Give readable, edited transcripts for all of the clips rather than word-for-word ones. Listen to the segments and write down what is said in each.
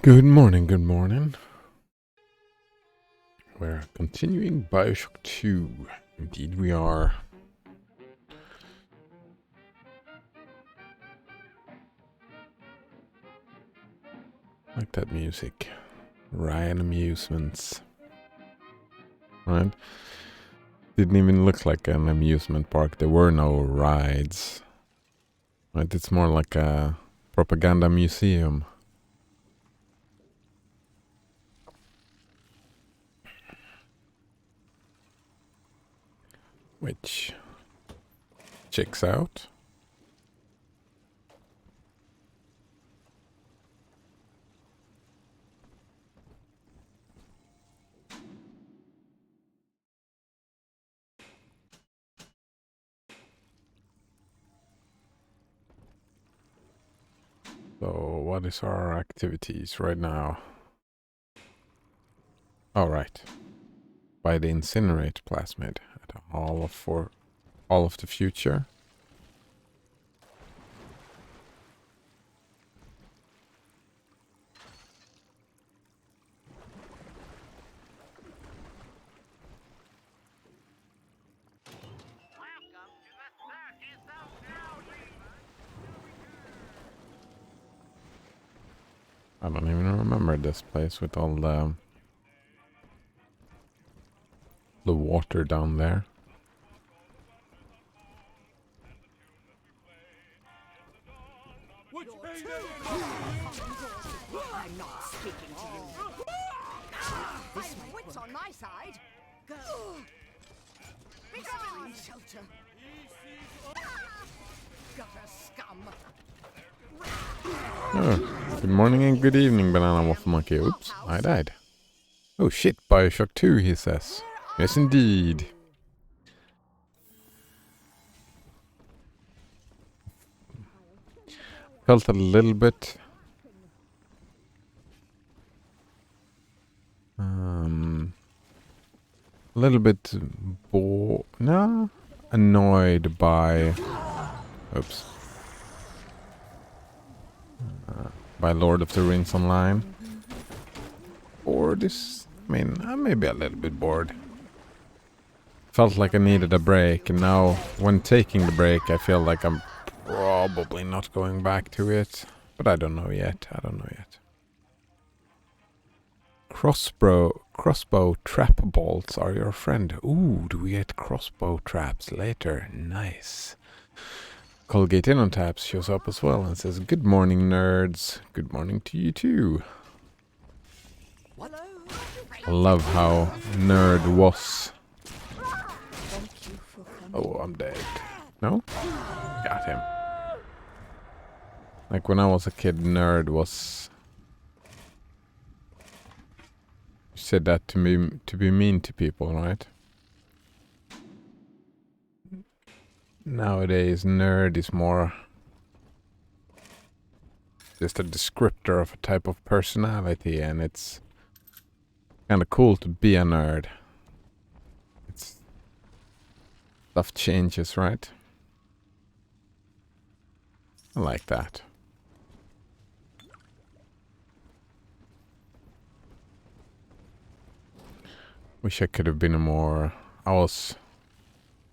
Good morning, good morning. We're continuing Bioshock 2. Indeed we are. Like that music. Ryan Amusements. Right? Didn't even look like an amusement park. There were no rides. Right? It's more like a propaganda museum. Which checks out. So what is our activities right now? Oh, right. By the incinerate plasmid at all of the future. I don't even remember this place with all the water down there. I'm not speaking to you. This wits on my side. Go. Be gone, shelter. Gutter scum. Oh, good morning and good evening, Banana Waffle Monkey. Oops, I died. Oh shit, Bioshock 2, he says. Yes, indeed. Felt a little bit... a little bit no, annoyed by... Oops. By Lord of the Rings Online. Or this... I mean, I'm maybe a little bit bored. Felt like I needed a break, and now, when taking the break, I feel like I'm probably not going back to it. But I don't know yet. Crossbow trap bolts are your friend. Ooh, do we get crossbow traps later? Nice. Colgate InnoTaps shows up as well and says, "Good morning, nerds. Good morning to you too." I love how nerd was. Oh, I'm dead. No? Got him. Like when I was a kid, nerd was... You said that to me to be mean to people, right? Nowadays, nerd is more just a descriptor of a type of personality, and it's kind of cool to be a nerd. It's... Stuff changes, right? I like that. Wish I could have been a more... I was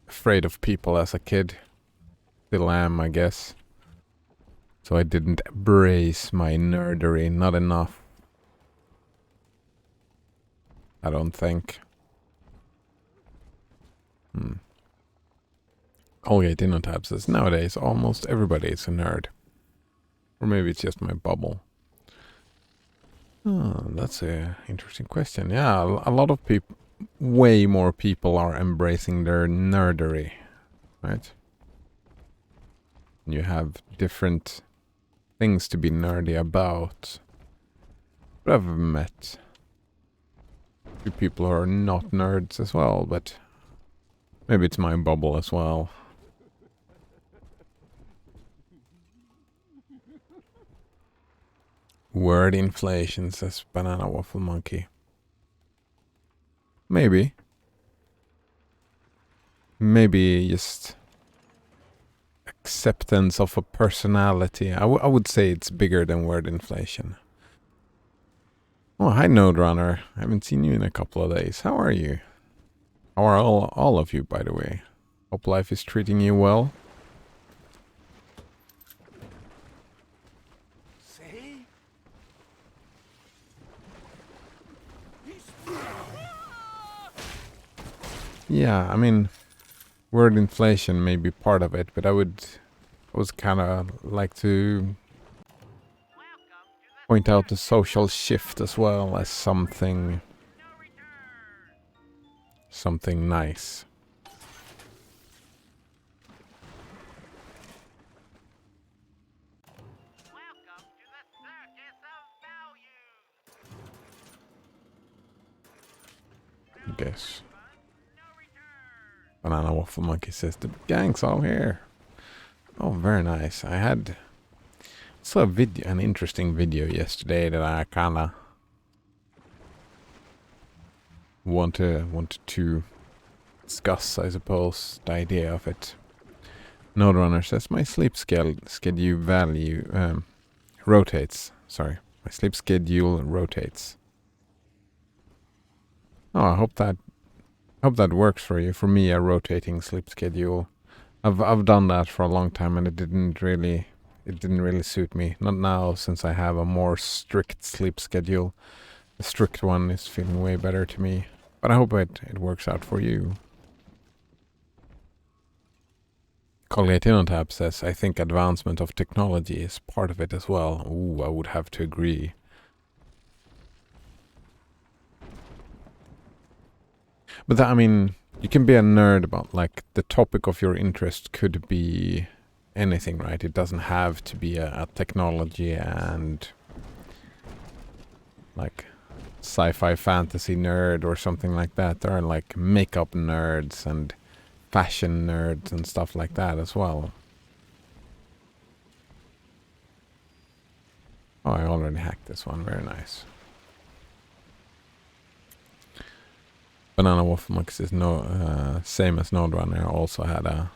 afraid of people as a kid. Still am, I guess. So I didn't embrace my nerdery. Not enough. I don't think. Colgate InnoTab says, nowadays almost everybody is a nerd. Or maybe it's just my bubble. Oh, that's a interesting question. Yeah, a lot of people, way more people are embracing their nerdery, right? You have different things to be nerdy about. But I've met a few people who are not nerds as well, but maybe it's my bubble as well. Word inflation, says Banana Waffle Monkey. Maybe. Maybe just acceptance of a personality. I would say it's bigger than word inflation. Oh, hi, Node Runner. I haven't seen you in a couple of days. How are you? How are all of you, by the way? Hope life is treating you well. See? Yeah, I mean, word inflation may be part of it, but I was kind of like to point out the social shift as well as something nice. I guess. Banana Waffle Monkey says the gang's all here. Oh, very nice. I saw an interesting video yesterday that I kinda wanted to discuss, I suppose, the idea of it. Node Runner says my sleep schedule value rotates. Sorry, my sleep schedule rotates. Oh, I hope that works for you. For me, a rotating sleep schedule. I've done that for a long time, and it didn't really suit me. Not now, since I have a more strict sleep schedule. The strict one is feeling way better to me. But I hope it works out for you. Colgatinotap says, I think advancement of technology is part of it as well. Ooh, I would have to agree. But I mean, you can be a nerd about, like, the topic of your interest could be anything, right? It doesn't have to be a technology and, like, sci-fi fantasy nerd or something like that. There are, like, makeup nerds and fashion nerds and stuff like that as well. Oh, I already hacked this one. Very nice. Banana Waffle Monkey says no, same as Node Runner. Also had a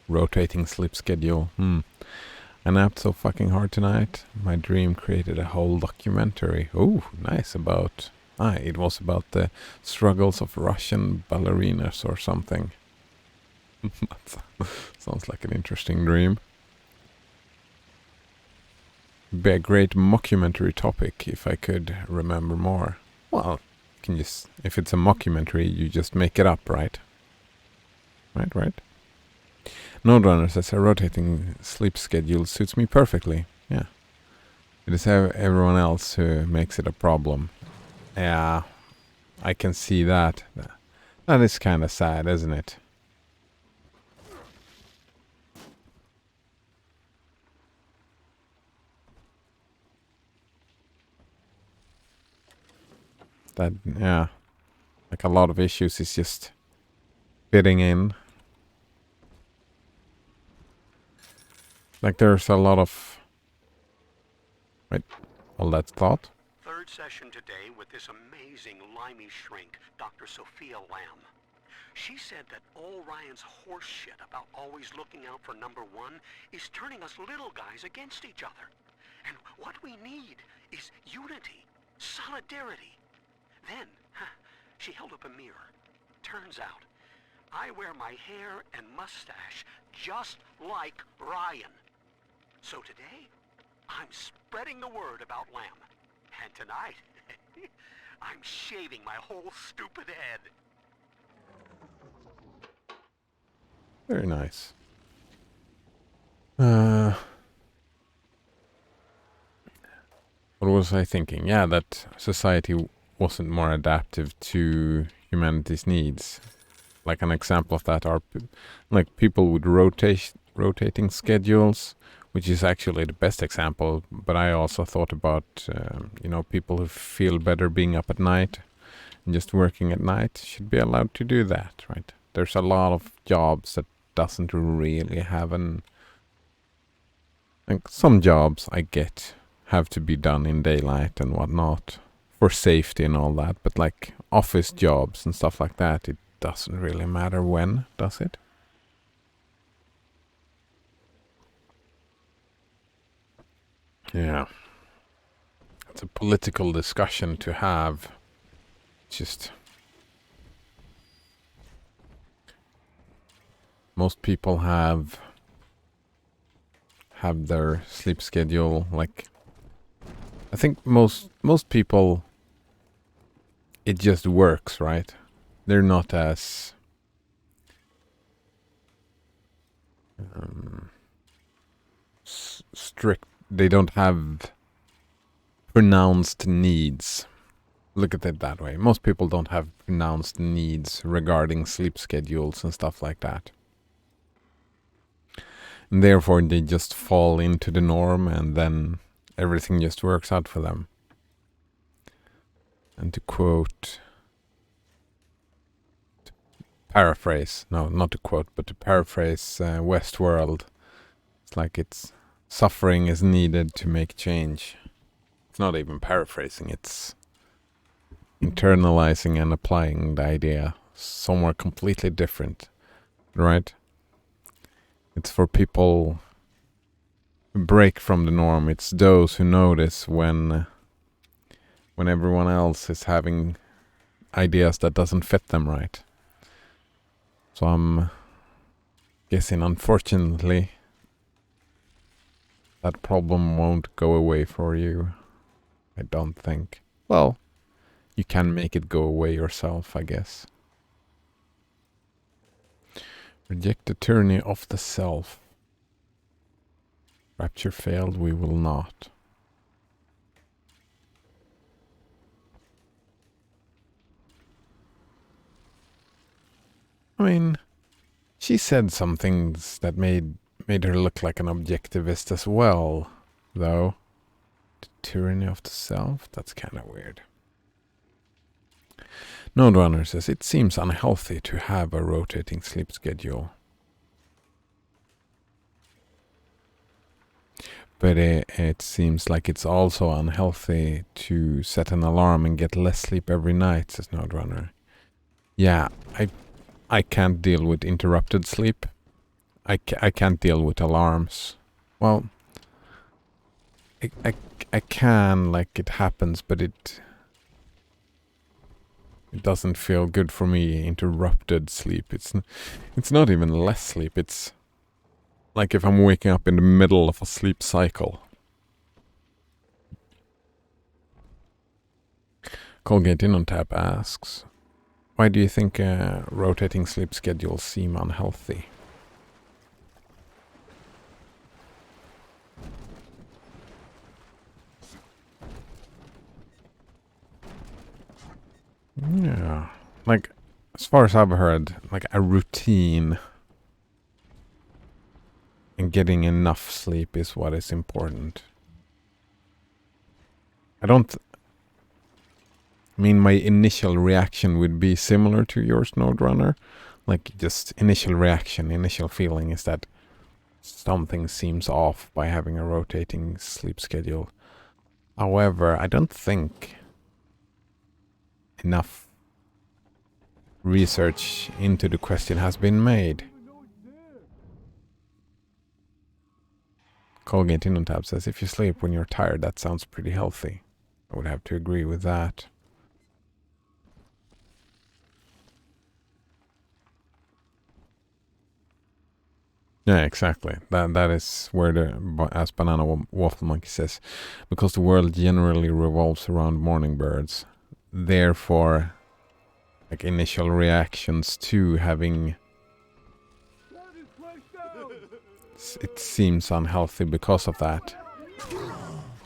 rotating sleep schedule. I napped so fucking hard tonight. My dream created a whole documentary. Oh, nice. It was about the struggles of Russian ballerinas or something. Sounds like an interesting dream. Be a great mockumentary topic if I could remember more. Well, if it's a mockumentary, you just make it up, right? Right. Node Runner says a rotating sleep schedule suits me perfectly. Yeah. It is everyone else who makes it a problem. Yeah, I can see that. That is kind of sad, isn't it? That, yeah. Like a lot of issues is just fitting in. Like there's a lot of... Wait, all that thought? Third session today with this amazing limey shrink, Dr. Sophia Lamb. She said that all Ryan's horse shit about always looking out for number one is turning us little guys against each other. And what we need is unity, solidarity. Then, she held up a mirror. Turns out, I wear my hair and mustache just like Ryan. So today, I'm spreading the word about Lamb. And tonight, I'm shaving my whole stupid head. Very nice. What was I thinking? Yeah, that society wasn't more adaptive to humanity's needs. Like an example of that are like people with rotating schedules, which is actually the best example. But I also thought about people who feel better being up at night and just working at night should be allowed to do that, right? There's a lot of jobs that doesn't really have like some jobs I get have to be done in daylight and whatnot for safety and all that, but like office jobs and stuff like that, it doesn't really matter when, does it? Yeah. it's a political discussion to have. Just most people have their sleep schedule, like, I think most people, it just works, right? They're not as strict. They don't have pronounced needs. Look at it that way. Most people don't have pronounced needs regarding sleep schedules and stuff like that. And therefore, they just fall into the norm, and then everything just works out for them. And to paraphrase, no, not to quote, but to paraphrase Westworld, it's like it's suffering is needed to make change. It's not even paraphrasing, it's internalizing and applying the idea somewhere completely different, right? It's for people who break from the norm. It's those who notice when everyone else is having ideas that doesn't fit them right. So I'm guessing, unfortunately, that problem won't go away for you. I don't think. Well, you can make it go away yourself, I guess. Reject the tyranny of the self. Rapture failed, we will not. I mean, she said some things that made her look like an objectivist as well, though. The tyranny of the self? That's kind of weird. Node Runner says, it seems unhealthy to have a rotating sleep schedule. But it seems like it's also unhealthy to set an alarm and get less sleep every night, says Node Runner. Yeah, I can't deal with interrupted sleep. I can't deal with alarms. Well, I can, like, it happens, but it doesn't feel good for me. Interrupted sleep. It's not even less sleep. It's like if I'm waking up in the middle of a sleep cycle. Colgate In on Tap asks, why do you think rotating sleep schedules seem unhealthy? Yeah, like, as far as I've heard, like, a routine and getting enough sleep is what is important. I mean, my initial reaction would be similar to yours, Node Runner. Like, just initial reaction, initial feeling is that something seems off by having a rotating sleep schedule. However, I don't think enough research into the question has been made. Colgate In on Tab says, if you sleep when you're tired, that sounds pretty healthy. I would have to agree with that. Yeah, exactly. That is where as Banana Waffle Monkey says, because the world generally revolves around morning birds. Therefore, like, initial reactions to having it seems unhealthy because of that.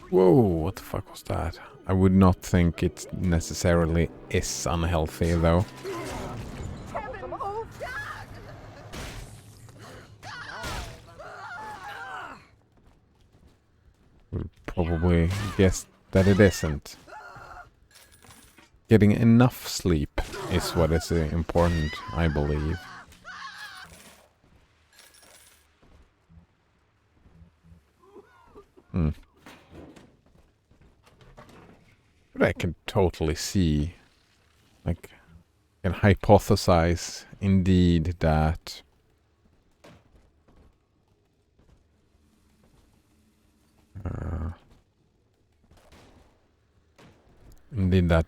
Whoa, what the fuck was that? I would not think it necessarily is unhealthy, though. Would probably guess that it isn't. Getting enough sleep is what is important, I believe. But I can totally see, like, can hypothesize indeed that Indeed, there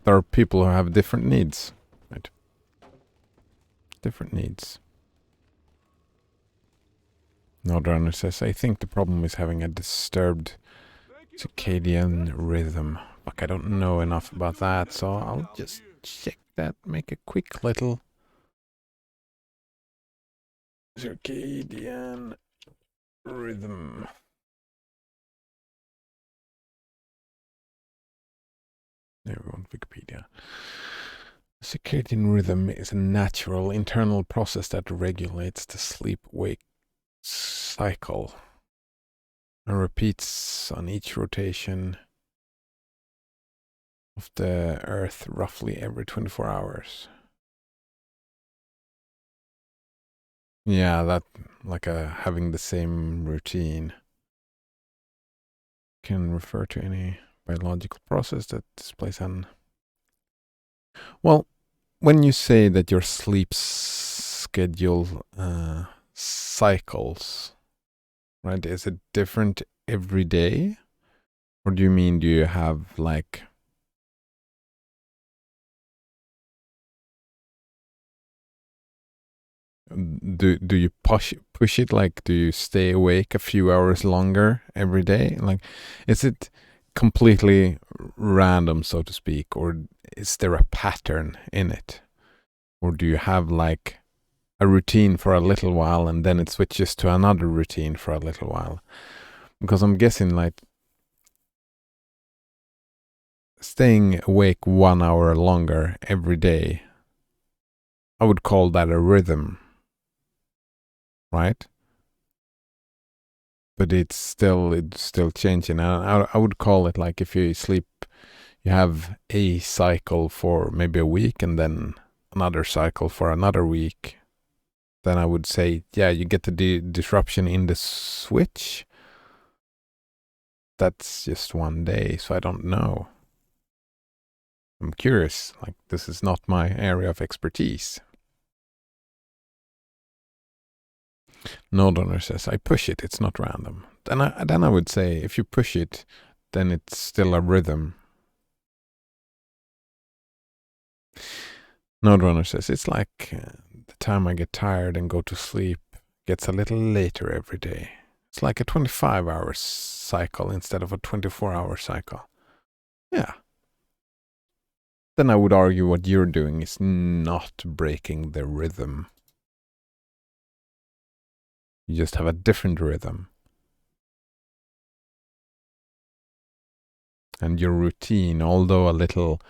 are people who have different needs, right? Different needs. Nodrunner says, I think the problem is having a disturbed circadian rhythm. Fuck, I don't know enough about that, so I'll just check that, make a quick little circadian rhythm. There we go on Wikipedia. Circadian rhythm is a natural internal process that regulates the sleep-wake cycle and repeats on each rotation of the Earth roughly every 24 hours. Yeah, that like having the same routine can refer to any biological process that displays an... Well, when you say that your sleep schedule cycles, right, is it different every day? Or do you mean, do you have like... Do you push it, like, do you stay awake a few hours longer every day? Like, is it completely random, so to speak, or is there a pattern in it? Or do you have like a routine for a little while and then it switches to another routine for a little while? Because I'm guessing like staying awake 1 hour longer every day, I would call that a rhythm, right? But it's still changing. I would call it like if you sleep, you have a cycle for maybe a week and then another cycle for another week. Then I would say, yeah, you get the disruption in the switch. That's just 1 day, so I don't know. I'm curious. Like, this is not my area of expertise. No donor says, I push it, it's not random. Then I would say, if you push it, then it's still a rhythm. Node Runner says, it's like the time I get tired and go to sleep gets a little later every day. It's like a 25-hour cycle instead of a 24-hour cycle. Yeah. Then I would argue what you're doing is not breaking the rhythm. You just have a different rhythm. And your routine, although a little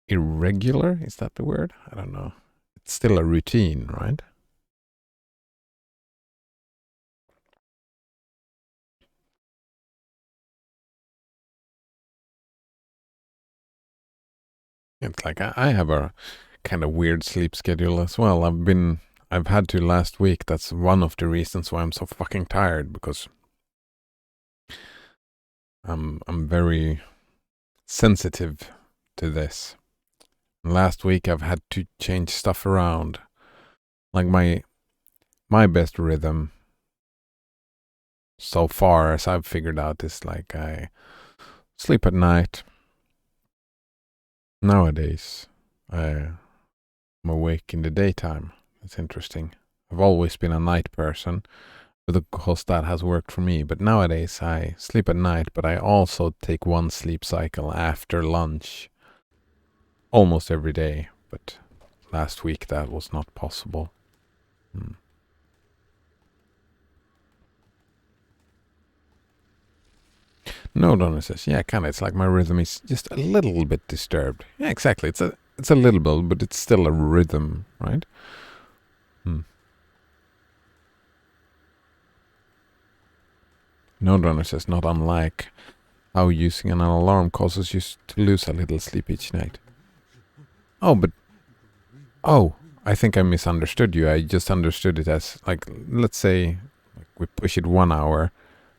irregular, is that the word? I don't know. It's still a routine, right? It's like I have a kind of weird sleep schedule as well. I've had to last week. That's one of the reasons why I'm so fucking tired, because I'm very sensitive to this. Last week I've had to change stuff around. Like my best rhythm so far, as I've figured out, is like I sleep at night. Nowadays, I'm awake in the daytime. It's interesting. I've always been a night person, because that has worked for me. But nowadays, I sleep at night, but I also take one sleep cycle after lunch almost every day. But last week, that was not possible. No, Donna says, yeah, kind of. It's like my rhythm is just a little bit disturbed. Yeah, exactly. It's a little bit, but it's still a rhythm, right? No, Donna says, not unlike how using an alarm causes you to lose a little sleep each night. Oh, I think I misunderstood you. I just understood it as, like, let's say we push it 1 hour,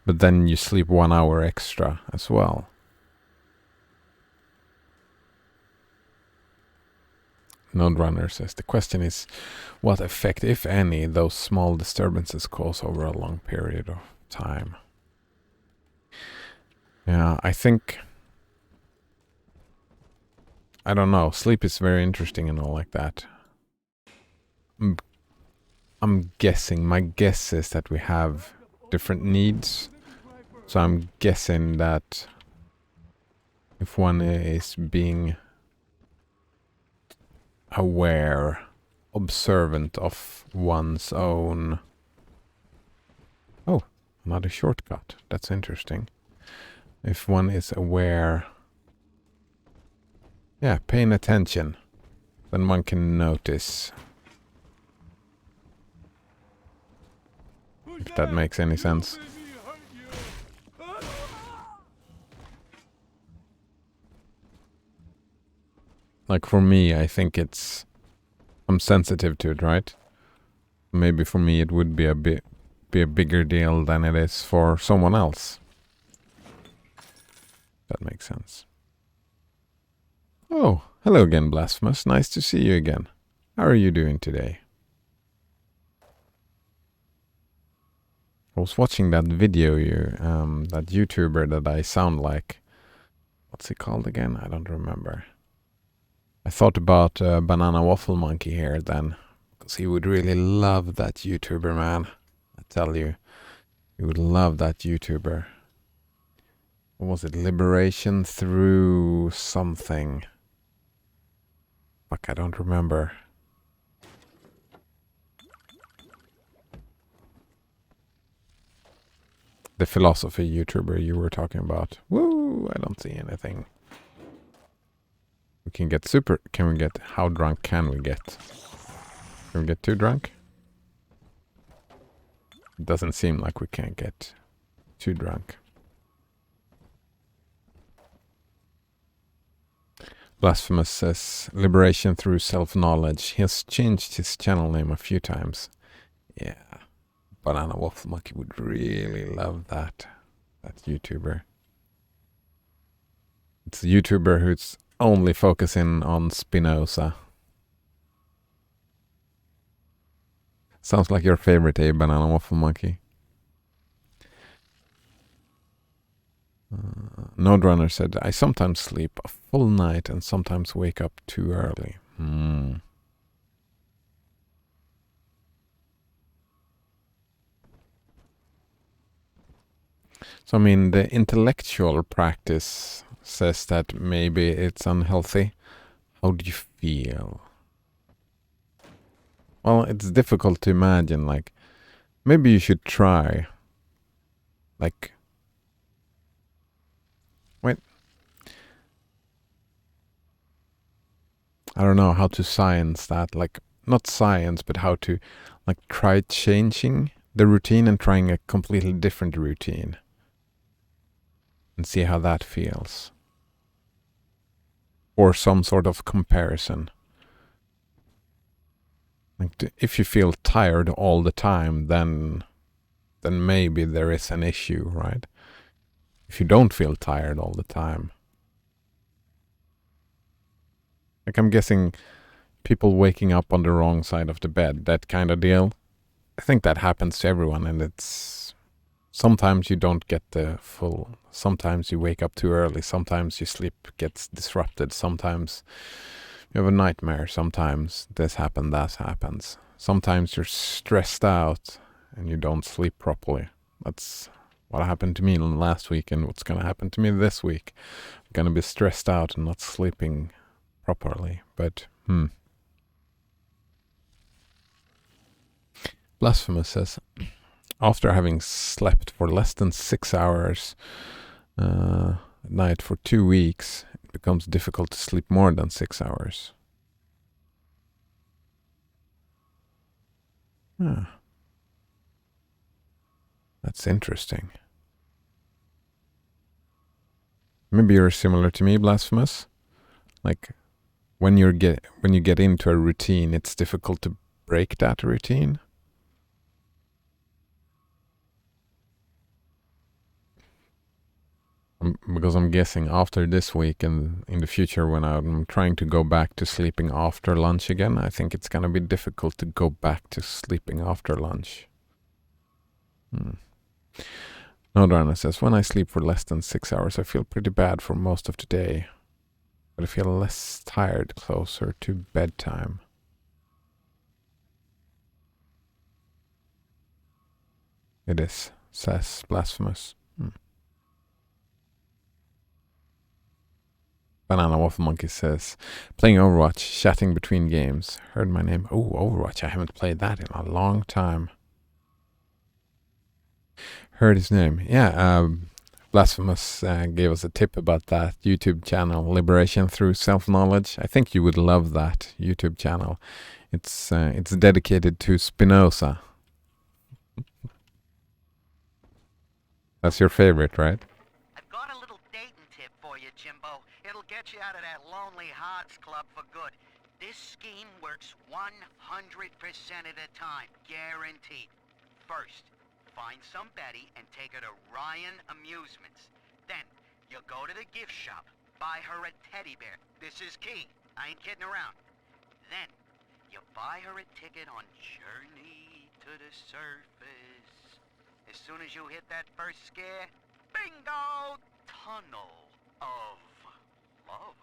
but then you sleep 1 hour extra as well. Node Runner says, the question is what effect, if any, those small disturbances cause over a long period of time. Yeah, I think I don't know. Sleep is very interesting and all like that. I'm guessing. My guess is that we have different needs. So I'm guessing that if one is being aware, observant of one's own... Oh, another shortcut. That's interesting. If one is aware... Yeah, paying attention, then one can notice. If that makes any sense. Like for me, I think I'm sensitive to it, right? Maybe for me it would be a bigger deal than it is for someone else. That makes sense. Oh, hello again, Blasphemous. Nice to see you again. How are you doing today? I was watching that video, that YouTuber that I sound like. What's he called again? I don't remember. I thought about Banana Waffle Monkey here then, because he would really love that YouTuber, man. I tell you, he would love that YouTuber. What was it? Liberation through something. Fuck, I don't remember. The philosophy YouTuber you were talking about. Woo! I don't see anything. We can get Can we get... How drunk can we get? Can we get too drunk? It doesn't seem like we can get too drunk. Blasphemous says, liberation through self-knowledge. He has changed his channel name a few times. Yeah. Banana Waffle Monkey would really love that YouTuber. It's a YouTuber who's only focusing on Spinoza. Sounds like your favorite, Banana Waffle Monkey. Node Runner said, I sometimes sleep a full night and sometimes wake up too early. So, I mean, the intellectual practice says that maybe it's unhealthy. How do you feel? Well, it's difficult to imagine, like, maybe you should try. Like, wait. I don't know how to science that, like, not science, but how to, like, try changing the routine and trying a completely different routine. And see how that feels. Or some sort of comparison. Like if you feel tired all the time, then maybe there is an issue, right? If you don't feel tired all the time. Like I'm guessing people waking up on the wrong side of the bed, that kind of deal. I think that happens to everyone, and it's... Sometimes you don't get the full... Sometimes you wake up too early. Sometimes your sleep gets disrupted. Sometimes you have a nightmare. Sometimes this happens, that happens. Sometimes you're stressed out and you don't sleep properly. That's what happened to me last week and what's going to happen to me this week. I'm going to be stressed out and not sleeping properly. But, Blasphemous says... After having slept for less than 6 hours at night for 2 weeks, it becomes difficult to sleep more than 6 hours. That's interesting. Maybe you're similar to me, Blasphemous. Like when you get into a routine, it's difficult to break that routine. Because I'm guessing after this week and in the future when I'm trying to go back to sleeping after lunch again, I think it's going to be difficult to go back to sleeping after lunch. Nodrana says, when I sleep for less than 6 hours, I feel pretty bad for most of the day. But I feel less tired closer to bedtime. It is, says Blasphemous. Banana Waffle Monkey says, playing Overwatch, chatting between games. Heard my name. Oh, Overwatch. I haven't played that in a long time. Heard his name. Yeah, Blasphemous gave us a tip about that YouTube channel, Liberation Through Self-Knowledge. I think you would love that YouTube channel. It's dedicated to Spinoza. That's your favorite, right? I've got a little dating tip for you, Jimbo. It'll get you out of that lonely hearts club for good. This scheme works 100% of the time, guaranteed. First, find some Betty and take her to Ryan Amusements. Then, you'll go to the gift shop, buy her a teddy bear. This is key. I ain't kidding around. Then, you buy her a ticket on Journey to the Surface. As soon as you hit that first scare, bingo! Tunnel of love.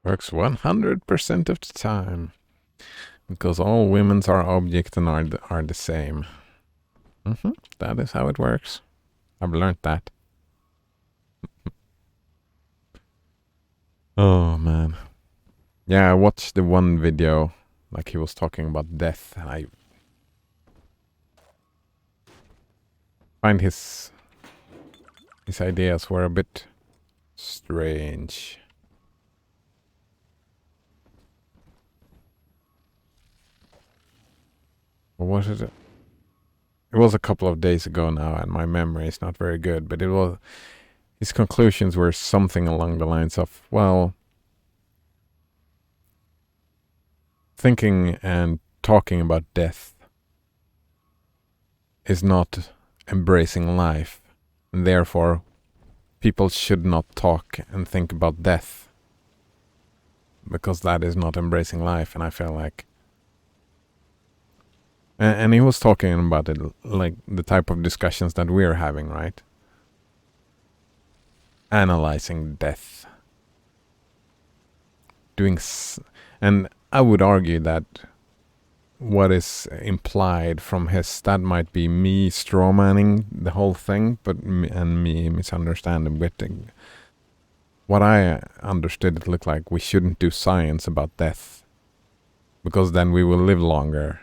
Works 100% of the time. Because all women's are objects and are the same. That is how it works. I've learned that. Oh, man. Yeah, I watched the one video, like he was talking about death, and I find his ideas were a bit strange. Or was it? It was a couple of days ago now, and my memory is not very good, but his conclusions were something along the lines of, well, thinking and talking about death is not embracing life, and therefore people should not talk and think about death, because that is not embracing life. And I feel like, and he was talking about it like the type of discussions that we're having, right? Analyzing death, and I would argue that what is implied from that might be me strawmanning the whole thing, and me misunderstanding. But what I understood, it looked like we shouldn't do science about death, because then we will live longer.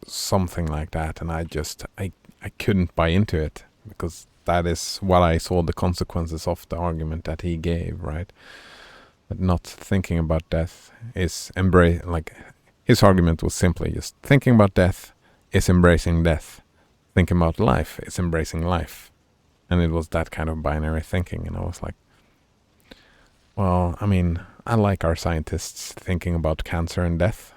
Something like that, and I couldn't buy into it, because that is what I saw the consequences of the argument that he gave, right? But not thinking about death is his argument was simply just thinking about death is embracing death. Thinking about life is embracing life. And it was that kind of binary thinking, and I was like, well, I mean, I like our scientists thinking about cancer and death.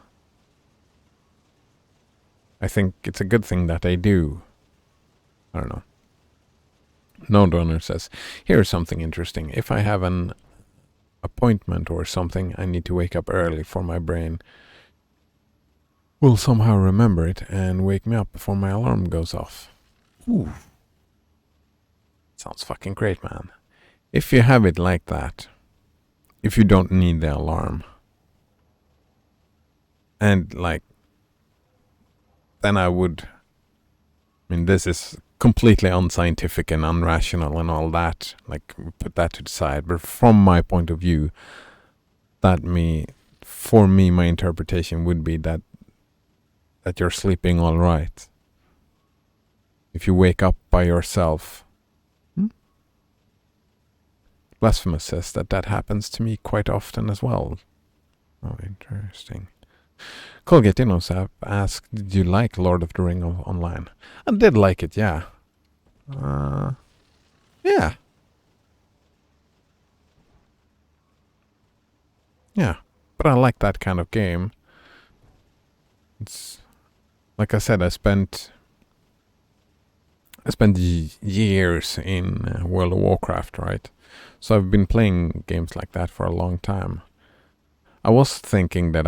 I think it's a good thing that they do. I don't know. No Donor says, here's something interesting. If I have an appointment or something, I need to wake up early, for my brain will somehow remember it and wake me up before my alarm goes off. Ooh. Sounds fucking great, man. If you have it like that, if you don't need the alarm, and then I mean, this is completely unscientific and unrational and all that, put that to the side, but from my point of view, for me, my interpretation would be that you're sleeping all right. If you wake up by yourself. Blasphemous says that happens to me quite often as well. Oh, interesting. Colgate Innos asked, did you like Lord of the Ring online? I did like it, yeah. Yeah. Yeah, but I like that kind of game. It's like I said, I spent years in World of Warcraft, right? So I've been playing games like that for a long time. I was thinking that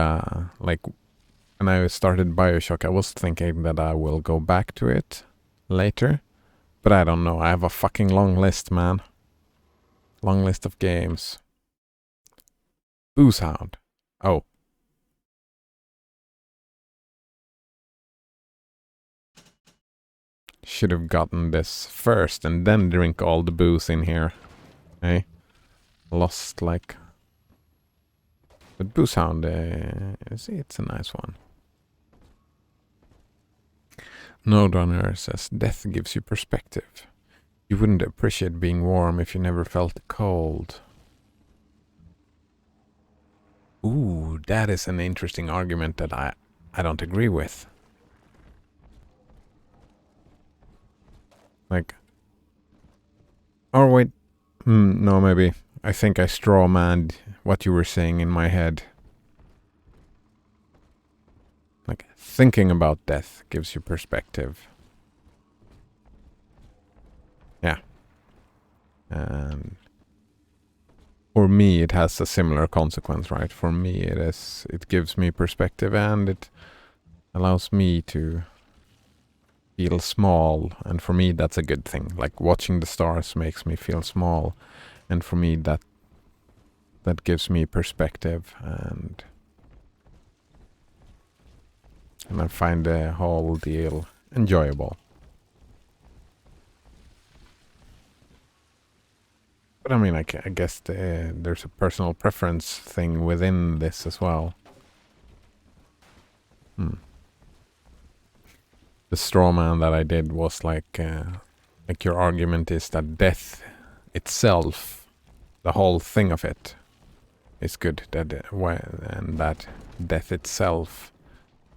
when I started Bioshock, I was thinking that I will go back to it later, but I don't know. I have a fucking long list, man. Long list of games. Booze Hound. Oh. Should have gotten this first and then drink all the booze in here. Hey? Lost like... But Booze Hound, it's a nice one. Node Runner says, death gives you perspective. You wouldn't appreciate being warm if you never felt cold. Ooh, that is an interesting argument that I don't agree with. Like... Or wait... no, maybe. I think I strawmanned what you were saying in my head. Like, thinking about death gives you perspective. Yeah. And for me, it has a similar consequence, right? For me, it gives me perspective and it allows me to feel small. And for me, that's a good thing. Like, watching the stars makes me feel small. And for me, that gives me perspective, and I find the whole deal enjoyable. But I mean, I guess there's a personal preference thing within this as well. The straw man that I did was like your argument is that death itself, the whole thing of it, is good. And that death itself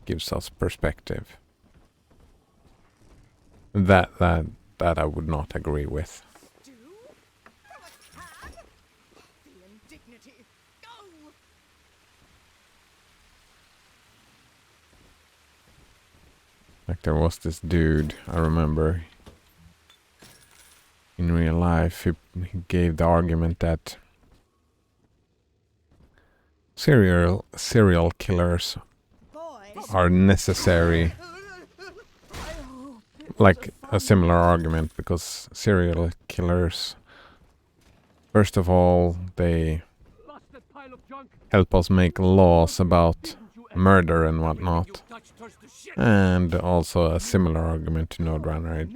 gives us perspective. That I would not agree with. Like there was this dude, I remember, in real life, he gave the argument that serial killers are necessary. Like a similar argument, because serial killers, first of all, they help us make laws about murder and whatnot. And also a similar argument to Node Runner.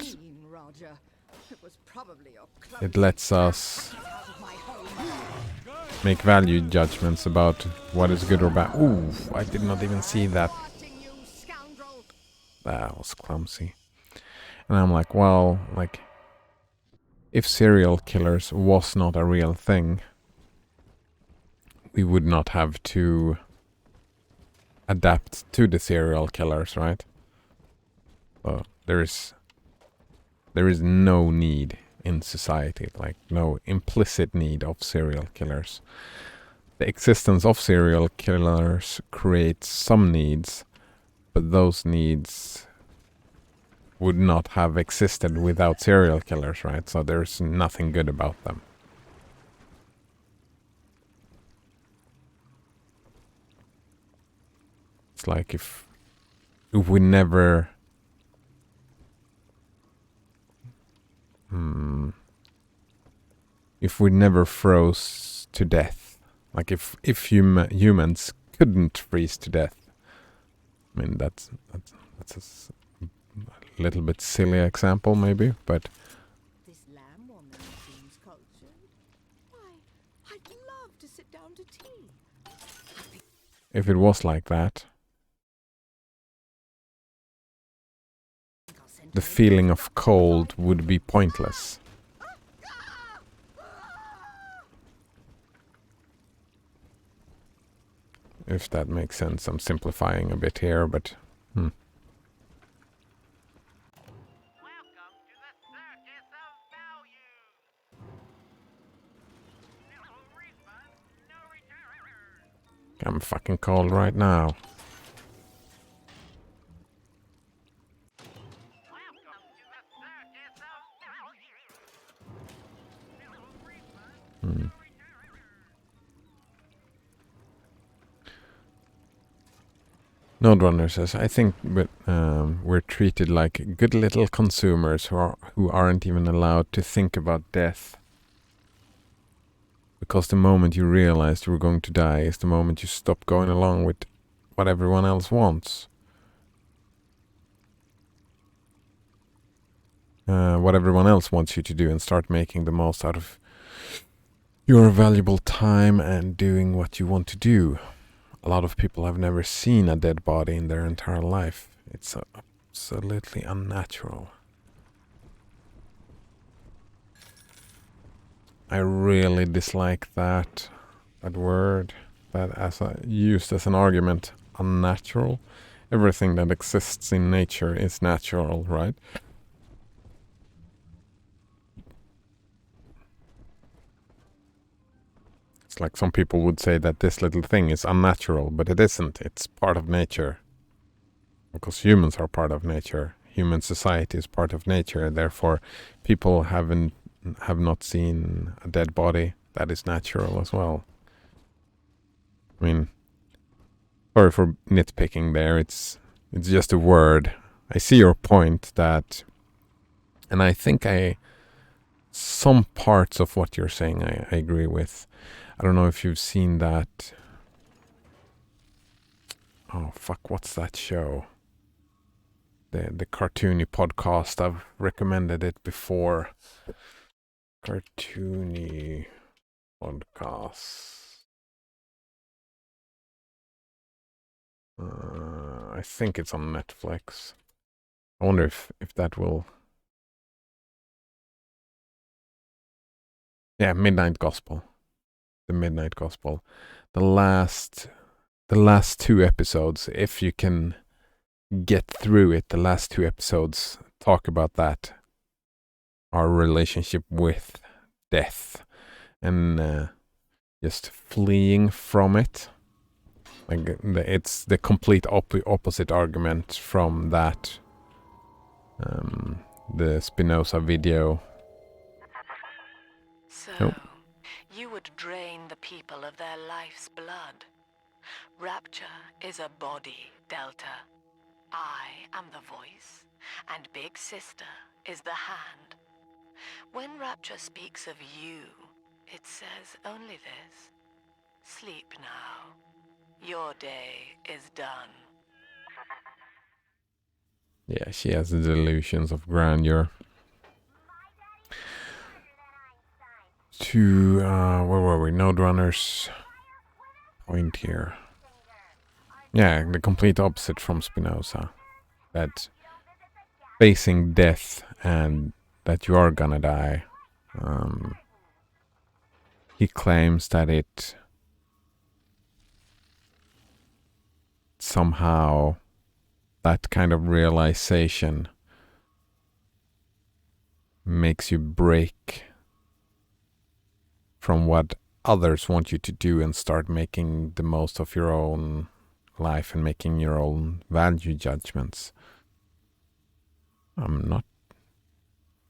It lets us make value judgments about what is good or bad. Ooh, I did not even see that. That was clumsy. And I'm like, well, like, if serial killers was not a real thing, we would not have to adapt to the serial killers, right? So there is no need in society, like no implicit need of serial killers. The existence of serial killers creates some needs, but those needs would not have existed without serial killers, right? So there's nothing good about them. It's like if we never froze to death, like if humans couldn't freeze to death, I mean that's a little bit silly example maybe, but This lamb woman seems cultured. Why, I'd love to sit down to tea. if it was like that, the feeling of cold would be pointless. If that makes sense. I'm simplifying a bit here, but Welcome to the circus of value. No refund, no return. I'm fucking cold right now. Welcome to the circus of value. No refund, no return. Node Runner says, I think we're treated like good little consumers who aren't even allowed to think about death. Because the moment you realized you were going to die is the moment you stop going along with what everyone else wants. What everyone else wants you to do, and start making the most out of your valuable time and doing what you want to do. A lot of people have never seen a dead body in their entire life. It's absolutely unnatural. I really dislike that word, that used as an argument, unnatural. Everything that exists in nature is natural, right? It's like some people would say that this little thing is unnatural, but it isn't. It's part of nature. Because humans are part of nature. Human society is part of nature. Therefore, people have not seen a dead body. That is natural as well. I mean, sorry for nitpicking there. It's just a word. I see your point that, and I think some parts of what you're saying I agree with. I don't know if you've seen that. Oh fuck! What's that show? The cartoony podcast. I've recommended it before. Cartoony podcast. I think it's on Netflix. I wonder if that will. Yeah, Midnight Gospel. The Midnight Gospel. The last 2 episodes, if you can get through it, the last 2 episodes talk about that. Our relationship with death and just fleeing from it. Like it's the complete opposite argument from that. The Spinoza video. So, Nope. you would drain the people of their life's blood. Rapture is a body, Delta. I am the voice, and Big Sister is the hand. When Rapture speaks of you, it says only this. Sleep now. Your day is done. Yeah, she has the delusions of grandeur. To, where were we? Node Runner's point here. Yeah, the complete opposite from Spinoza. That facing death and that you are gonna die. He claims that it somehow, that kind of realization makes you break from what others want you to do and start making the most of your own life and making your own value judgments.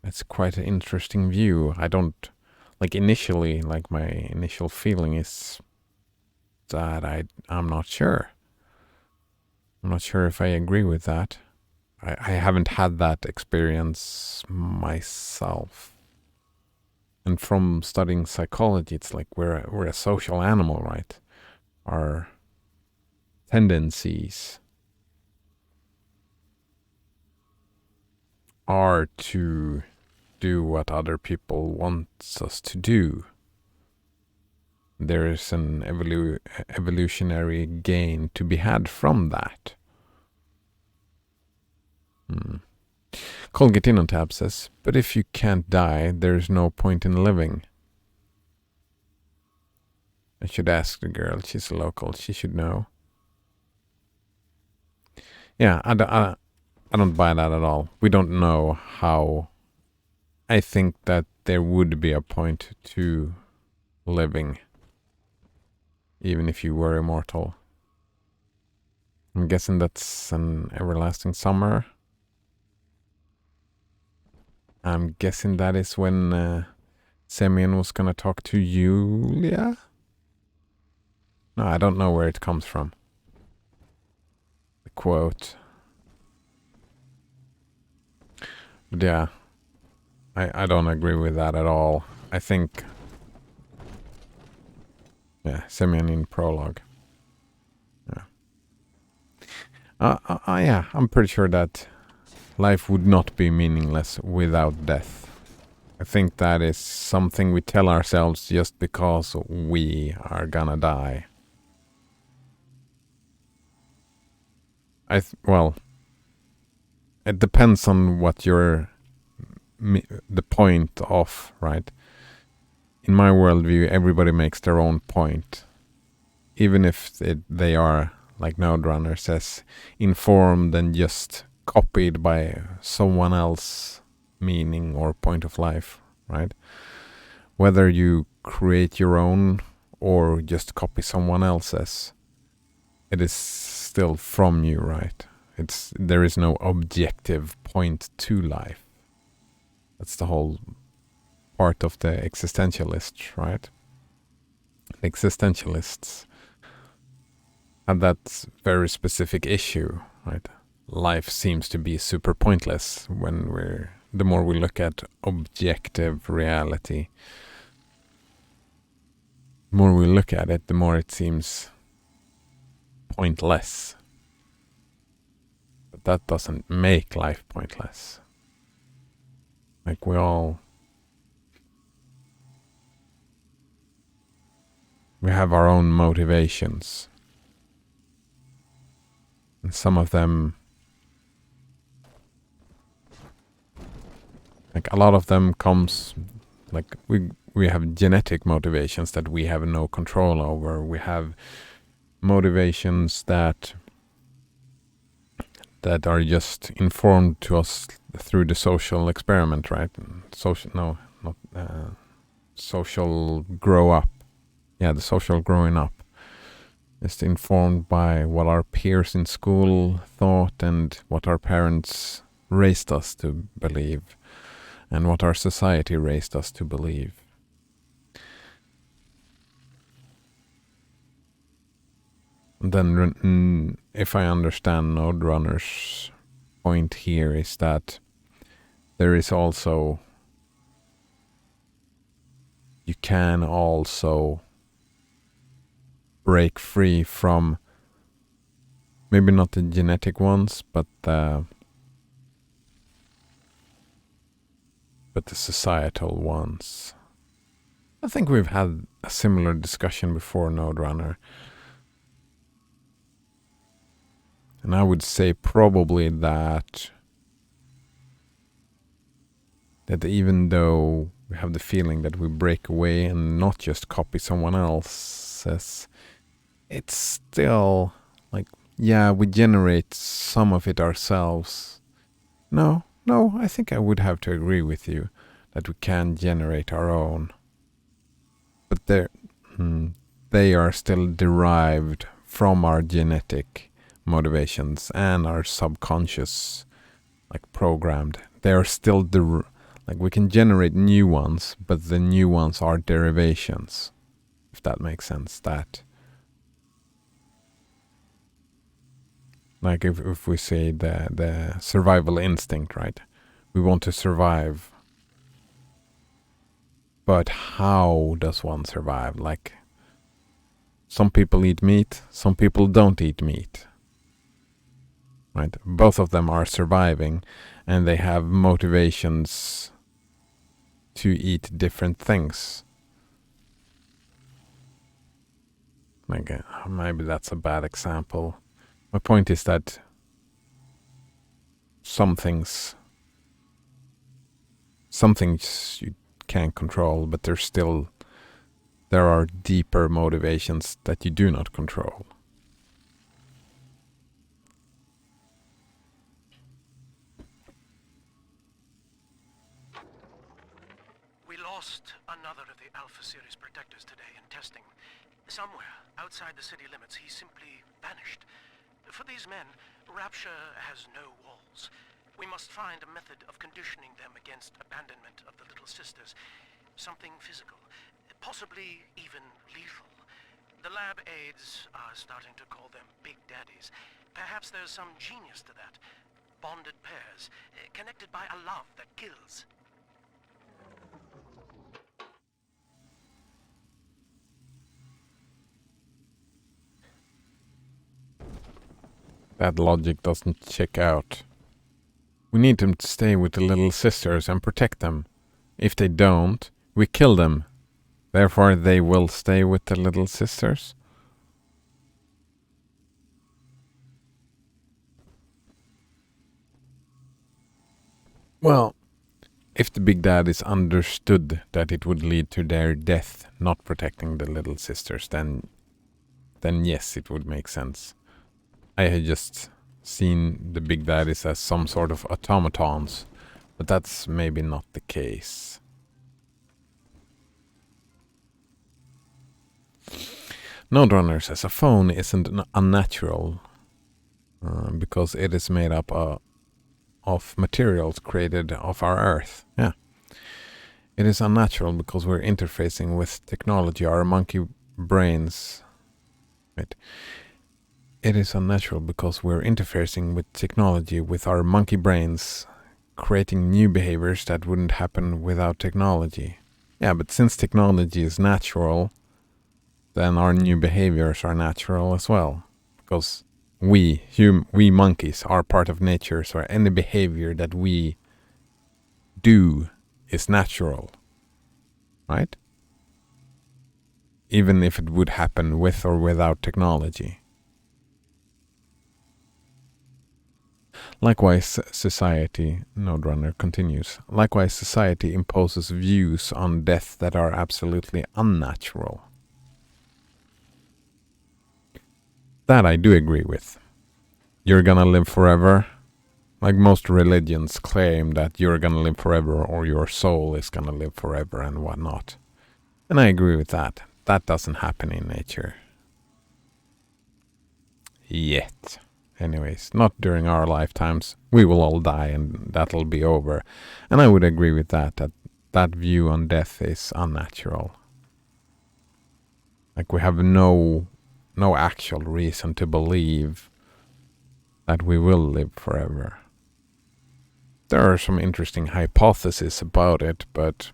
It's quite an interesting view. I don't, initially, my initial feeling is that I'm not sure. I'm not sure if I agree with that. I haven't had that experience myself. And from studying psychology, it's like we're a social animal, right? Our tendencies are to do what other people want us to do. There is an evolutionary gain to be had from that. Colgate on tab says, but if you can't die, there's no point in living. I should ask the girl. She's a local. She should know. Yeah, I don't buy that at all. We don't know how. I think that there would be a point to living, even if you were immortal. I'm guessing that's an everlasting summer. I'm guessing that is when Semyon was gonna talk to Julia. No, I don't know where it comes from. The quote. But yeah, I don't agree with that at all. I think Yeah, Semyon in prologue. Yeah. Yeah, I'm pretty sure that life would not be meaningless without death. I think that is something we tell ourselves just because we are gonna die. Well, it depends on what you're the point of, right? In my worldview, everybody makes their own point, even if they are, like Node Runner says, informed and just copied by someone else meaning or point of life, right? Whether you create your own or just copy someone else's, it is still from you, right? There is no objective point to life. That's the whole part of the existentialists, right? The existentialists have that very specific issue, right? Life seems to be super pointless when the more we look at objective reality, the more we look at it, the more it seems pointless. But that doesn't make life pointless. Like we have our own motivations. And some of them, like a lot of them comes, like we have genetic motivations that we have no control over. We have motivations that are just informed to us through the social experiment, right? Social grow up. Yeah, the social growing up is informed by what our peers in school thought and what our parents raised us to believe and what our society raised us to believe. Then, if I understand Node Runner's point here, is that there is also, you can also break free from maybe not the genetic ones, but the societal ones. I think we've had a similar discussion before, Node Runner. And I would say probably that even though we have the feeling that we break away and not just copy someone else's, it's still like, yeah, we generate some of it ourselves. No, I think I would have to agree with you that we can generate our own. But they are still derived from our genetic motivations and our subconscious, like programmed. They are still like we can generate new ones, but the new ones are derivations, if that makes sense. That, like if we say the survival instinct, right? We want to survive, but how does one survive? Like, some people eat meat, some people don't eat meat. Right? Both of them are surviving, and they have motivations to eat different things. Like, maybe that's a bad example. My point is that some things you can't control, but there are deeper motivations that you do not control. We lost another of the Alpha Series protectors today in testing. Somewhere outside the city limits, he simply vanished. For these men, Rapture has no walls. We must find a method of conditioning them against abandonment of the Little Sisters. Something physical, possibly even lethal. The lab aides are starting to call them Big Daddies. Perhaps there's some genius to that. Bonded pairs, connected by a love that kills. That logic doesn't check out. We need them to stay with the little sisters and protect them. If they don't, we kill them. Therefore, they will stay with the little sisters. Well, if the big daddies understood that it would lead to their death not protecting the little sisters, then yes, it would make sense. I had just seen the big daddies as some sort of automatons, but that's maybe not the case. Node Runner says a phone isn't unnatural because it is made up of materials created off our Earth. Yeah. It is unnatural because we're interfacing with technology. Our monkey brains... Wait. It is unnatural because we're interfacing with technology with our monkey brains, creating new behaviors that wouldn't happen without technology. Yeah, but since technology is natural, then our new behaviors are natural as well. Because we monkeys are part of nature, so any behavior that we do is natural. Right? Even if it would happen with or without technology. Likewise, society, Node Runner continues, likewise society imposes views on death that are absolutely unnatural. That I do agree with. You're gonna live forever. Like most religions claim that you're gonna live forever or your soul is gonna live forever and whatnot. And I agree with that. That doesn't happen in nature. Yet. Anyways, not during our lifetimes. We will all die and that'll be over. And I would agree with that that view on death is unnatural. Like we have no actual reason to believe that we will live forever. There are some interesting hypotheses about it, but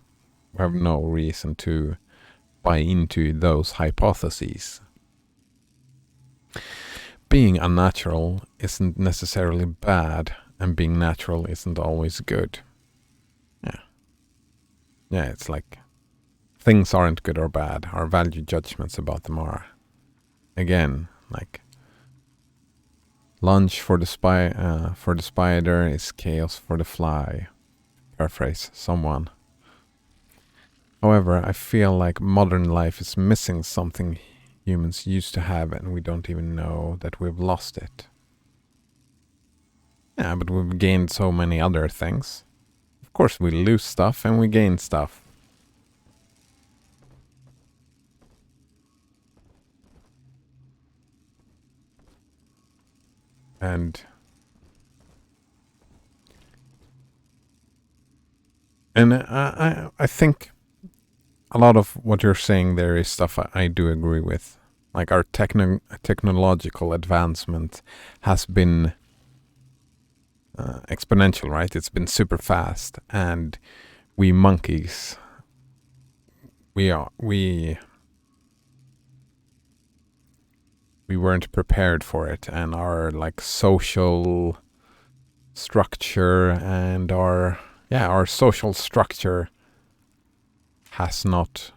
we have no reason to buy into those hypotheses. Being unnatural isn't necessarily bad, and being natural isn't always good. Yeah, it's like things aren't good or bad. Our value judgments about them are. Again, like lunch for the spider is chaos for the fly. Paraphrase someone. However, I feel like modern life is missing something humans used to have, and we don't even know that we've lost it. Yeah, but we've gained so many other things. Of course, we lose stuff and we gain stuff. And I think a lot of what you're saying there is stuff I do agree with. Like our technological advancement has been exponential, right? It's been super fast, and we monkeys, we weren't prepared for it, and our like social structure and our social structure has not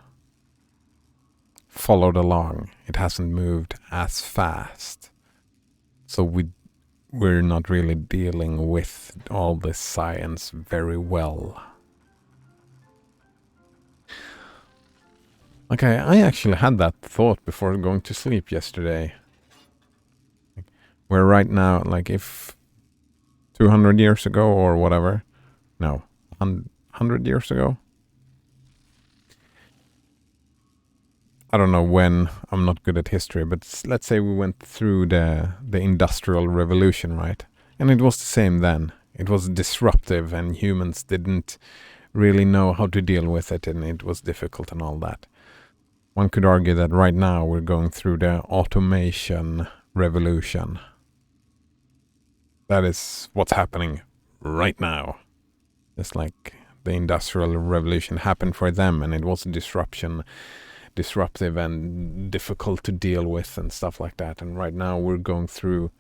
followed along. It hasn't moved as fast. So we're not really dealing with all this science very well. Okay, I actually had that thought before going to sleep yesterday. Where right now, like if 200 years ago or whatever, no, 100 years ago, I don't know when, I'm not good at history, but let's say we went through the Industrial Revolution, right? And it was the same then. It was disruptive and humans didn't really know how to deal with it, and it was difficult and all that. One could argue that right now we're going through the automation revolution. That is what's happening right now. It's like the Industrial Revolution happened for them, and it was a disruptive and difficult to deal with and stuff like that. And right now we're going through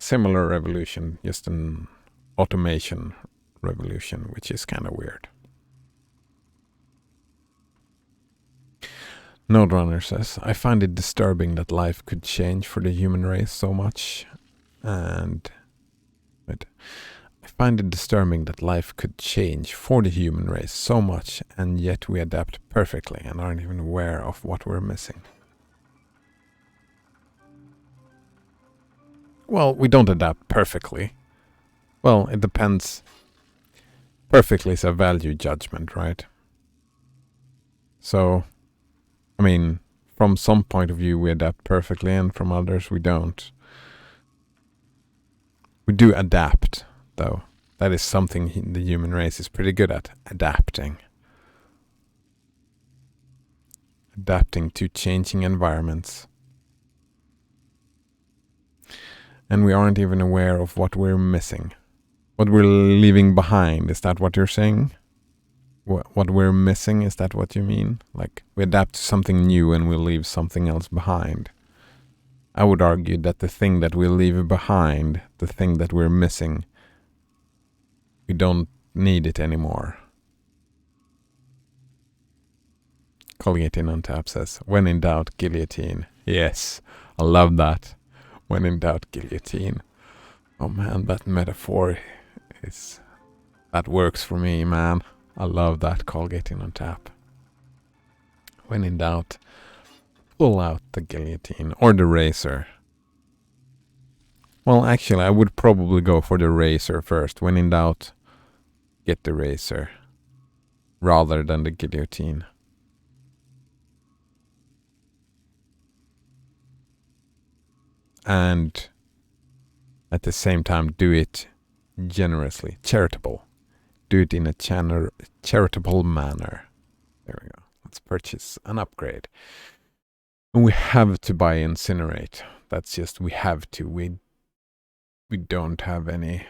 similar revolution, just an automation revolution, which is kind of weird. Node Runner says, I find it disturbing that life could change for the human race so much. And wait, I find it disturbing that life could change for the human race so much, and yet we adapt perfectly and aren't even aware of what we're missing. Well, we don't adapt perfectly. Well, it depends. Perfectly is a value judgment, right? So, I mean, from some point of view we adapt perfectly, and from others we don't. We do adapt, though. That is something the human race is pretty good at, adapting. Adapting to changing environments. And we aren't even aware of what we're missing. What we're leaving behind, is that what you're saying? What we're missing, is that what you mean? Like, we adapt to something new and we leave something else behind. I would argue that the thing that we leave behind, the thing that we're missing, we don't need it anymore. Colgating on tap says, when in doubt, guillotine. Yes, I love that. When in doubt, guillotine. Oh man, that metaphor is... that works for me, man. I love that, Colgating on tap. When in doubt, pull out the guillotine or the razor. Well, actually, I would probably go for the razor first. When in doubt, get the razor rather than the guillotine. And at the same time, do it generously, charitable. Do it in a charitable manner. There we go. Let's purchase an upgrade. And we have to buy Incinerate. That's just, we have to. We don't have any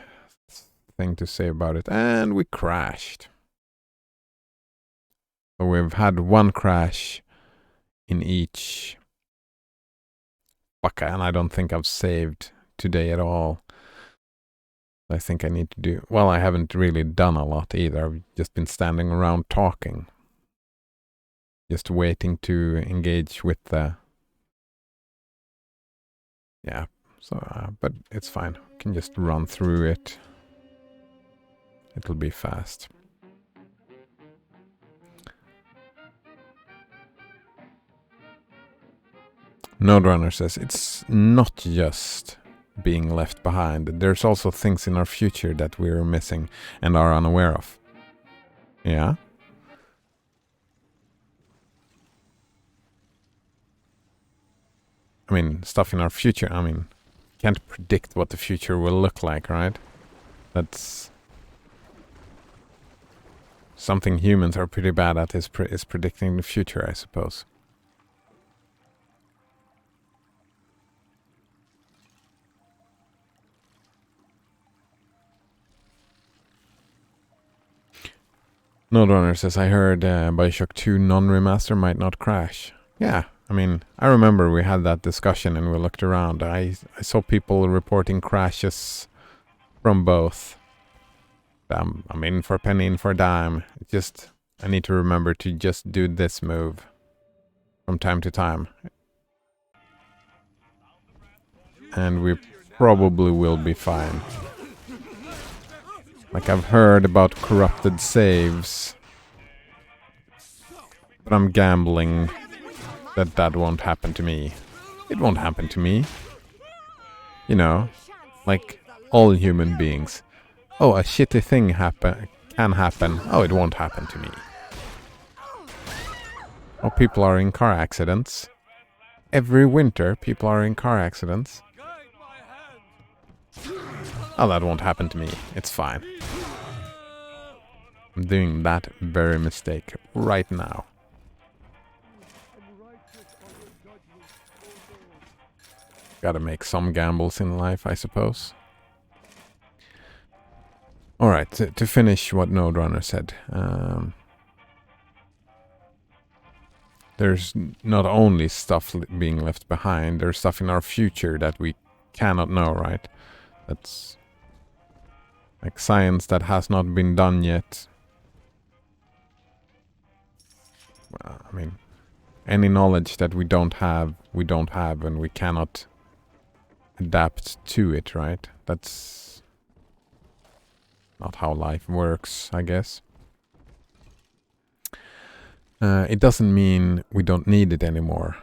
thing to say about it. And we crashed. So we've had one crash in each. Fuck, and I don't think I've saved today at all. I think I need to do... well, I haven't really done a lot either. I've just been standing around talking. Just waiting to engage with the... yeah, so, but it's fine. I can just run through it. It'll be fast. Node Runner says, it's not just being left behind. There's also things in our future that we're missing and are unaware of. Yeah? I mean, stuff in our future. I mean, can't predict what the future will look like, right? That's something humans are pretty bad at, is predicting the future, I suppose. Node Runner says, I heard Bioshock 2 non-remaster might not crash. Yeah, I mean, I remember we had that discussion and we looked around. I saw people reporting crashes from both. I'm in for a penny, in for a dime. Just, I need to remember to just do this move from time to time. And we probably will be fine. Like, I've heard about corrupted saves, but I'm gambling that that won't happen to me. It won't happen to me. You know, like all human beings. Oh, a shitty thing can happen. Oh, it won't happen to me. Oh, people are in car accidents. Every winter, people are in car accidents. Oh, that won't happen to me. It's fine. I'm doing that very mistake right now. Gotta make some gambles in life, I suppose. Alright, to finish what Node Runner said. There's not only stuff being left behind, there's stuff in our future that we cannot know, right? That's like science that has not been done yet. Well, I mean, any knowledge that we don't have, and we cannot adapt to it, right? That's not how life works, I guess. It doesn't mean we don't need it anymore.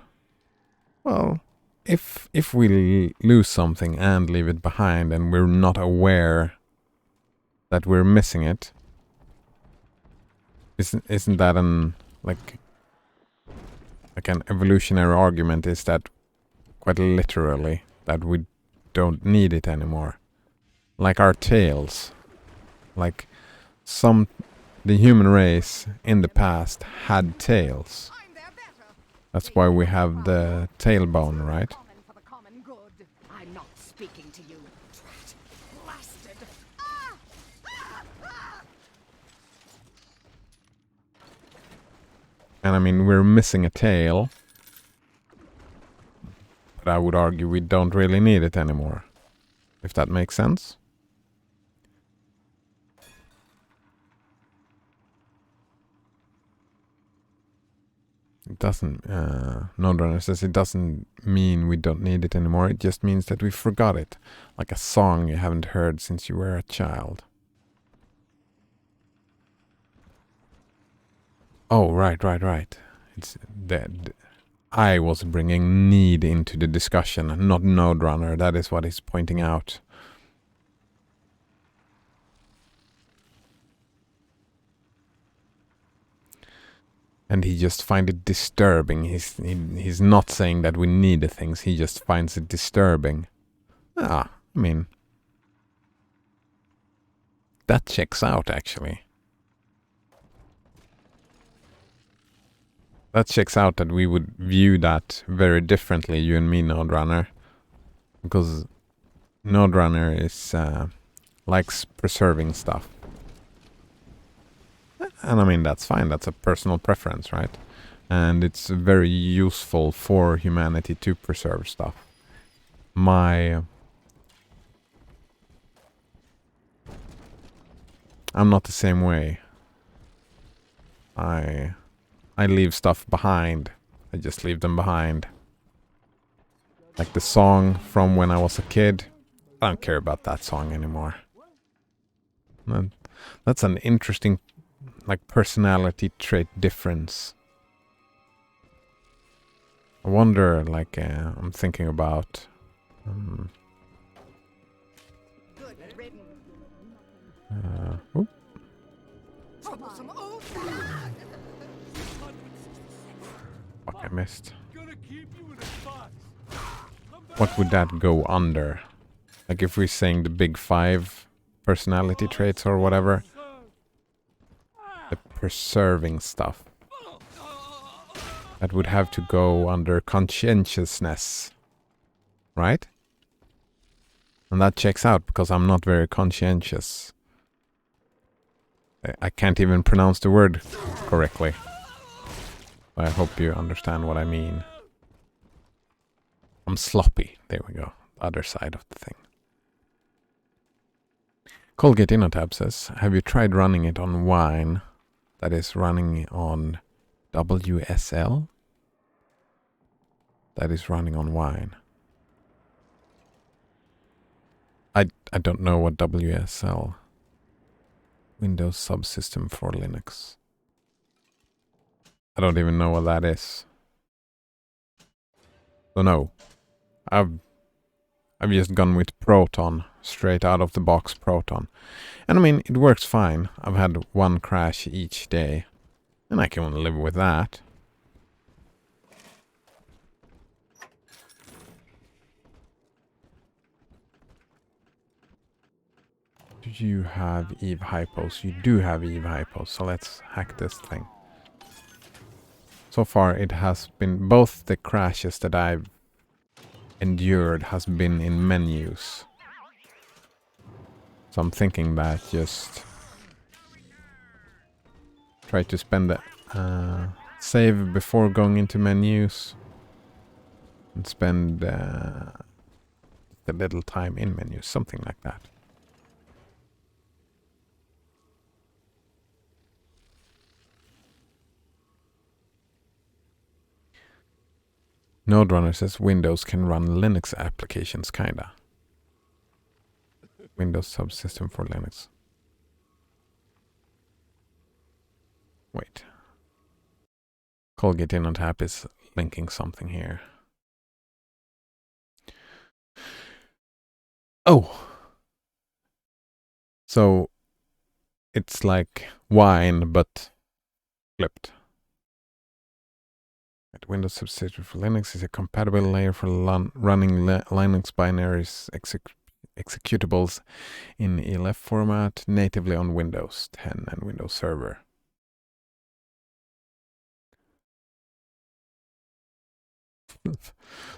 Well, if we lose something and leave it behind and we're not aware that we're missing it, isn't that an an evolutionary argument? Is that quite literally that we don't need it anymore? Like our tails. Like the human race in the past had tails. I'm their better. That's why we have the tailbone, right? Common for the common good. I'm not speaking to you. Drat. Blasted. And I mean, we're missing a tail. But I would argue we don't really need it anymore. If that makes sense. It doesn't, Nodrunner says it doesn't mean we don't need it anymore. It just means that we forgot it. Like a song you haven't heard since you were a child. Oh, right. It's dead. I was bringing need into the discussion, not Nodrunner. That is what he's pointing out. And he just finds it disturbing. He's not saying that we need the things. He just finds it disturbing. I mean, that checks out, actually. That checks out that we would view that very differently, you and me, Nodrunner. Because Nodrunner is likes preserving stuff. And I mean, that's fine. That's a personal preference, right? And it's very useful for humanity to preserve stuff. I'm not the same way. I leave stuff behind. I just leave them behind. Like the song from when I was a kid. I don't care about that song anymore. And that's an interesting personality trait difference. I wonder, I'm thinking about Good riddance. oop, Troublesome old fuck, I missed. What would that go under? Like if we're saying the big 5 personality traits or whatever. The preserving stuff. That would have to go under conscientiousness. Right? And that checks out because I'm not very conscientious. I can't even pronounce the word correctly. I hope you understand what I mean. I'm sloppy. There we go. Other side of the thing. Colgate Innotab says, have you tried running it on wine? That is running on WSL? That is running on wine. I don't know what WSL. Windows subsystem for Linux. I don't even know what that is. So no. I've just gone with Proton. Straight out of the box Proton. And I mean, it works fine. I've had 1 crash each day. And I can live with that. Do you have Eve Hypos? You do have Eve Hypos. So let's hack this thing. So far it has been both the crashes that I've endured has been in menus. So I'm thinking that just try to spend the save before going into menus and spend the little time in menu, something like that. Node Runner says Windows can run Linux applications, kinda. Windows subsystem for Linux. Wait. Colgate in on tap is linking something here. Oh! So, it's like wine, but flipped. Windows subsystem for Linux is a compatible layer for running Linux binaries executables in ELF format natively on Windows 10 and Windows Server.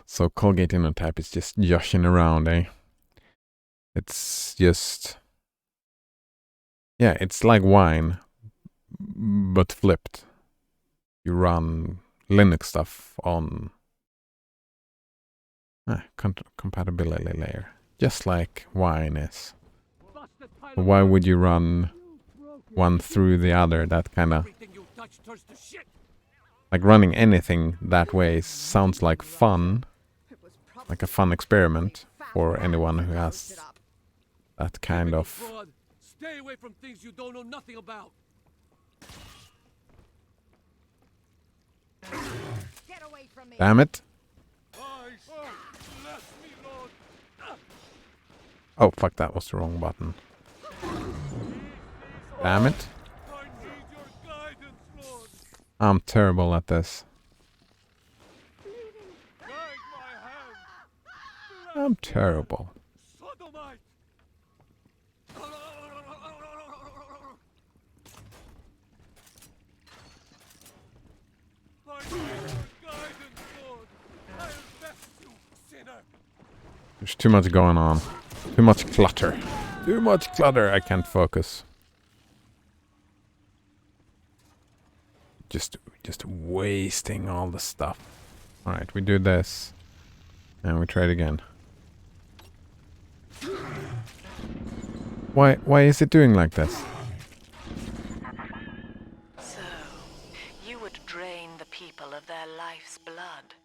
So Colgate in on tap is just joshing around, eh? It's just... yeah, it's like wine, but flipped. You run Linux stuff on compatibility layer, just like wine is. Why would you run one through the other? That kind of... like running anything that way sounds like fun, like a fun experiment for anyone who has that kind of... Stay away from things you don't know nothing about. Get away from me. Damn it. Oh, fuck, that was the wrong button. Damn it. I need your guidance, Lord. I'm terrible at this. Guide my hand. I'm terrible. Sodomite. I need your guidance, Lord. I have left you, sinner. There's too much going on. Too much clutter. Too much clutter. I can't focus. Just wasting all the stuff. Alright, we do this. And we try it again. Why is it doing like this? So, you would drain the people of their life's blood.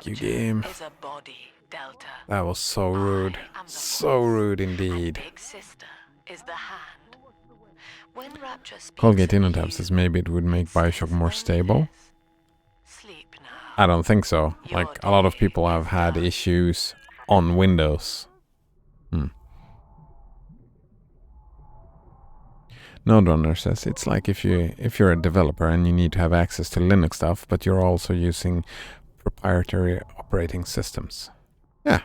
You game. Rapture is a body, Delta. That was so rude. So rude indeed. And Big Sister is the hand. When Rapture speaks Colgate of Innotab you, says maybe it would make Bioshock more stable. sleep now. I don't think so. Like, a lot of people have had issues on Windows. Node Runner says it's like if you're a developer and you need to have access to Linux stuff, but you're also using proprietary operating systems. Yeah.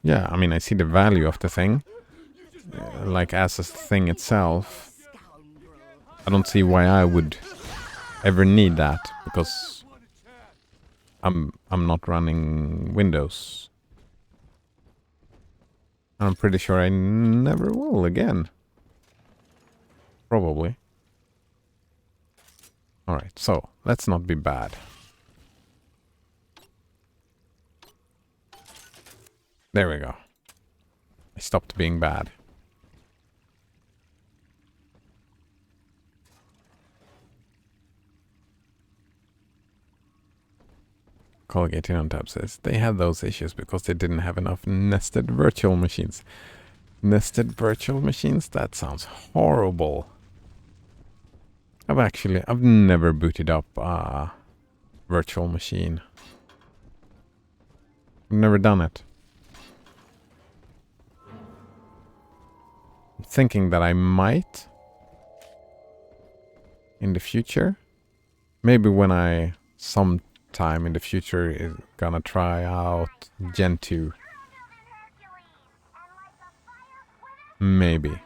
Yeah, I mean, I see the value of the thing. Like, as a thing itself. I don't see why I would ever need that, because I'm not running Windows. I'm pretty sure I never will again. Probably. Alright, so let's not be bad. There we go. I stopped being bad. Colgate on tab says they had those issues because they didn't have enough nested virtual machines. Nested virtual machines? That sounds horrible. I've never booted up a virtual machine. I've never done it. I'm thinking that I might in the future. Maybe when I sometime in the future is gonna try out Gen 2. Maybe.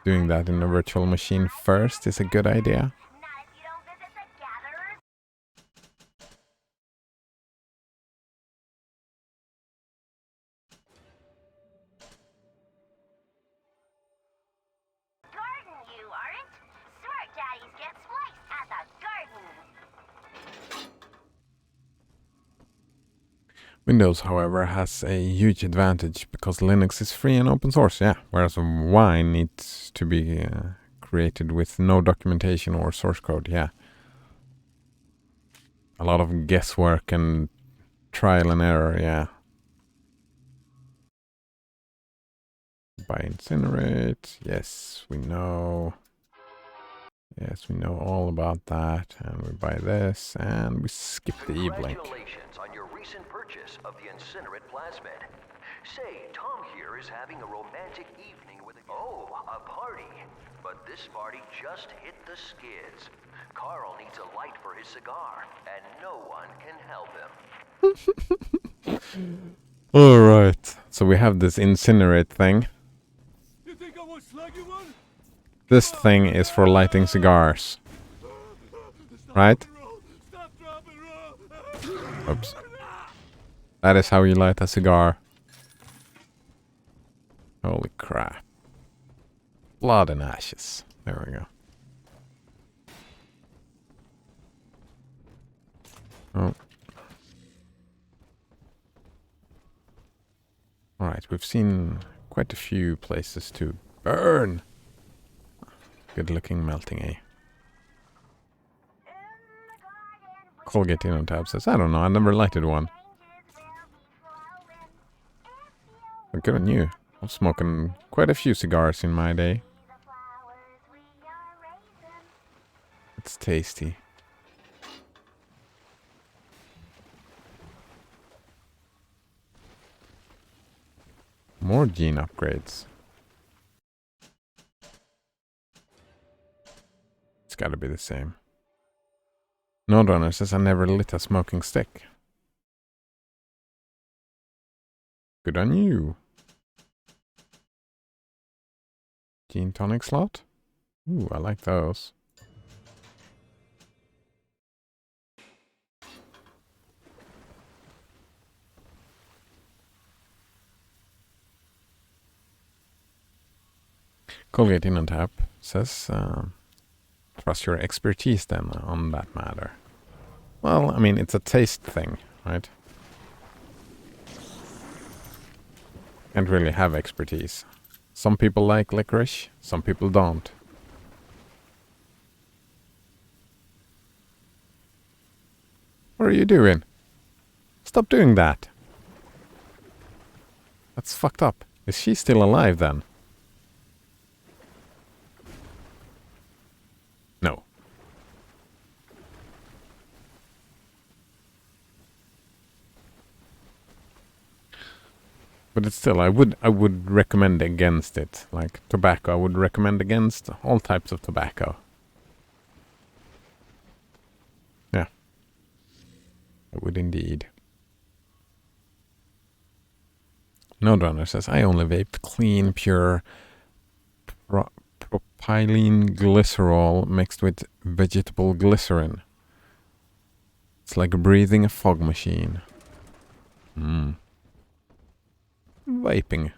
Doing that in a virtual machine first is a good idea. Windows, however, has a huge advantage because Linux is free and open source, yeah, whereas Wine needs to be created with no documentation or source code, yeah. A lot of guesswork and trial and error, yeah. Buy Incinerate, yes, we know. Yes, we know all about that, and we buy this, and we skip the Eve-Link. Congratulations on your recent purchase of the Incinerate Plasmid. Say, Tom here is having a romantic evening with a party. But this party just hit the skids. Carl needs a light for his cigar, and no one can help him. Alright, so we have this Incinerate thing. You think I won't slug you one? This thing is for lighting cigars, Stop right? and roll. Stop, drop, and roll. Oops. That is how you light a cigar. Holy crap. Blood and ashes. There we go. Oh. Alright, we've seen quite a few places to burn. Good looking melting, eh? Colgate in on tab says, I don't know, I never lighted one. But good on you. I've smoking quite a few cigars in my day. It's tasty. More gene upgrades. It's gotta be the same. Nodrunner says I never lit a smoking stick. Good on you. Gene tonic slot? Ooh, I like those. Colgate in on tap says, trust your expertise then on that matter. Well, I mean, it's a taste thing, right? Can't really have expertise. Some people like licorice, some people don't. What are you doing? Stop doing that. That's fucked up. Is she still alive then? No. But it's still, I would recommend against it. Like tobacco, I would recommend against all types of tobacco. Yeah. I would indeed. Nodrunner says, I only vape clean, pure propylene glycerol mixed with vegetable glycerin. It's like breathing a fog machine. Vaping.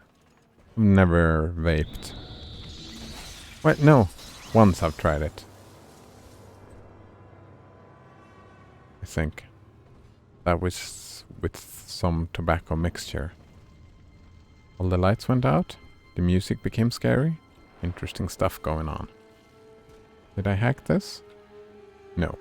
I've never vaped. Wait, no. Once I've tried it. I think. That was with some tobacco mixture. All the lights went out. The music became scary. Interesting stuff going on. Did I hack this? No.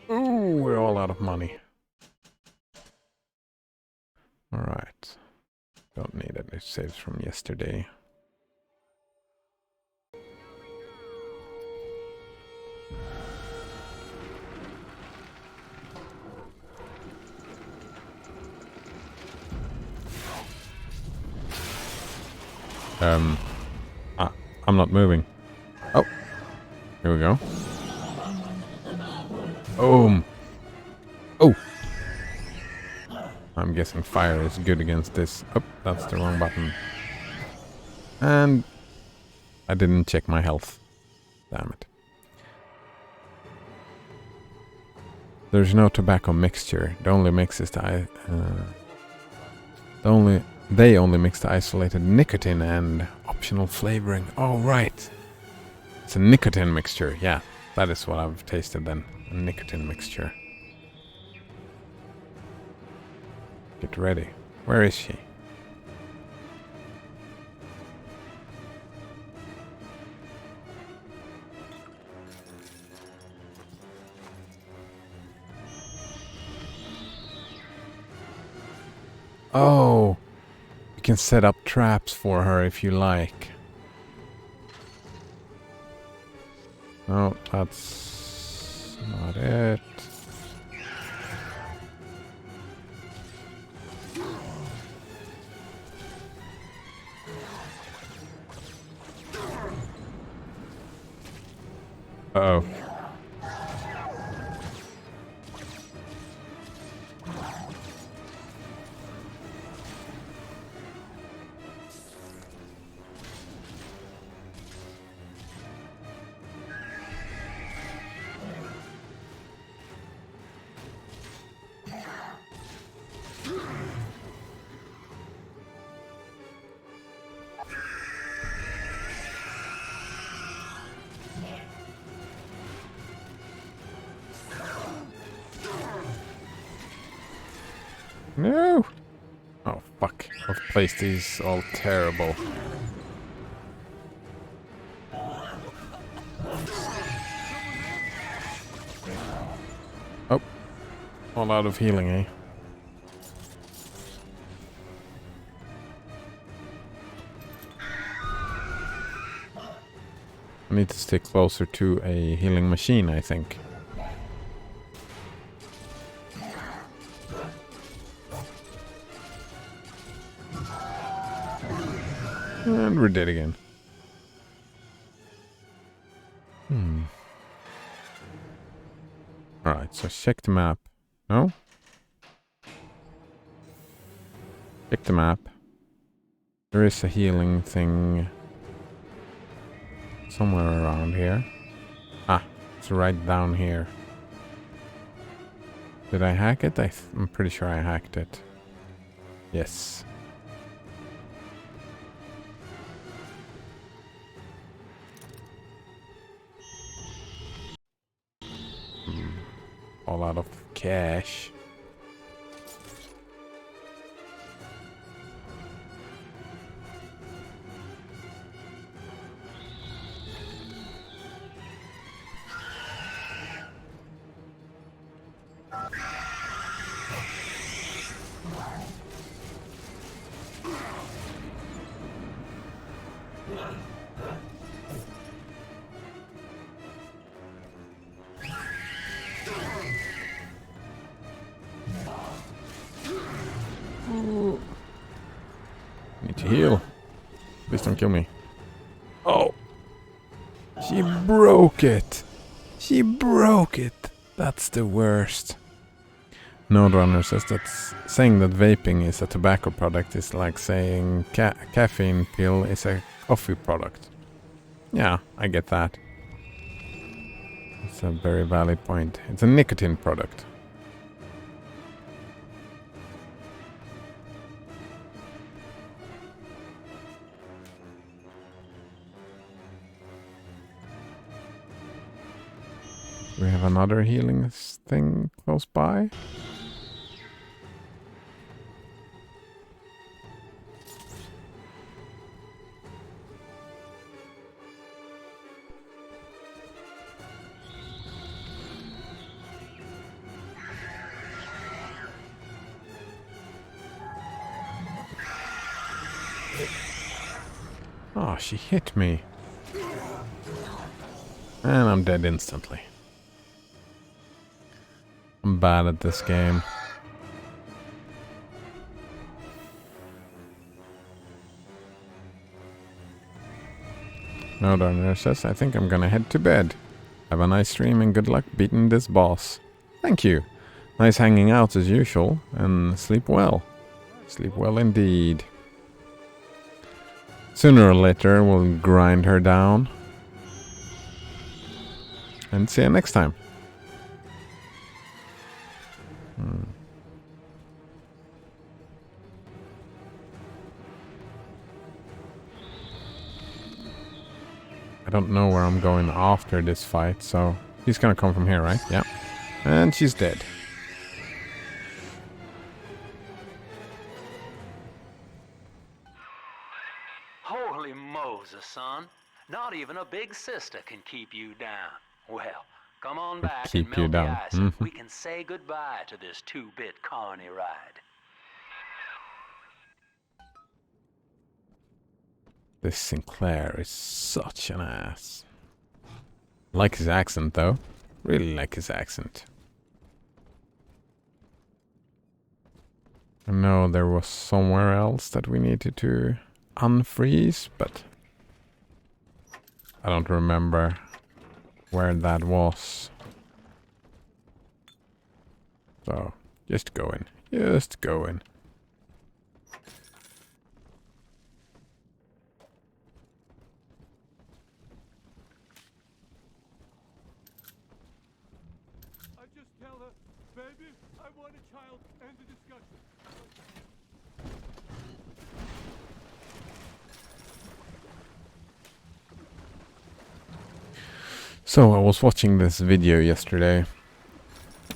Ooh, we're all out of money. Alright. Don't need any saves from yesterday. I'm not moving. Oh. Here we go. Boom. Oh. I'm guessing fire is good against this. Oh, that's the wrong button. And I didn't check my health. Damn it. There's no tobacco mixture. The only mix is they only mix the isolated nicotine and optional flavoring. Oh, right. It's a nicotine mixture. Yeah, that is what I've tasted then. A nicotine mixture. Get ready. Where is she? Oh, you can set up traps for her if you like. No, that's not it. Uh-oh. No! Oh, fuck. I've placed these all terrible. Oh. All out of healing, eh? I need to stay closer to a healing machine, I think. And we're dead again. Alright, so check the map. No? Check the map. There is a healing thing somewhere around here. Ah, it's right down here. Did I hack it? I'm pretty sure I hacked it. Yes. All out of cash. Need to heal. Please don't kill me. Oh! She broke it! She broke it! That's the worst. Node Runner says that saying that vaping is a tobacco product is like saying caffeine pill is a coffee product. Yeah, I get that. It's a very valid point. It's a nicotine product. We have another healing thing close by. Oh, she hit me. And I'm dead instantly. I'm bad at this game. No Darner says, I think I'm gonna head to bed. Have a nice stream and good luck beating this boss. Thank you. Nice hanging out as usual, and sleep well. Sleep well indeed. Sooner or later we'll grind her down. And see you next time. don't know where I'm going after this fight, so she's gonna come from here, right? Yeah. And she's dead. Holy Moses, son. Not even a big sister can keep you down. Well, come on back and Keep you melt the down. ice and we can say goodbye to this two-bit carny ride. This Sinclair is such an ass. Like his accent, though. Really like his accent. I know there was somewhere else that we needed to unfreeze, but I don't remember where that was. So, just go in. Just go in. I just tell her, baby, I want a child, end the discussion. So I was watching this video yesterday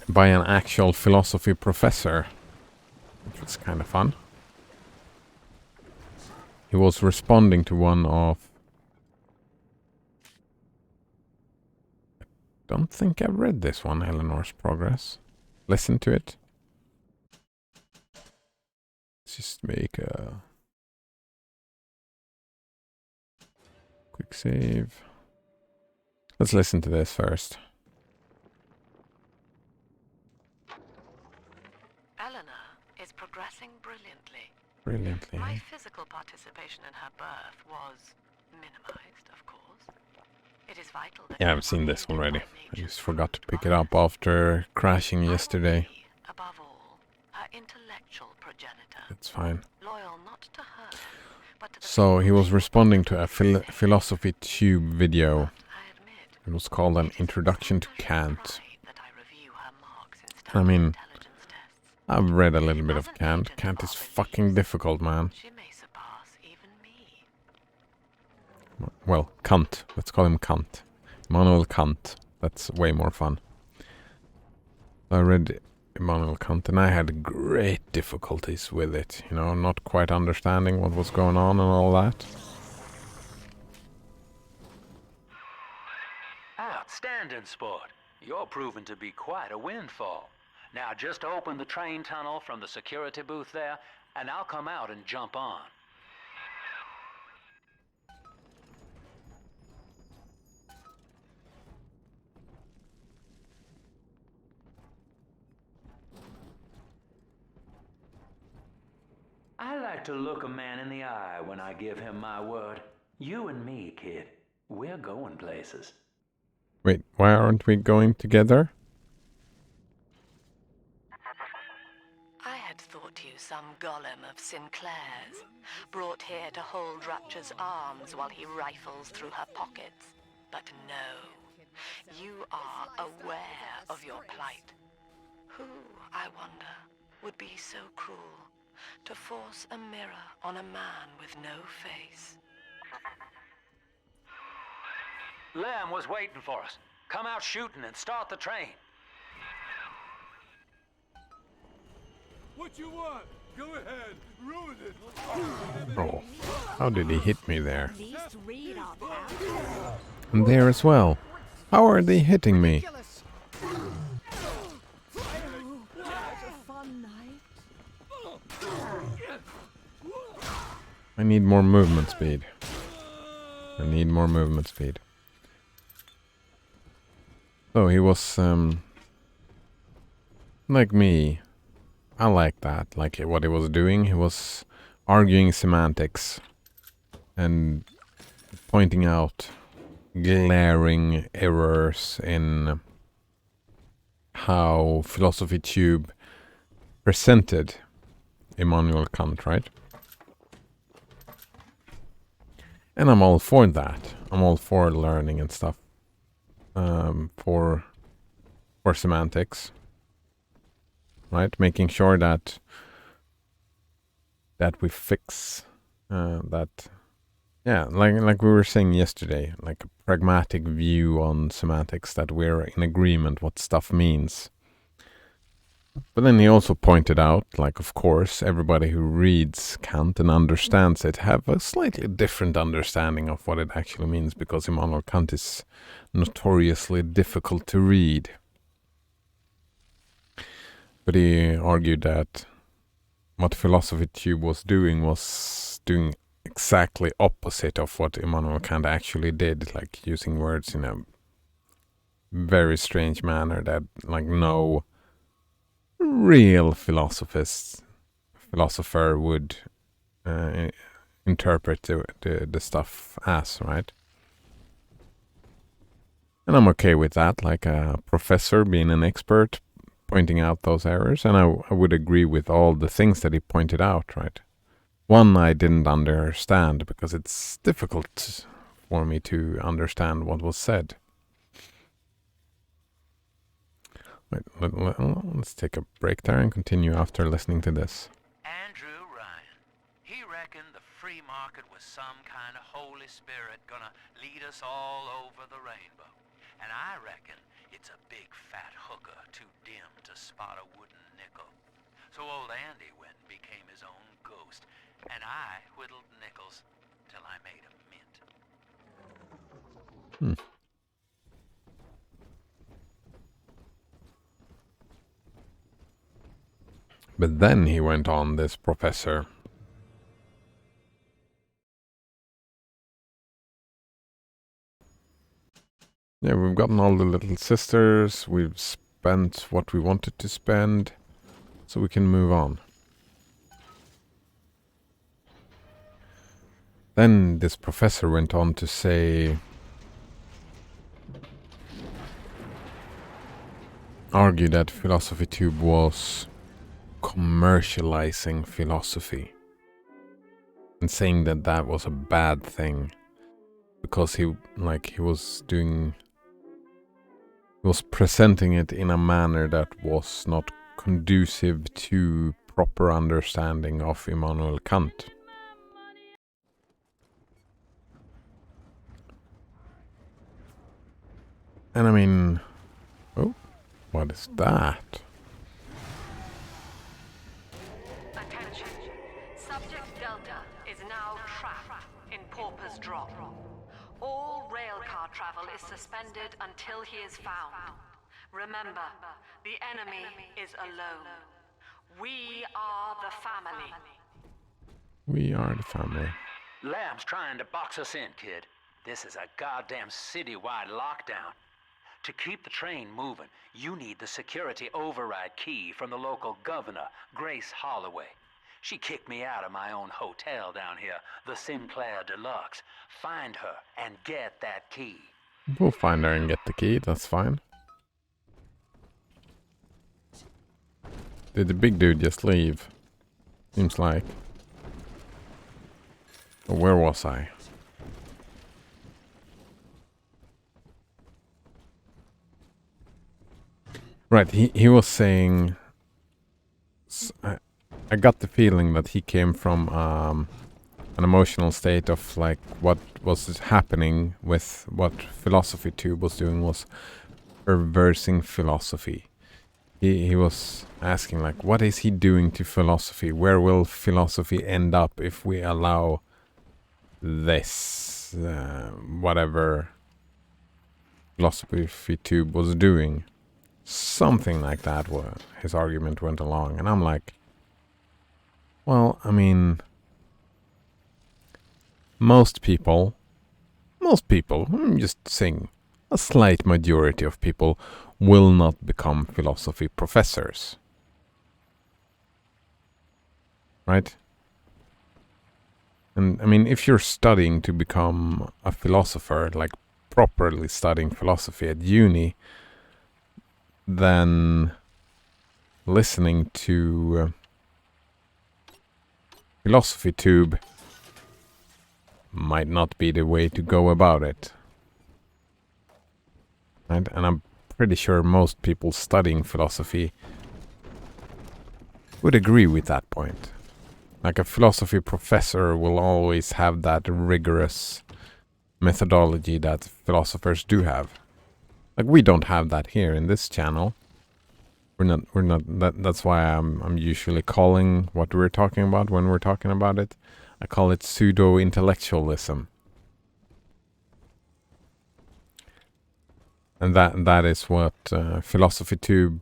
by an actual philosophy professor, which was kind of fun. He was responding to one of... I don't think I've read this one, Eleanor's Progress. Listen to it. Let's just make a quick save. Let's listen to this first. Eleanor is progressing brilliantly. Brilliantly. My physical participation in her birth was minimized, of course. It is vital that Yeah, I've seen this already. I just forgot to pick it up after crashing yesterday. Above all, her intellectual progenitor. It's fine. Loyal not to her, but to the So he people was she responding to a represents. philosophy tube video. I admit, It was called An it is Introduction to with Kant. pride that I review her marks in I standard mean, intelligence tests. I've read a little bit As of an Kant. agent Kant of is our fucking beliefs, difficult, man. She may surpass even me. Well, Kant. Let's call him Kant. Immanuel Kant. That's way more fun. I read Immanuel Kant and I had great difficulties with it. You know, not quite understanding what was going on and all that. Outstanding sport. You're proving to be quite a windfall. Now just open the train tunnel from the security booth there, and I'll come out and jump on. I like to look a man in the eye when I give him my word. You and me, kid, we're going places. Wait, why aren't we going together? I had thought you some golem of Sinclair's, brought here to hold Rapture's arms while he rifles through her pockets. But no, you are aware of your plight. Who, I wonder, would be so cruel to force a mirror on a man with no face? Lamb was waiting for us. Come out shooting and start the train. What you want? Go ahead, ruin it. Oh, how did he hit me there? At least read our past. And there as well. How are they hitting me? Ridiculous. Oh, such a fun night. I need more movement speed. I need more movement speed. So he was, like me. I like that. Like what he was doing. He was arguing semantics and pointing out glaring errors in how Philosophy Tube presented Immanuel Kant, right? And I'm all for that. I'm all for learning and stuff. For semantics, right? Making sure that we fix that Yeah, like we were saying yesterday, like a pragmatic view on semantics, that we're in agreement what stuff means. But then he also pointed out, like, of course, everybody who reads Kant and understands it have a slightly different understanding of what it actually means, because Immanuel Kant is notoriously difficult to read. But he argued that what Philosophy Tube was doing exactly opposite of what Immanuel Kant actually did, like using words in a very strange manner that, like, no real philosopher would interpret the stuff as, right? And I'm okay with that, like a professor being an expert pointing out those errors, and I would agree with all the things that he pointed out, right? One I didn't understand because it's difficult for me to understand what was said. Wait, let's take a break there and continue after listening to this. Andrew Ryan. He reckoned the free market was some kind of Holy Spirit gonna lead us all over the rainbow. And I reckon it's a big fat hooker too dim to spot a wooden nickel. So old Andy went and became his own ghost, and I whittled nickels till I made a mint. But then he went on, this professor. Yeah, we've gotten all the little sisters, we've spent what we wanted to spend, so we can move on. Then this professor went on to say, argue that Philosophy Tube was commercializing philosophy, and saying that that was a bad thing, because he was presenting it in a manner that was not conducive to proper understanding of Immanuel Kant. And I mean, oh, what is that? Attention. Subject Delta is now trapped in Pauper's Drop. All railcar travel is suspended until he is found. Remember, the enemy is alone. We are the family. We are the family. Lamb's trying to box us in, kid. This is a goddamn citywide lockdown. To keep the train moving, you need the security override key from the local governor, Grace Holloway. She kicked me out of my own hotel down here, the Sinclair Deluxe. Find her and get that key. We'll find her and get the key, that's fine. Did the big dude just leave? Seems like. Or where was I? Right, he was saying... I got the feeling that he came from an emotional state of, like, what was happening with what Philosophy Tube was doing was reversing philosophy. He was asking, like, what is he doing to philosophy? Where will philosophy end up if we allow this, whatever Philosophy Tube was doing? Something like that, his argument went along. And I'm like, well, I mean, most people, I'm just saying, a slight majority of people will not become philosophy professors. Right? And I mean, if you're studying to become a philosopher, like properly studying philosophy at uni, then listening to Philosophy Tube might not be the way to go about it. Right? And I'm pretty sure most people studying philosophy would agree with that point. Like a philosophy professor will always have that rigorous methodology that philosophers do have. Like we don't have that here in this channel. We're not that's why I'm usually calling what we're talking about when we're talking about it. I call it pseudo-intellectualism. And that is what Philosophy Tube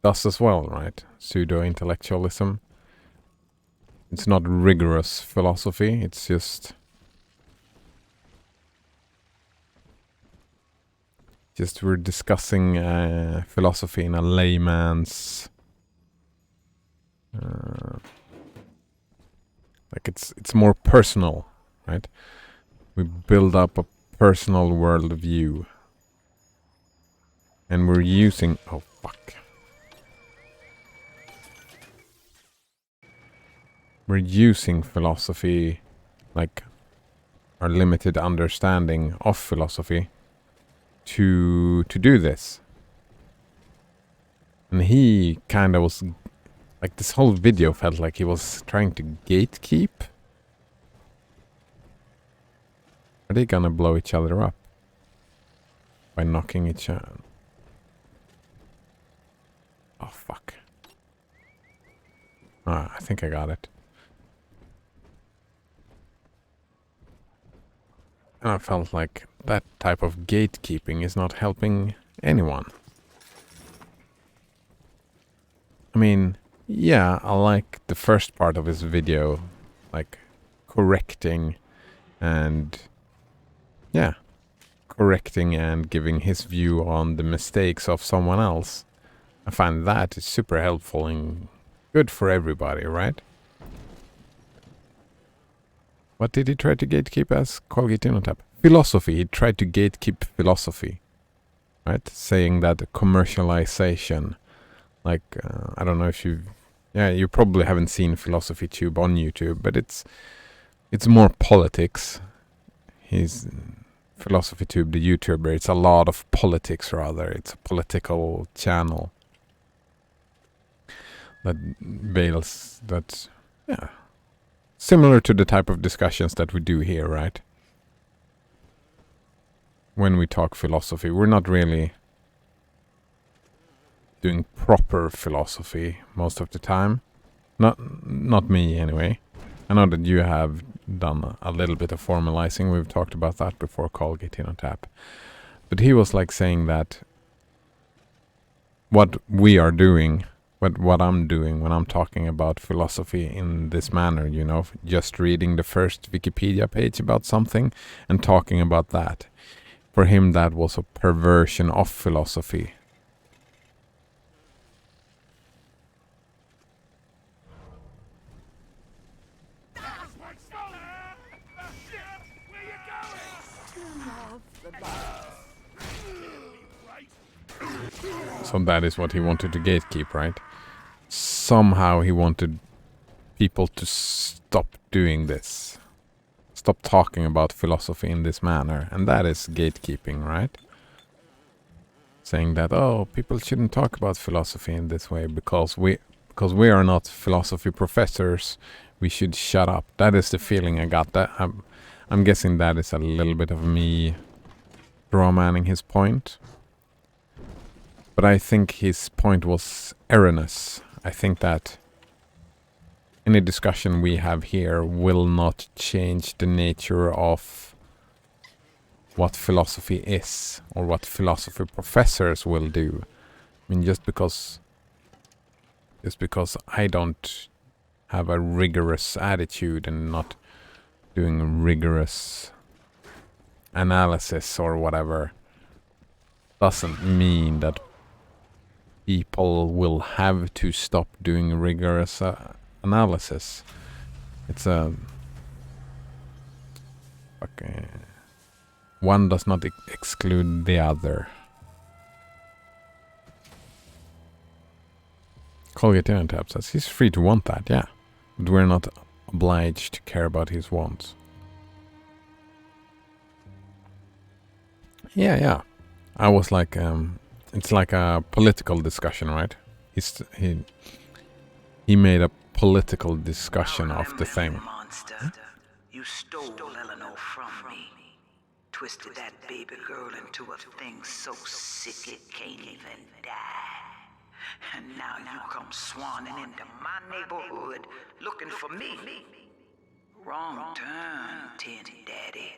does as well, right? Pseudo-intellectualism. It's not rigorous philosophy, it's just we're discussing philosophy in a layman's like it's more personal, right? We build up a personal worldview. And we're using... Oh, fuck. We're using philosophy, like our limited understanding of philosophy, to do this. And he kind of was... Like, this whole video felt like he was trying to gatekeep. Are they gonna blow each other up? By knocking each other... Oh, fuck. Ah, I think I got it. And I felt like that type of gatekeeping is not helping anyone. I mean, yeah, I like the first part of his video, like correcting and... Yeah, correcting and giving his view on the mistakes of someone else. I find that is super helpful and good for everybody, right? What did he try to gatekeep as Colgate Inotap? Philosophy. He tried to gatekeep philosophy, right? Saying that commercialization, like, I don't know if you... Yeah, you probably haven't seen Philosophy Tube on YouTube, but it's more politics. He's... Philosophy Tube, the YouTuber, it's a lot of politics rather. It's a political channel. That bails, that's, yeah, similar to the type of discussions that we do here, right? When we talk philosophy, we're not really doing proper philosophy most of the time. Not me, anyway. I know that you have done a little bit of formalizing. We've talked about that before, Colgate on Tap. But he was like saying that what we are doing... What I'm doing when I'm talking about philosophy in this manner, you know, just reading the first Wikipedia page about something and talking about that. For him, that was a perversion of philosophy. So that is what he wanted to gatekeep, right? Somehow he wanted people to stop doing this. Stop talking about philosophy in this manner. And that is gatekeeping, right? Saying that, oh, people shouldn't talk about philosophy in this way because we are not philosophy professors. We should shut up. That is the feeling I got. That I'm guessing that is a little bit of me strawmanning his point. But I think his point was erroneous. I think that any discussion we have here will not change the nature of what philosophy is or what philosophy professors will do. I mean, just because I don't have a rigorous attitude and not doing rigorous analysis or whatever doesn't mean that people will have to stop doing rigorous analysis. It's a... Okay. One does not exclude the other. Colgate Tap says he's free to want that, yeah. But we're not obliged to care about his wants. Yeah. I was like... it's like a political discussion, right? He made a political discussion of the thing. Monster. You stole Eleanor from me. Twisted that baby girl into a thing so sick it can't even die. And now you come swanning into my neighborhood looking for me. Wrong turn, Tin Daddy.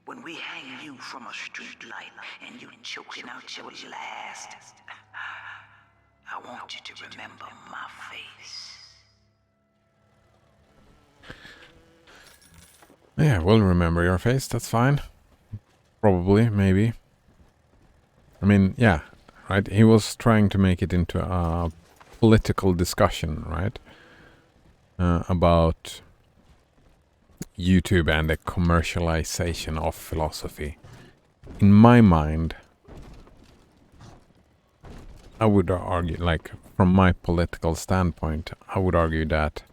When we hang you from a street light and you choking out your last, I want you to remember my face. Yeah, we'll remember your face, that's fine. Probably, maybe. I mean, yeah, right? He was trying to make it into a political discussion, right? About YouTube and the commercialization of philosophy. In my mind, I would argue, like, from my political standpoint, I would argue that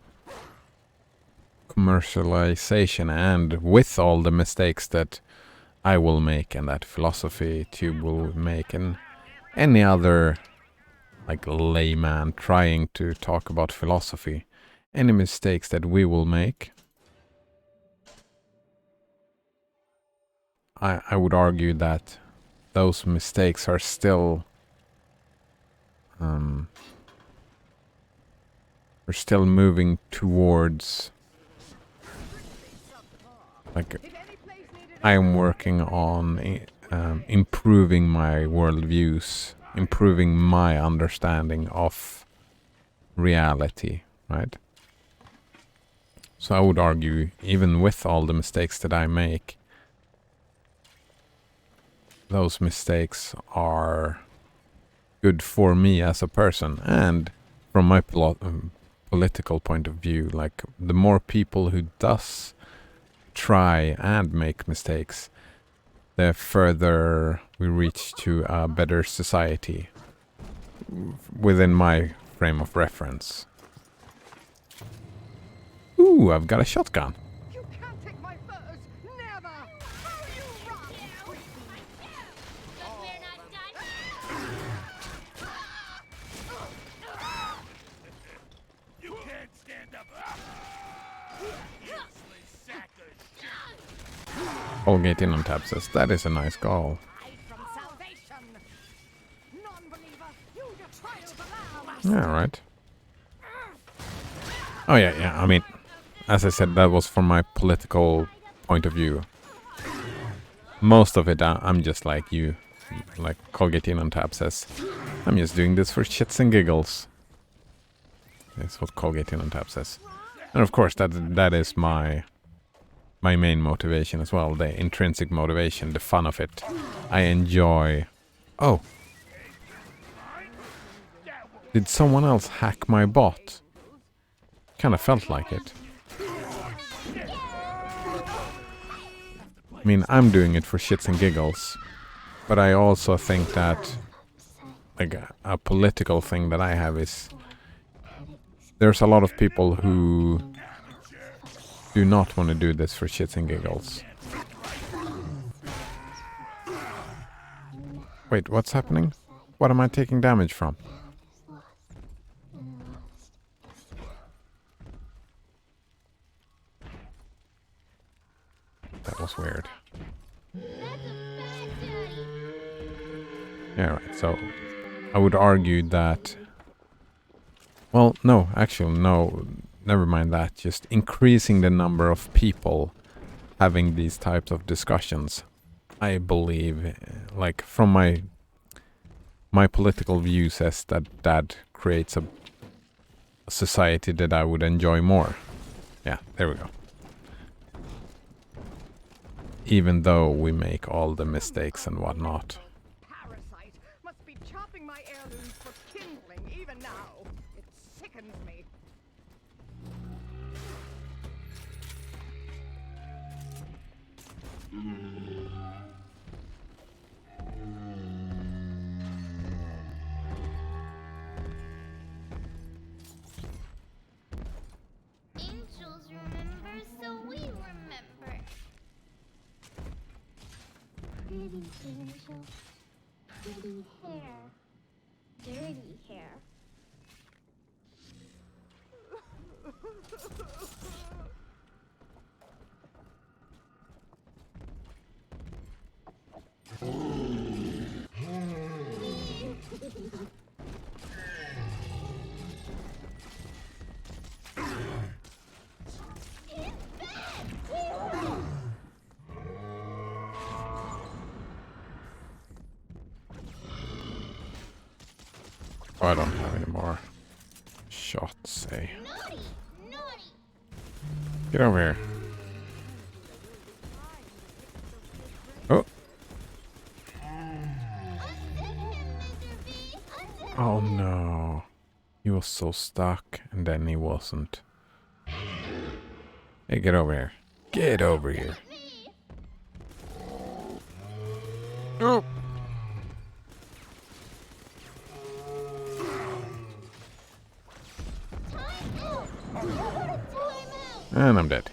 commercialization, and with all the mistakes that I will make and that Philosophy Tube will make, and any other like layman trying to talk about philosophy, any mistakes that we will make, I would argue that those mistakes are still we're still moving towards, like, I am working on improving my worldviews, improving my understanding of reality, right? So I would argue, even with all the mistakes that I make, those mistakes are good for me as a person, and from my political point of view, like, the more people who does try and make mistakes, the further we reach to a better society within my frame of reference. Ooh, I've got a shotgun. You can't take my furs! Never! How you run! You can't stand up. Useless sack of shit. Colgate in on tab says, that is a nice goal. Hide from salvation! Non-believer, you the trials of ours! Yeah, right. Oh yeah, I mean, as I said, that was from my political point of view. Most of it, I'm just like you, like Colgate in on tab says. I'm just doing this for shits and giggles. That's what Colgate in on tab says. And of course, that is my main motivation as well. The intrinsic motivation, the fun of it. I enjoy... Oh! Did someone else hack my bot? Kinda felt like it. I mean, I'm doing it for shits and giggles. But I also think that, like, a political thing that I have is... There's a lot of people who do not want to do this for shits and giggles. Wait, what's happening? What am I taking damage from? That was weird. Yeah, right, so I would argue that... Well, no, actually, no, never mind that. Just increasing the number of people having these types of discussions, I believe, like, from my political view says that creates a society that I would enjoy more. Yeah, there we go. Even though we make all the mistakes and whatnot. Parasite must be chopping my heirlooms for kindling even now. It sickens me. Angels remember, so we remember. Pretty angel, pretty hair, dirty hair. Oh, I don't have any more shots, eh? Naughty! Naughty! Get over here. Oh. Oh no. He was so stuck and then he wasn't. Hey, get over here. Get over here. Oh. And I'm dead.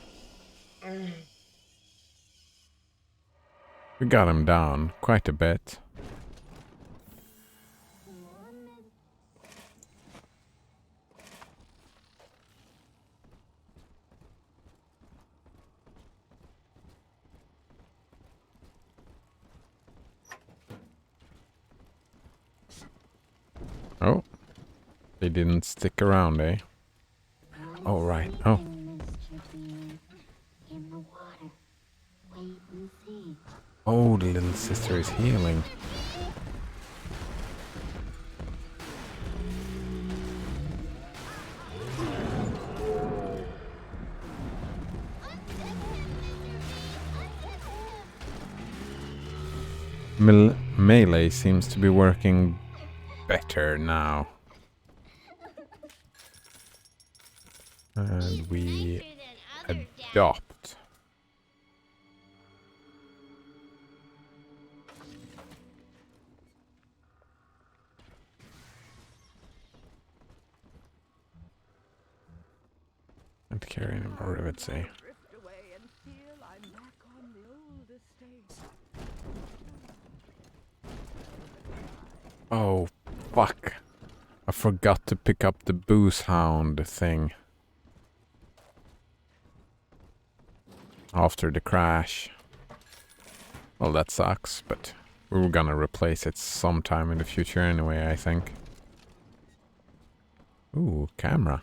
We got him down quite a bit. Oh. They didn't stick around, eh? Oh, right. Oh. Oh, the little sister is healing. Melee seems to be working better now. And we adopt. Can't carry any more rivets, eh? Oh, fuck. I forgot to pick up the booze hound thing. After the crash. Well, that sucks, but we were gonna replace it sometime in the future anyway, I think. Ooh, camera.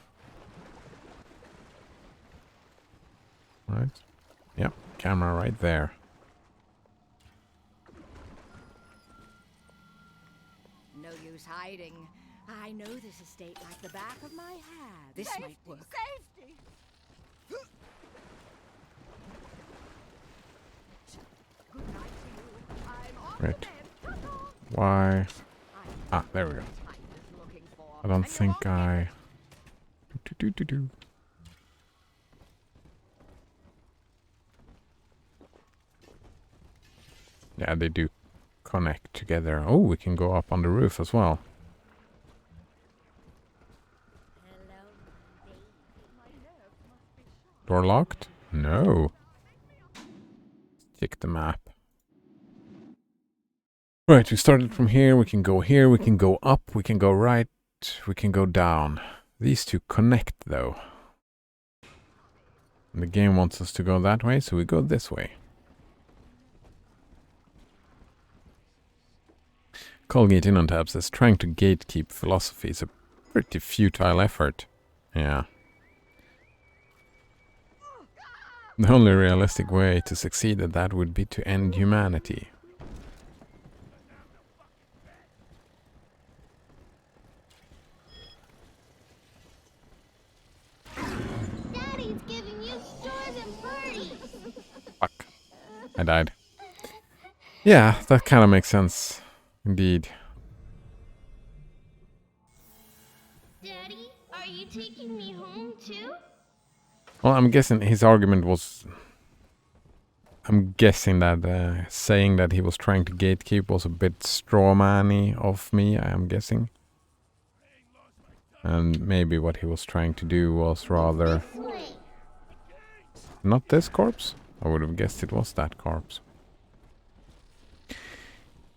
Right. Yep, camera right there. No use hiding. I know this estate like the back of my hand. This might work. Safety! Good night to you. I'm off Right. to bed. Why? Ah, there we go. I don't think I... Do. Yeah, they do connect together. Oh, we can go up on the roof as well. Door locked? No. Check the map. Right, we started from here. We can go here. We can go up. We can go right. We can go down. These two connect, though. And the game wants us to go that way, so we go this way. Colgate in on tab says trying to gatekeep philosophy is a pretty futile effort. Yeah. The only realistic way to succeed at that would be to end humanity. Daddy's giving you stores and birdies. Fuck. I died. Yeah, that kind of makes sense. Indeed. Daddy, are you taking me home too? Well, I'm guessing his argument was... I'm guessing that saying that he was trying to gatekeep was a bit strawman-y of me, I am guessing. And maybe what he was trying to do was rather... This way. Not this corpse? I would have guessed it was that corpse.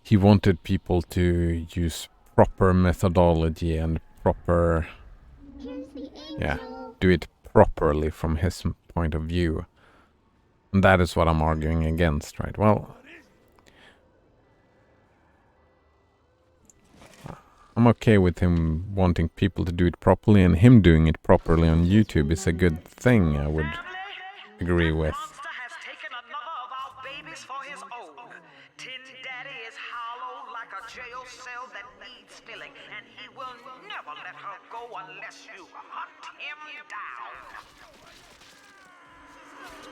He wanted people to use proper methodology and proper... Here's the angel. Yeah, do it properly from his point of view. And that is what I'm arguing against, right? Well, I'm okay with him wanting people to do it properly, and him doing it properly on YouTube is a good thing, I would agree with. Monster has taken another of our babies for his own. Tin Daddy is hollow like a jail cell that needs filling, and he will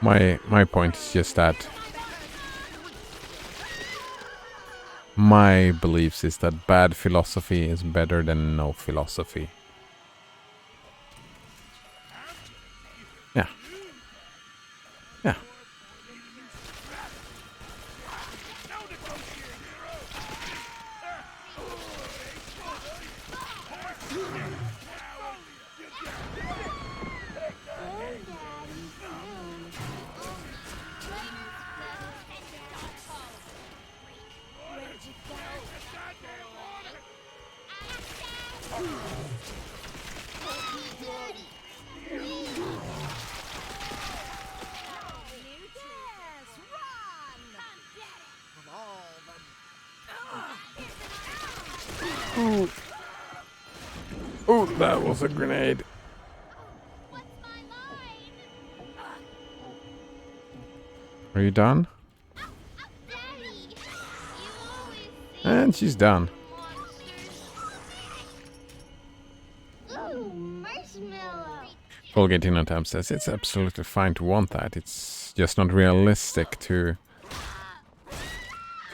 My point is just that my beliefs is that bad philosophy is better than no philosophy. Yeah. Yeah. Oh, that was a grenade. Are you done? And she's done. Colgating Tab says it's absolutely fine to want that. It's just not realistic to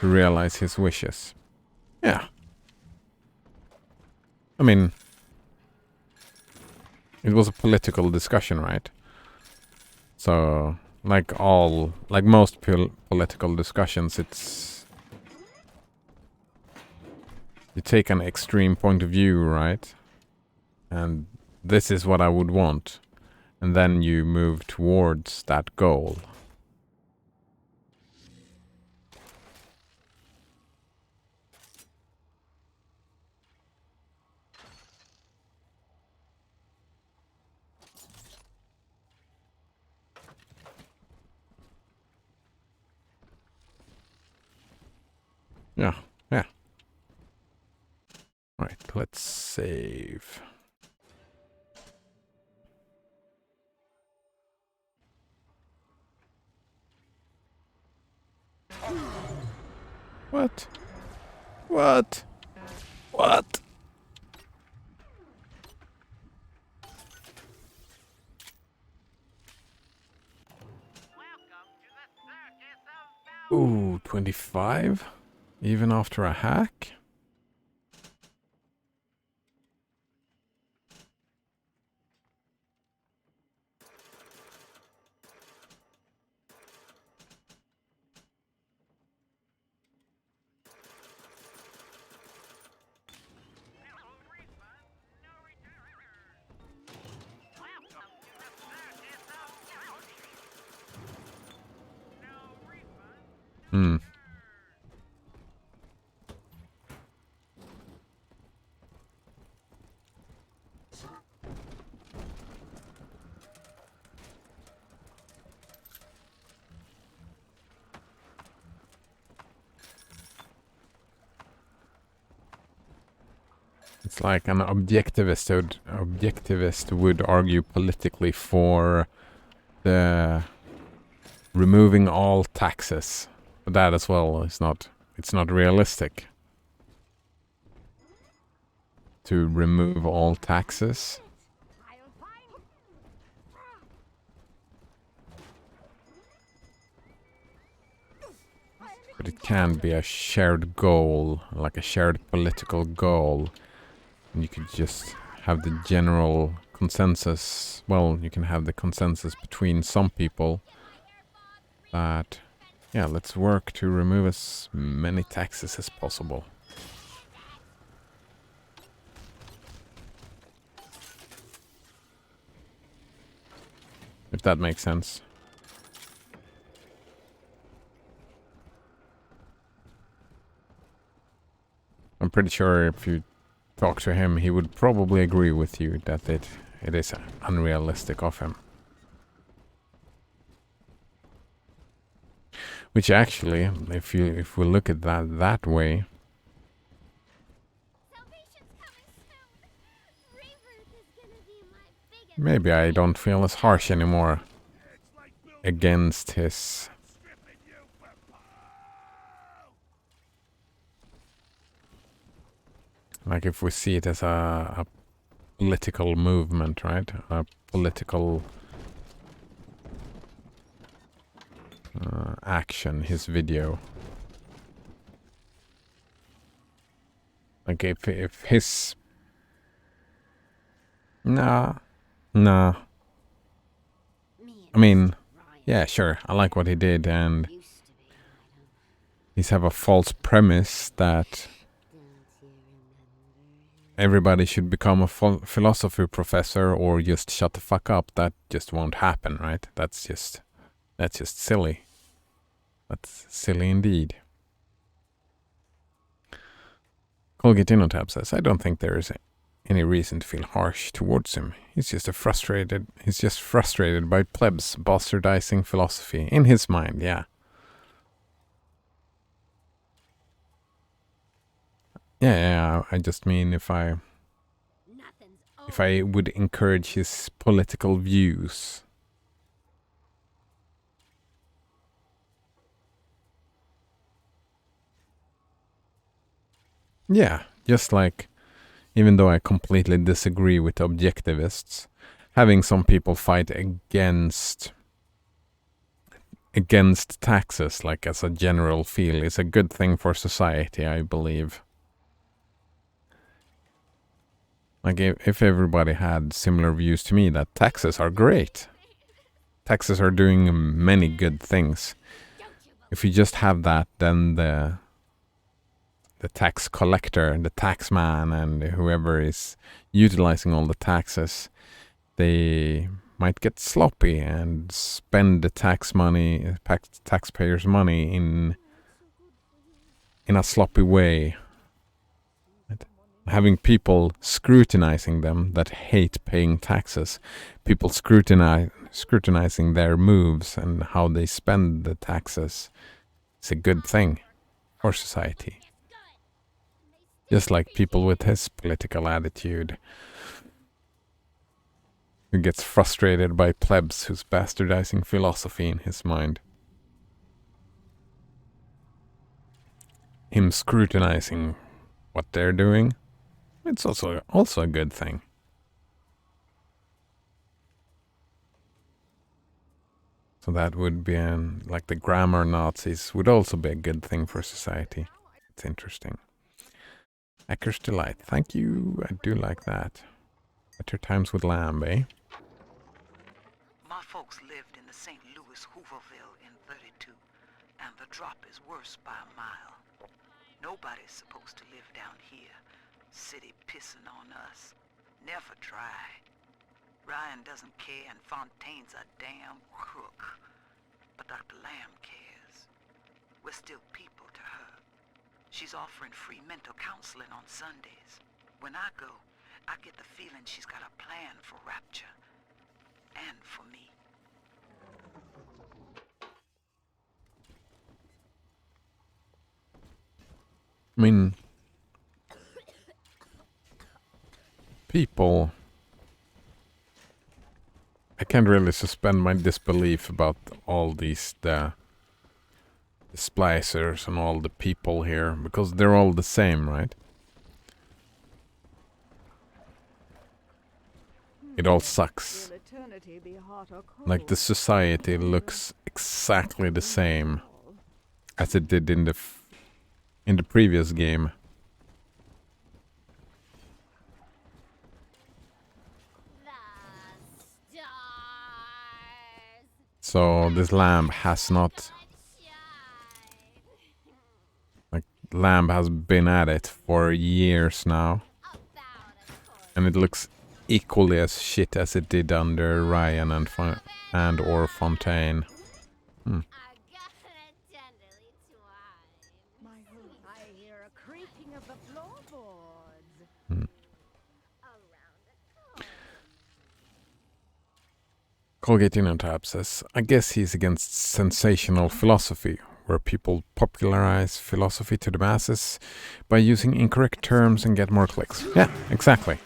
realize his wishes. Yeah. I mean, it was a political discussion, right? So, like most political discussions, it's you take an extreme point of view, right? And this is what I would want. And then you move towards that goal. Yeah, yeah. Right, let's save. What? What? What? Ooh, 25? Even after a hack? Hmm. It's like an objectivist would argue politically for the removing all taxes. But that as well is not, it's not realistic to remove all taxes. But it can be a shared goal, like a shared political goal. And you could just have the general consensus. Well, you can have the consensus between some people that, yeah, let's work to remove as many taxes as possible. If that makes sense. I'm pretty sure if you talk to him, he would probably agree with you that it is unrealistic of him. Which actually, if we look at that way, maybe I don't feel as harsh anymore against his. Like if we see it as a political movement, right? A political action, his video. Like if his... Nah. I mean, yeah, sure, I like what he did, and he's have a false premise that everybody should become a philosophy professor or just shut the fuck up. That just won't happen, right? That's just silly. That's silly indeed. Colgate Innotab says, I don't think there is any reason to feel harsh towards him. He's just frustrated by plebs bastardizing philosophy in his mind, yeah. Yeah, I just mean if I would encourage his political views. Yeah, just like, even though I completely disagree with objectivists, having some people fight against taxes, like as a general feel, is a good thing for society, I believe. Like if everybody had similar views to me, that taxes are great. Taxes are doing many good things. If you just have that, then the tax collector, the tax man, and whoever is utilizing all the taxes, they might get sloppy and spend the taxpayers' money in a sloppy way. Having people scrutinizing them that hate paying taxes, people scrutinizing their moves and how they spend the taxes, is a good thing for society. Just like people with his political attitude, who gets frustrated by plebs who's bastardizing philosophy in his mind. Him scrutinizing what they're doing, it's also a good thing. So that would be like the grammar Nazis would also be a good thing for society. It's interesting. Ecker's Delight, thank you. I do like that. Better times with lamb, eh? My folks lived in the St. Louis Hooverville in 32, and the drop is worse by a mile. Nobody's supposed to live down here. City pissing on us. Never try. Ryan doesn't care, and Fontaine's a damn crook. But Dr. Lamb cares. We're still people to her. She's offering free mental counseling on Sundays. When I go, I get the feeling she's got a plan for Rapture. And for me. I mean, people... I can't really suspend my disbelief about all these, the splicers and all the people here, because they're all the same, right? It all sucks. Like the society looks exactly the same as it did in the previous game. So this lamb has not... Like, lamb has been at it for years now. And it looks equally as shit as it did under Ryan and or Fontaine. I hear a creaking of the floorboards. Colgate Innotab says, I guess he's against sensational philosophy, where people popularize philosophy to the masses by using incorrect terms and get more clicks. Yeah, exactly.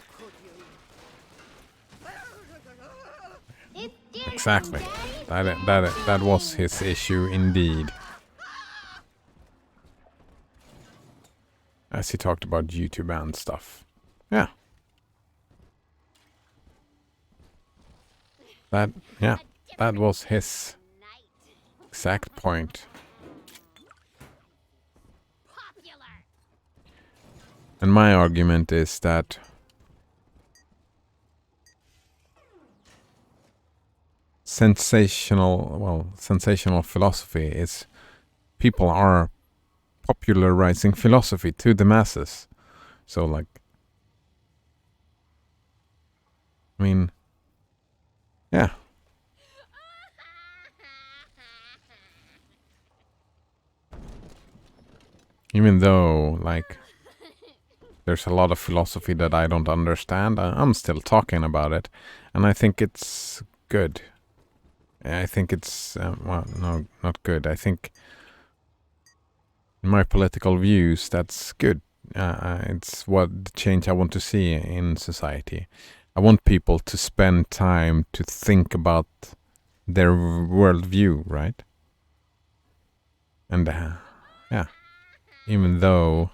Exactly. That was his issue indeed. As he talked about YouTube and stuff. Yeah. Yeah, that was his exact point. And my argument is that sensational philosophy is people are popularizing philosophy to the masses. So like, I mean, yeah. Even though, like, there's a lot of philosophy that I don't understand, I'm still talking about it. And I think it's good. I think it's, well, no, not good. I think in my political views, that's good. It's what the change I want to see in society. I want people to spend time to think about their worldview, right? And yeah, even though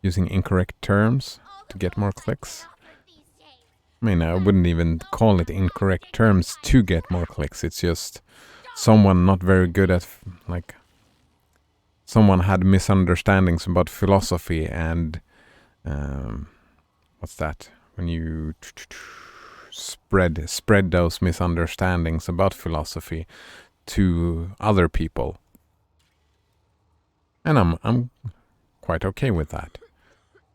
using incorrect terms to get more clicks. I mean, I wouldn't even call it incorrect terms to get more clicks. It's just someone not very good at, like, someone had misunderstandings about philosophy and what's that? When you spread those misunderstandings about philosophy to other people. And I'm quite okay with that.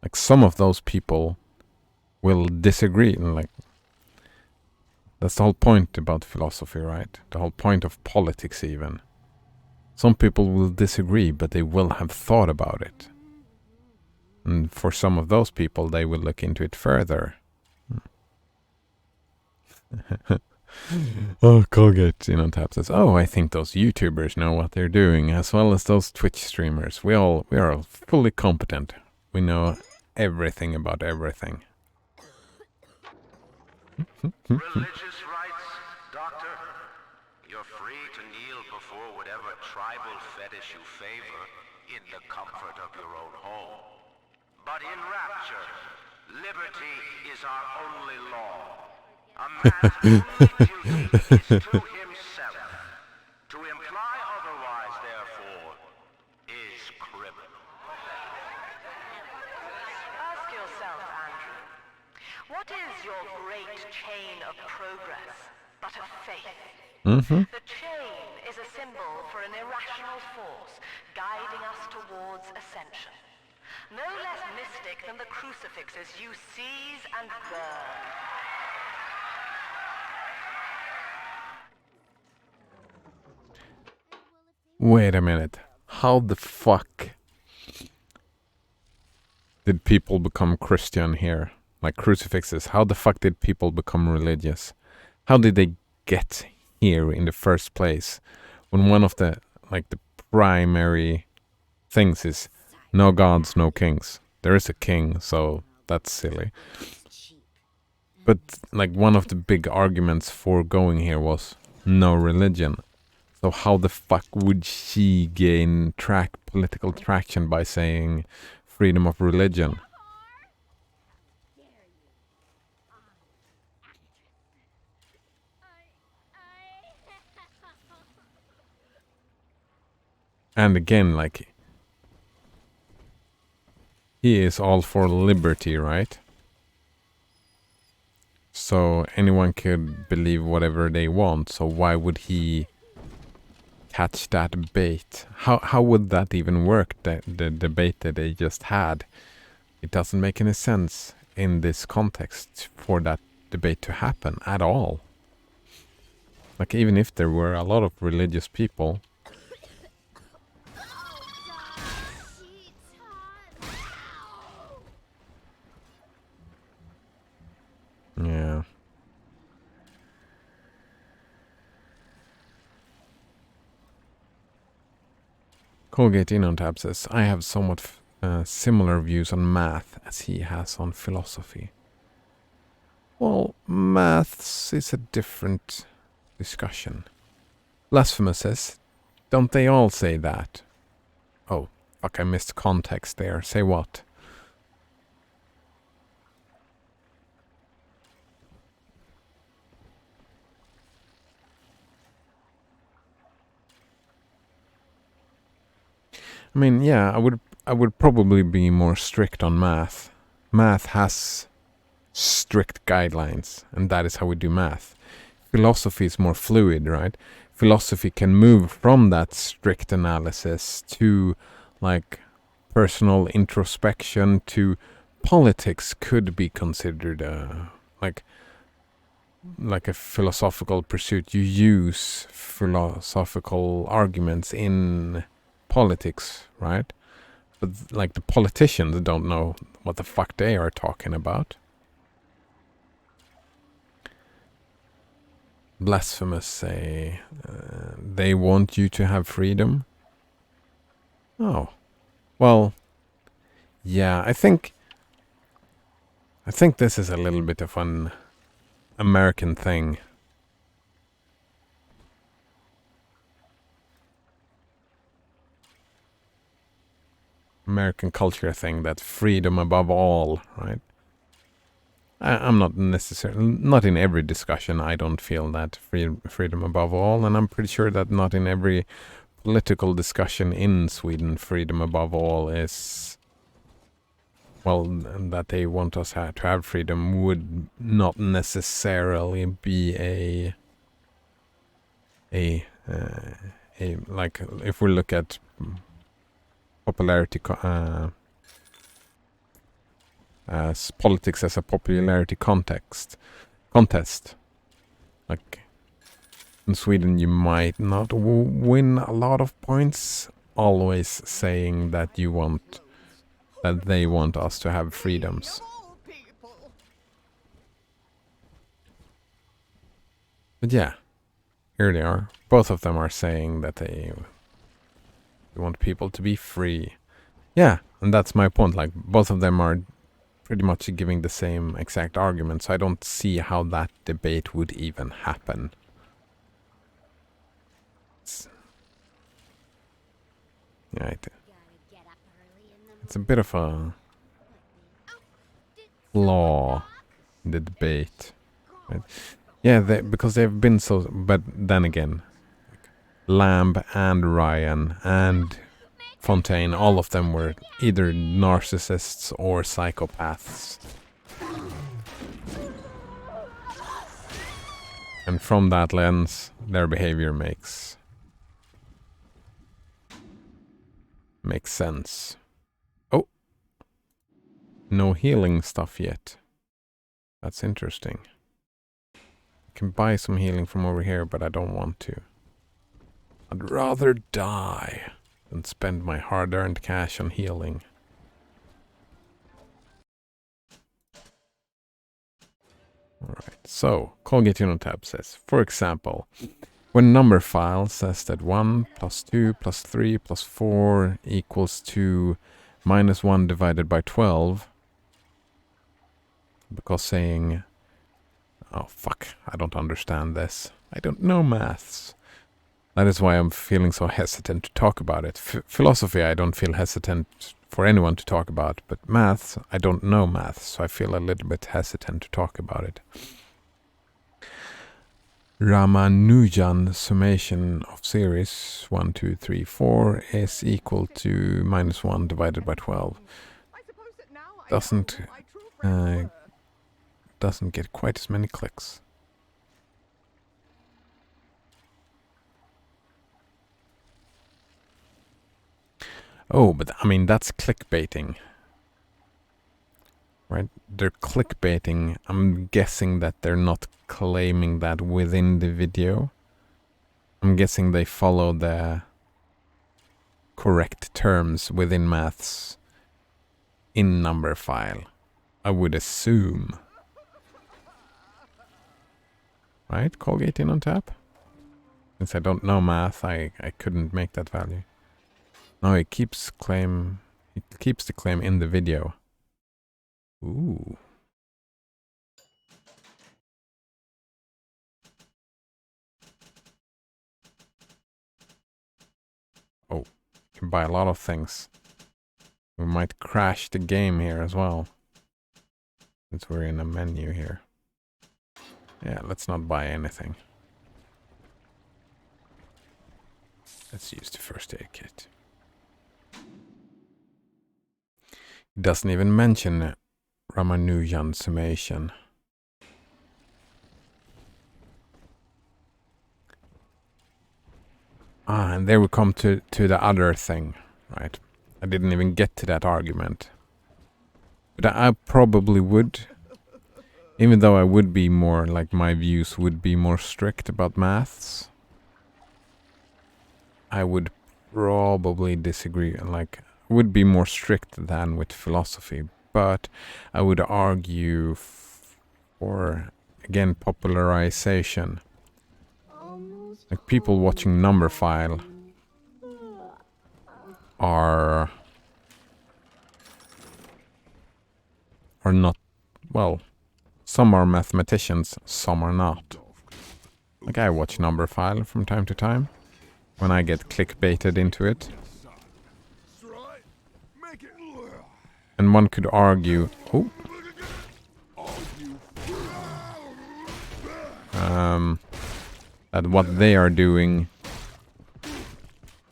Like, some of those people will disagree, and like, that's the whole point about philosophy, right? The whole point of politics even. Some people will disagree, but they will have thought about it. And for some of those people, they will look into it further. Oh, Colgate, Tap says, oh, I think those YouTubers know what they're doing, as well as those Twitch streamers. We are fully competent. We know everything about everything. Religious rights, Doctor? You're free to kneel before whatever tribal fetish you favor in the comfort of your own home. But in Rapture, liberty is our only law. A man's only duty is to himself. To imply otherwise, therefore, is criminal. Ask yourself, Andrew, what is your great chain of progress but a faith? The chain is a symbol for an irrational force guiding us towards ascension. No less mystic than the crucifixes you seize and burn. Wait a minute. How the fuck did people become Christian here? Like crucifixes. How the fuck did people become religious? How did they get here in the first place? When one of the primary things is no gods, no kings. There is a king, so that's silly. But like one of the big arguments for going here was no religion. So how the fuck would she gain political traction by saying freedom of religion? And again, like, he is all for liberty, right? So anyone could believe whatever they want. So why would he catch that bait? How would that even work? The debate that they just had, it doesn't make any sense in this context for that debate to happen at all. Like, even if there were a lot of religious people. Yeah. Colgate Tab says, I have somewhat similar views on math as he has on philosophy. Well, maths is a different discussion. Blasphemous says, don't they all say that? Oh, fuck, I missed context there. Say what? I mean, yeah, I would probably be more strict on math. Math has strict guidelines, and that is how we do math. Philosophy is more fluid, right? Philosophy can move from that strict analysis to like personal introspection to politics could be considered like a philosophical pursuit. You use philosophical arguments in politics, right? But like the politicians don't know what the fuck they are talking about. Blasphemous say they want you to have freedom. Oh, well, yeah, I think this is a little bit of an American thing. American culture thing, that freedom above all, right? I'm not necessarily, not in every discussion I don't feel that freedom above all, and I'm pretty sure that not in every political discussion in Sweden freedom above all is, well, that they want us to have freedom would not necessarily be a like, if we look at popularity as politics as a popularity contest. Like in Sweden, you might not win a lot of points always saying that they want us to have freedoms. But yeah, here they are. Both of them are saying that they want people to be free. Yeah, and that's my point. Like, both of them are pretty much giving the same exact argument, so I don't see how that debate would even happen. Yeah, it's a bit of a flaw in the debate. Right? Yeah, because they've been so... But then again, Lamb and Ryan and Fontaine, all of them were either narcissists or psychopaths. And from that lens, their behavior makes sense. Oh! No healing stuff yet. That's interesting. I can buy some healing from over here, but I don't want to. I'd rather die than spend my hard-earned cash on healing. Alright, so Colgate Unit tab says, for example, when number file says that 1 plus 2 plus 3 plus 4 equals to minus 1 divided by 12, because saying, oh fuck, I don't understand this. I don't know maths. That is why I'm feeling so hesitant to talk about it. Philosophy, I don't feel hesitant for anyone to talk about, but maths, I don't know maths, so I feel a little bit hesitant to talk about it. Ramanujan summation of series 1, 2, 3, 4 is equal to minus 1 divided by 12. Doesn't get quite as many clicks. Oh, but I mean, that's clickbaiting. Right? They're clickbaiting. I'm guessing that they're not claiming that within the video. I'm guessing they follow the correct terms within maths in number file. I would assume. Right? Colgate in on tap? Since I don't know math, I couldn't make that value. No, it keeps the claim in the video. Ooh. Oh, you can buy a lot of things. We might crash the game here as well. Since we're in a menu here. Yeah, let's not buy anything. Let's use the first aid kit. Doesn't even mention Ramanujan summation. And there we come to the other thing, right? I didn't even get to that argument. But I probably would, even though I would be more, like my views would be more strict about maths, I would probably disagree, like, would be more strict than with philosophy. But I would argue for, again, popularization. Like, people watching Numberphile are not, well, some are mathematicians, some are not. Like, I watch Numberphile from time to time when I get clickbaited into it. And one could argue, that what they are doing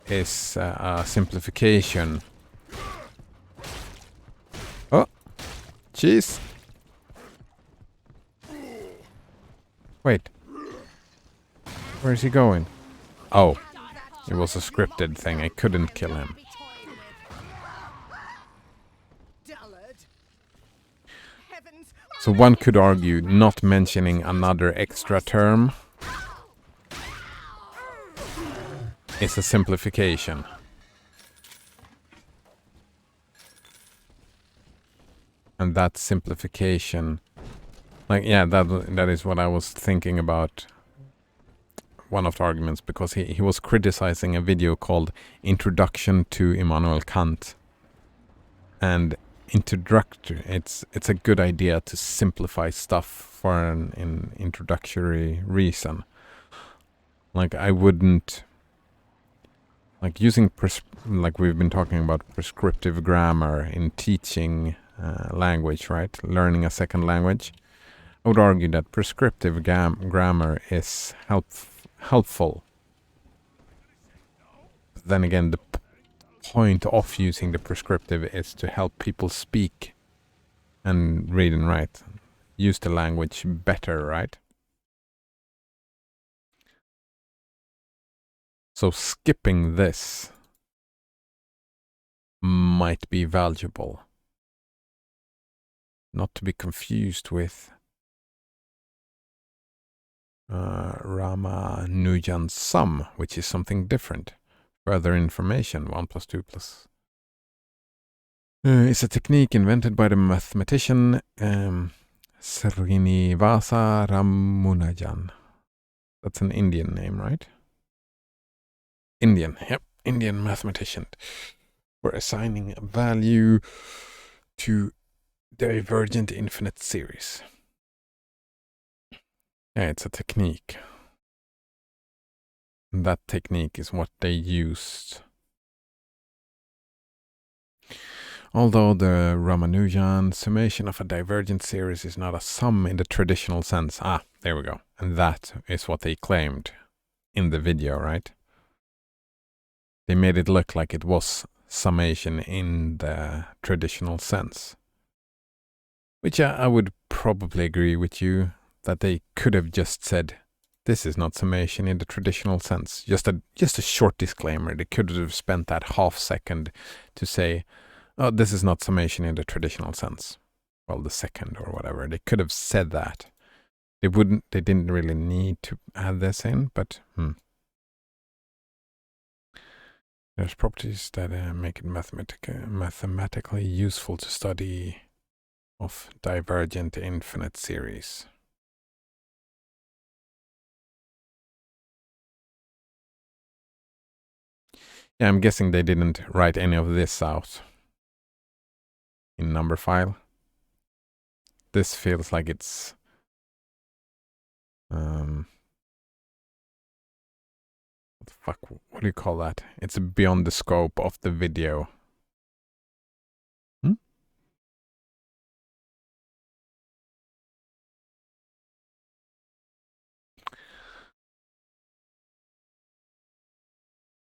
is a simplification. Oh, jeez. Wait. Where is he going? Oh, it was a scripted thing. I couldn't kill him. So one could argue not mentioning another extra term is a simplification. And that simplification, like, yeah, that is what I was thinking about. One of the arguments, because he was criticizing a video called Introduction to Immanuel Kant. And it's a good idea to simplify stuff for an introductory reason. Like, I wouldn't, like, using like we've been talking about prescriptive grammar in teaching language, right? Learning a second language. I would argue that prescriptive grammar is helpful. But then again, the point of using the prescriptive is to help people speak and read and write. Use the language better, right? So skipping this might be valuable. Not to be confused with Ramanujan's sum, which is something different. Further information, 1 + 2 + is a technique invented by the mathematician Srinivasa Ramanujan. That's an Indian name, right? Indian, yep, Indian mathematician. For assigning a value to divergent infinite series. Yeah, it's a technique. And that technique is what they used. Although the Ramanujan summation of a divergent series is not a sum in the traditional sense. Ah, there we go. And that is what they claimed in the video, right? They made it look like it was summation in the traditional sense. Which I would probably agree with you, that they could have just said, this is not summation in the traditional sense. Just a short disclaimer. They could have spent that half second to say, oh, this is not summation in the traditional sense. Well, the second or whatever. They could have said that. They didn't really need to add this in, but there's properties that make it mathematically useful to study of divergent infinite series. Yeah, I'm guessing they didn't write any of this out in Numberphile. This feels like it's what the fuck, what do you call that? It's beyond the scope of the video.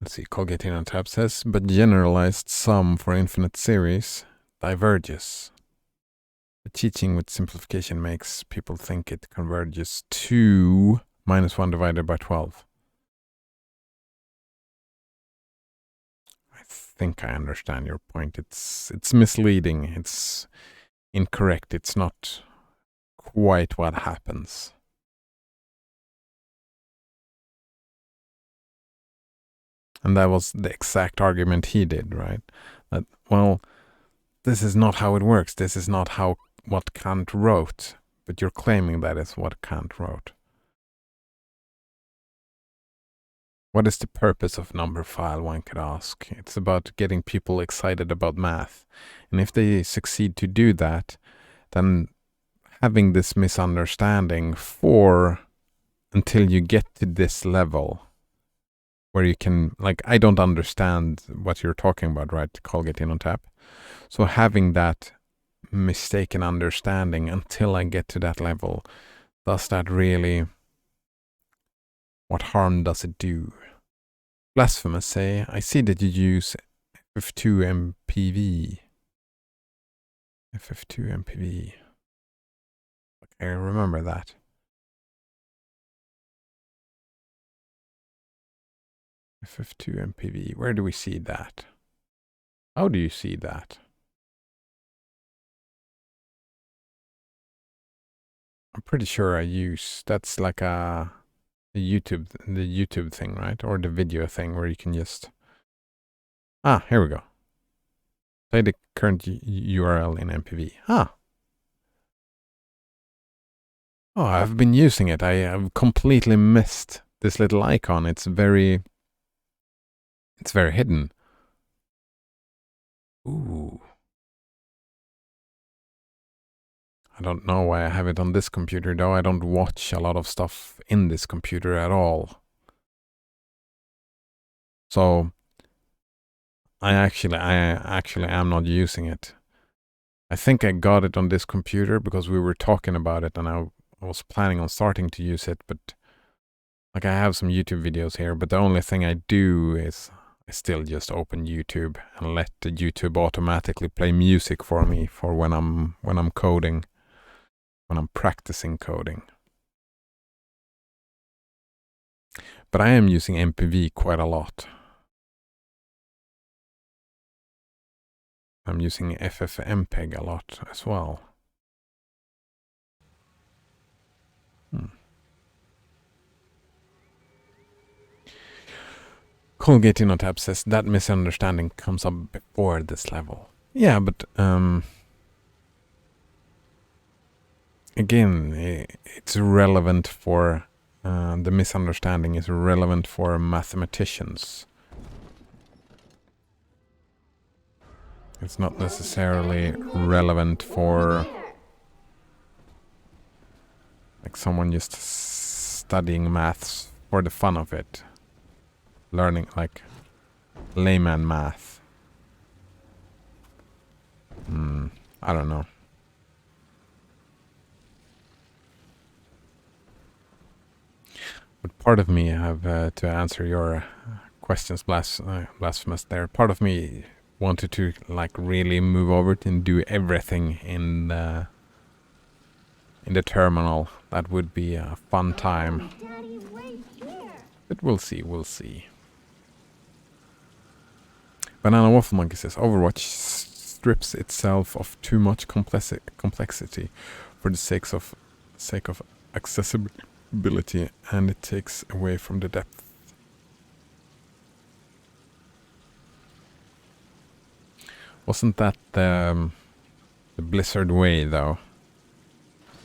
Let's see, Colgate on tab says, but generalized sum for infinite series diverges. The teaching with simplification makes people think it converges to -1 divided by 12. I think I understand your point. It's misleading. It's incorrect. It's not quite what happens. And that was the exact argument he did, right? That, well, this is not how it works. This is not how what Kant wrote. But you're claiming that is what Kant wrote. What is the purpose of numberphile, one could ask? It's about getting people excited about math. And if they succeed to do that, then having this misunderstanding until you get to this level where you can, like, I don't understand what you're talking about, right? Colgate in on tap. So having that mistaken understanding until I get to that level, does that really, what harm does it do? Blasphemous say, I see that you use FF2 MPV. FF2 MPV. Okay, remember that. FF2 MPV. Where do we see that? How do you see that? I'm pretty sure I use, that's like the YouTube thing, right? Or the video thing where you can just, here we go. Play the current URL in MPV. Oh, I've been using it. I have completely missed this little icon. It's very hidden. Ooh. I don't know why I have it on this computer, though. I don't watch a lot of stuff in this computer at all. So I actually am not using it. I think I got it on this computer because we were talking about it and I was planning on starting to use it, but like I have some YouTube videos here, but the only thing I do is I still just open YouTube and let the YouTube automatically play music for me for when I'm coding, when I'm practicing coding. But I am using MPV quite a lot. I'm using FFmpeg a lot as well. Colgate Innotab says that misunderstanding comes up before this level. Yeah, but again, it's relevant for the misunderstanding is relevant for mathematicians. It's not necessarily relevant for like someone just studying maths for the fun of it. Learning like layman math. I don't know. But part of me have to answer your questions, blasphemous there. Part of me wanted to like really move over and do everything in the terminal. That would be a fun time. But we'll see. Banana Waffle Monkey says Overwatch strips itself of too much complexity for the sake of accessibility, and it takes away from the depth. Wasn't that the Blizzard way, though?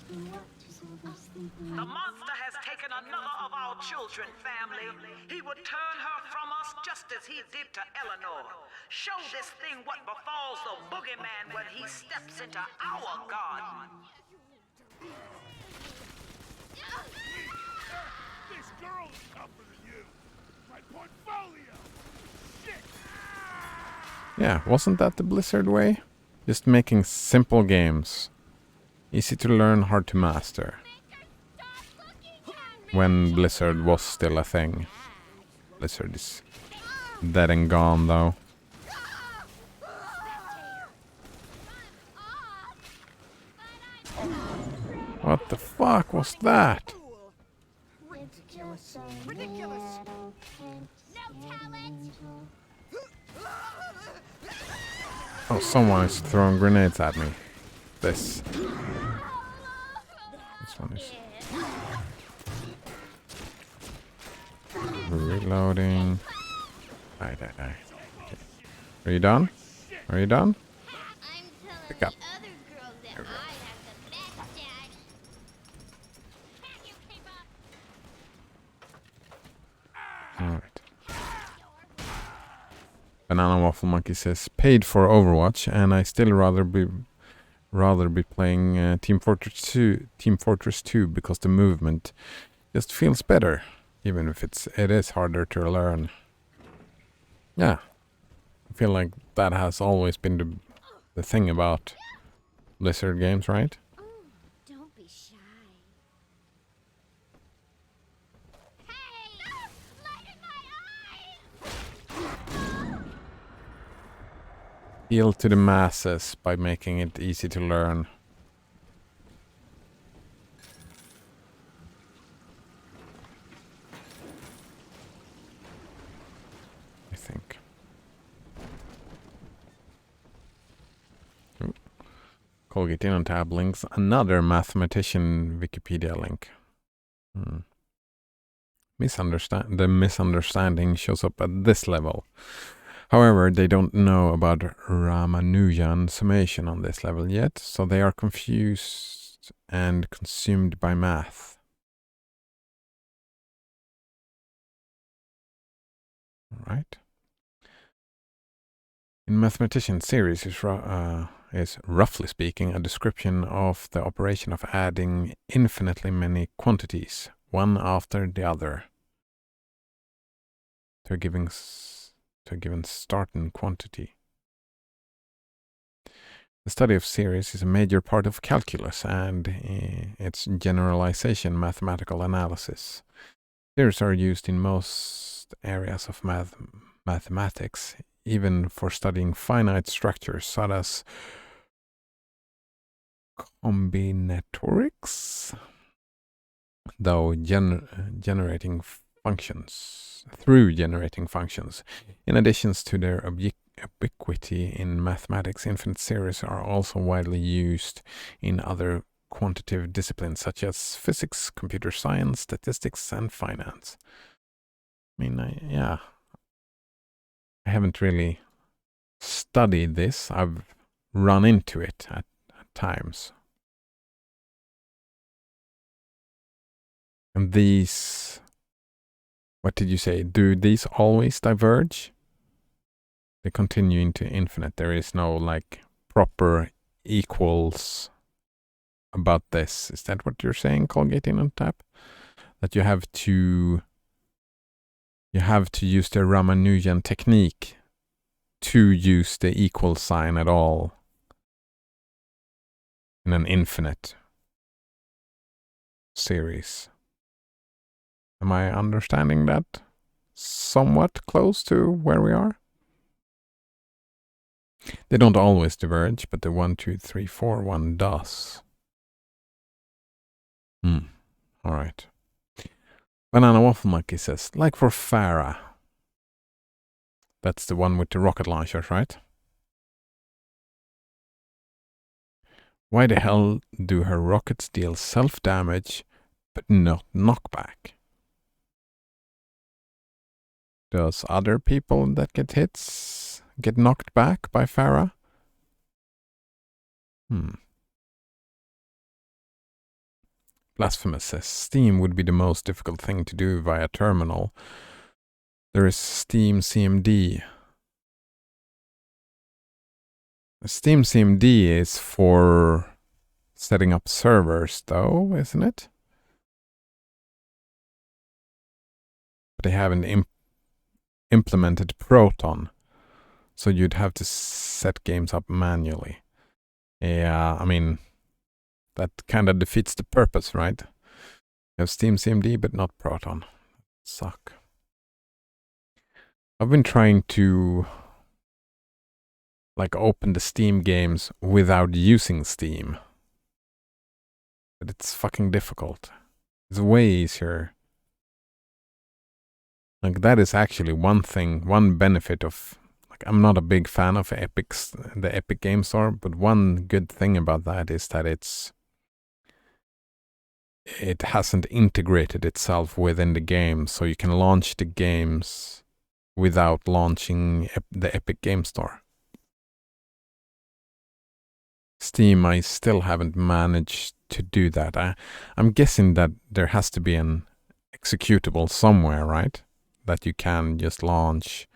The monster has taken another of our children, family. He would turn her from us just as he did to Eleanor. Show this thing what befalls the boogeyman when he steps into our garden. This girl is tougher than you. My portfolio. Shit. Yeah, wasn't that the Blizzard way? Just making simple games. Easy to learn, hard to master. When Blizzard was still a thing. Blizzard is dead and gone, though. What the fuck was that? Ridiculous. Ridiculous. No talent. Oh, someone is throwing grenades at me. This one is reloading. Die. Okay. Are you done? Are you done? I'm telling Pick the up. other girls that I have the best daddy. Can you keep up? Alright. Banana Waffle Monkey says, paid for Overwatch, and I still rather be playing Team Fortress 2 because the movement just feels better, even if it is harder to learn. Yeah, I feel like that has always been the thing about Blizzard games, right? Oh, don't be shy. Hey! Light in my eyes! Appeal to the masses by making it easy to learn. I think. Colgate in on tab links. Another mathematician Wikipedia link. The misunderstanding shows up at this level. However, they don't know about Ramanujan summation on this level yet, so they are confused and consumed by math. Right? In Mathematician series is roughly speaking a description of the operation of adding infinitely many quantities, one after the other, to a given starting quantity. The study of series is a major part of calculus and its generalization mathematical analysis. Series are used in most areas of mathematics, even for studying finite structures such as combinatorics, though generating functions. In addition to their ubiquity in mathematics, infinite series are also widely used in other quantitative disciplines such as physics, computer science, statistics, and finance. I mean, I haven't really studied this. I've run into it at times. And these, what did you say? Do these always diverge? They continue into infinite. There is no like proper equals about this. Is that what you're saying, Colgate in on tap? That you have to use the Ramanujan technique to use the equal sign at all in an infinite series. Am I understanding that somewhat close to where we are? They don't always diverge, but the 1, 2, 3, 4 one does. All right. Banana Waffle Monkey says, like for Farah. That's the one with the rocket launchers, right? Why the hell do her rockets deal self-damage, but not knockback? Does other people that get hits get knocked back by Farah? Blasphemous says Steam would be the most difficult thing to do via terminal. There is Steam CMD. Steam CMD is for setting up servers, though, isn't it? But they haven't implemented Proton, so you'd have to set games up manually. Yeah, I mean, that kind of defeats the purpose, right? You have Steam CMD, but not Proton. Suck. I've been trying to like open the Steam games without using Steam. But it's fucking difficult. It's way easier. Like, that is actually one thing, one benefit of... Like, I'm not a big fan of the Epic Game Store, but one good thing about that is that it hasn't integrated itself within the game, so you can launch the games without launching the Epic Game Store. Steam, I still haven't managed to do that. I'm guessing that there has to be an executable somewhere, right? That you can just launch.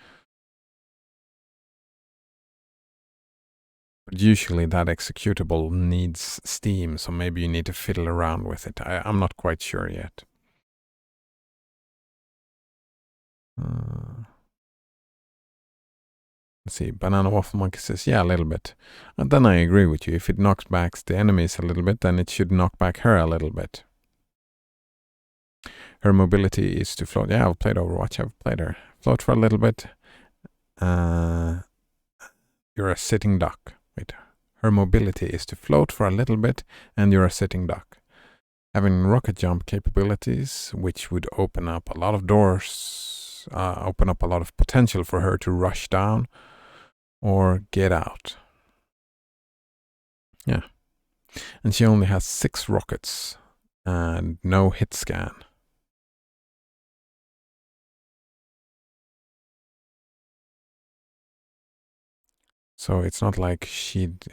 But usually that executable needs Steam, so maybe you need to fiddle around with it. I'm not quite sure yet. Let's see, Banana Waffle Monkey says, yeah, a little bit. And then I agree with you. If it knocks back the enemies a little bit, then it should knock back her a little bit. Her mobility is to float. Yeah, I've played Overwatch. I've played her. Float for a little bit. You're a sitting duck. Wait. Her mobility is to float for a little bit, and you're a sitting duck. Having rocket jump capabilities, which would open up a lot of doors, open up a lot of potential for her to rush down or get out. Yeah. And she only has 6 rockets and no hit scan. So it's not like she'd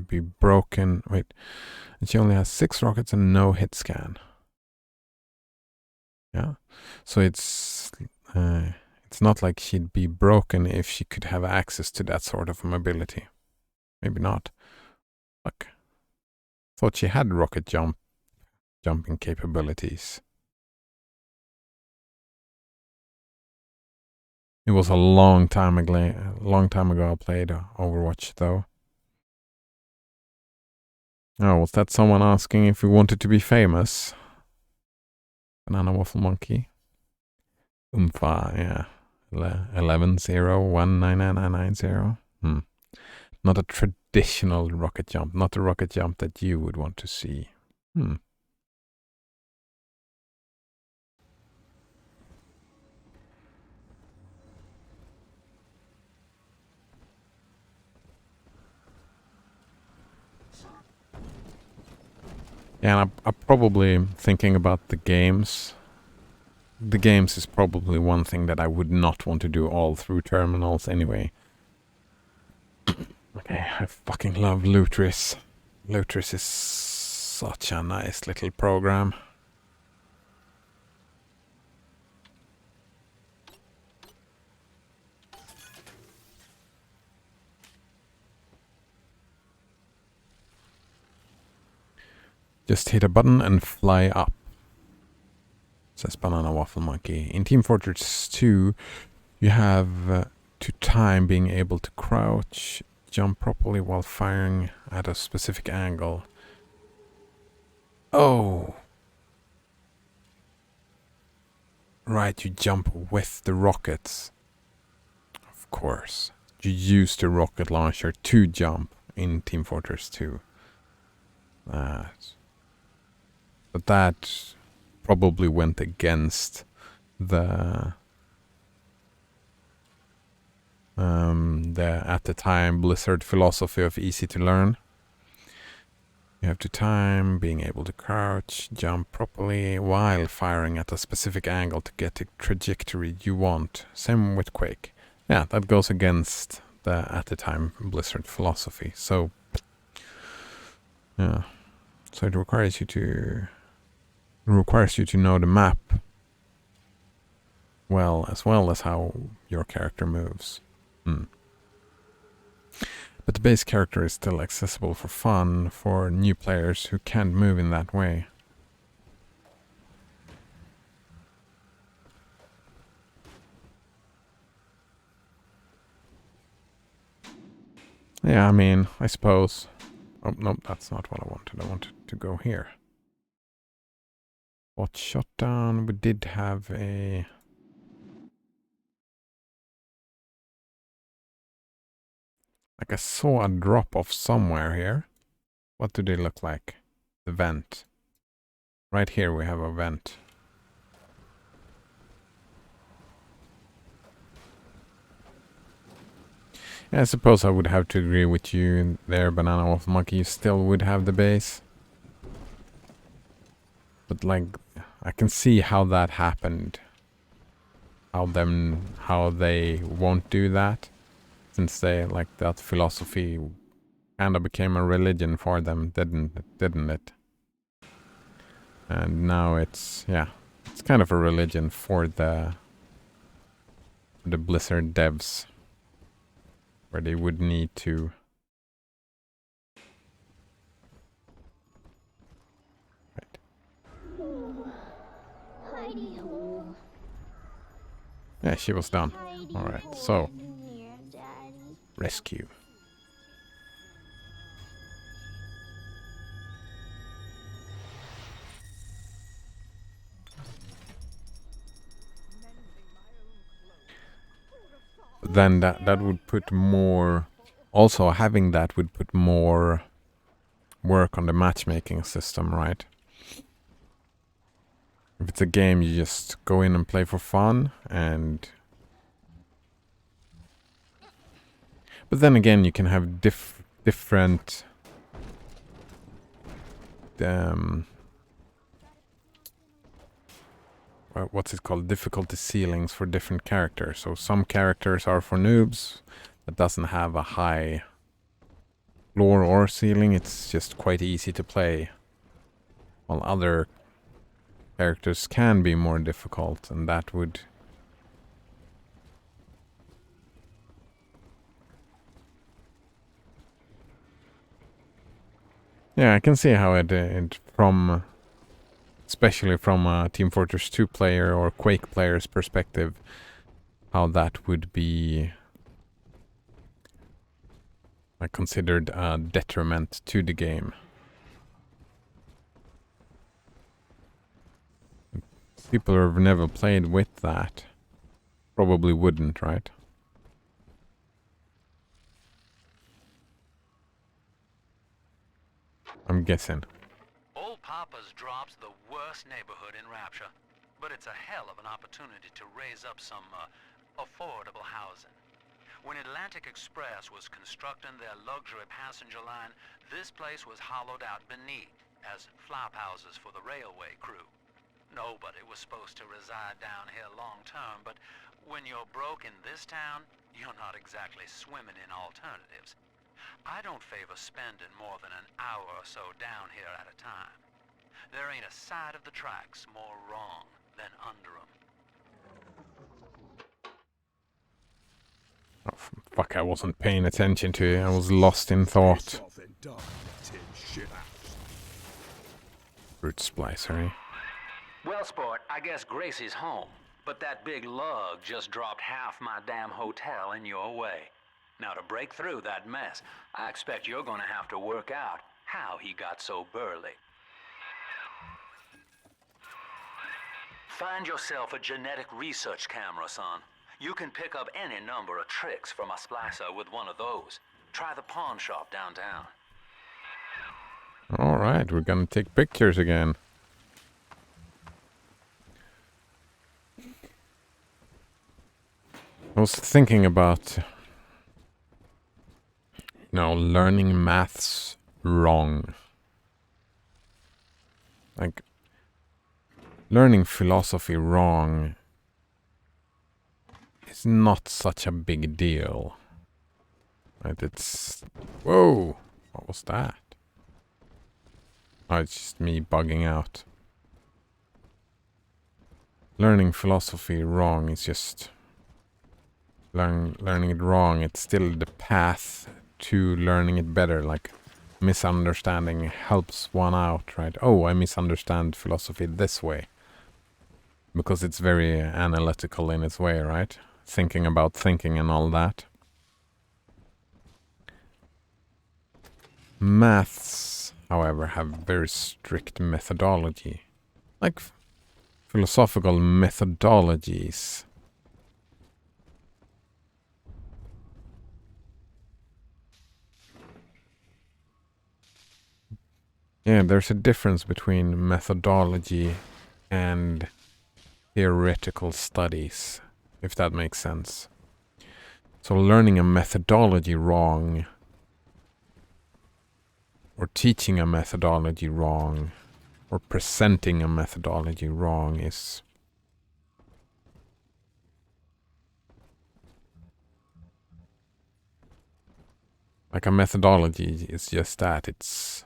be broken. Wait, and she only has 6 rockets and no hit scan. Yeah, so it's not like she'd be broken if she could have access to that sort of mobility. Maybe not. Fuck. Thought she had rocket jumping capabilities. It was a long time ago I played Overwatch, though. Oh, was that someone asking if we wanted to be famous? Banana Waffle Monkey. Yeah. 11019990. Not a traditional rocket jump. Not a rocket jump that you would want to see. Yeah, and I'm probably thinking about the games. The games is probably one thing that I would not want to do all through terminals anyway. Okay, I fucking love Lutris. Lutris is such a nice little program. Just hit a button and fly up, says Banana Waffle Monkey. In Team Fortress 2, you have to time being able to crouch, jump properly while firing at a specific angle. Oh! Right, you jump with the rockets. Of course. You use the rocket launcher to jump in Team Fortress 2. But that probably went against the at the time Blizzard philosophy of easy to learn. You have to time being able to crouch, jump properly while firing at a specific angle to get the trajectory you want. Same with Quake. Yeah, that goes against the at the time Blizzard philosophy. So yeah, so it requires you to know the map well as how your character moves. But the base character is still accessible for fun for new players who can't move in that way. Yeah, I mean, I suppose. Oh, no, that's not what I wanted. I wanted to go here. What shot down? We did have a... Like I saw a drop off somewhere here. What do they look like? The vent. Right here we have a vent. Yeah, I suppose I would have to agree with you there, Banana Wolf Monkey. You still would have the base. But like, I can see how that happened. How they won't do that. Since they, like, that philosophy kind of became a religion for them, didn't it? And now it's, yeah, it's kind of a religion for the Blizzard devs. Where they would need to... Heidi ho. Yeah, she was done. Heidi Alright, ho so, in here, Daddy. rescue. Then that would put more... Also, having that would put more work on the matchmaking system, right? If it's a game, you just go in and play for fun, and... But then again, you can have different... what's it called? Difficulty ceilings for different characters. So some characters are for noobs, that doesn't have a high floor or ceiling. It's just quite easy to play. While other characters can be more difficult, and that would... Yeah, I can see how it from... Especially from a Team Fortress 2 player or Quake player's perspective, how that would be considered a detriment to the game. People who have never played with that probably wouldn't, right? I'm guessing. Old Papa's Drop's the worst neighborhood in Rapture, but it's a hell of an opportunity to raise up some affordable housing. When Atlantic Express was constructing their luxury passenger line, this place was hollowed out beneath as flop houses for the railway crew. Nobody was supposed to reside down here long term, but when you're broke in this town, you're not exactly swimming in alternatives. I don't favor spending more than an hour or so down here at a time. There ain't a side of the tracks more wrong than under 'em. Oh, fuck, I wasn't paying attention to it. I was lost in thought. Root splicer, eh? Well, sport, I guess Gracie's home. But that big lug just dropped half my damn hotel in your way. Now, to break through that mess, I expect you're gonna have to work out how he got so burly. Find yourself a genetic research camera, son. You can pick up any number of tricks from a splicer with one of those. Try the pawn shop downtown. Alright, we're gonna take pictures again. I was thinking about, learning maths wrong. Like, learning philosophy wrong is not such a big deal. Right, it's... Whoa! What was that? Oh, it's just me bugging out. Learning philosophy wrong is just... Learning it wrong, it's still the path to learning it better. Like, misunderstanding helps one out, right? Oh, I misunderstand philosophy this way. Because it's very analytical in its way, right? Thinking about thinking and all that. Maths, however, have very strict methodology. Like, philosophical methodologies. Yeah, there's a difference between methodology and theoretical studies, if that makes sense. So learning a methodology wrong or teaching a methodology wrong or presenting a methodology wrong is like a methodology is just that. It's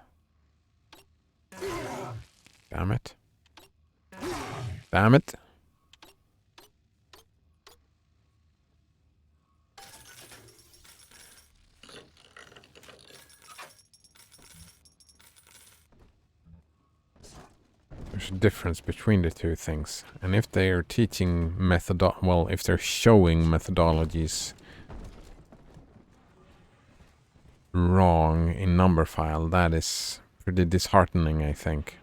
damn it. Damn it. There's a difference between the two things. And if they are teaching if they're showing methodologies wrong in number file, that is pretty disheartening, I think.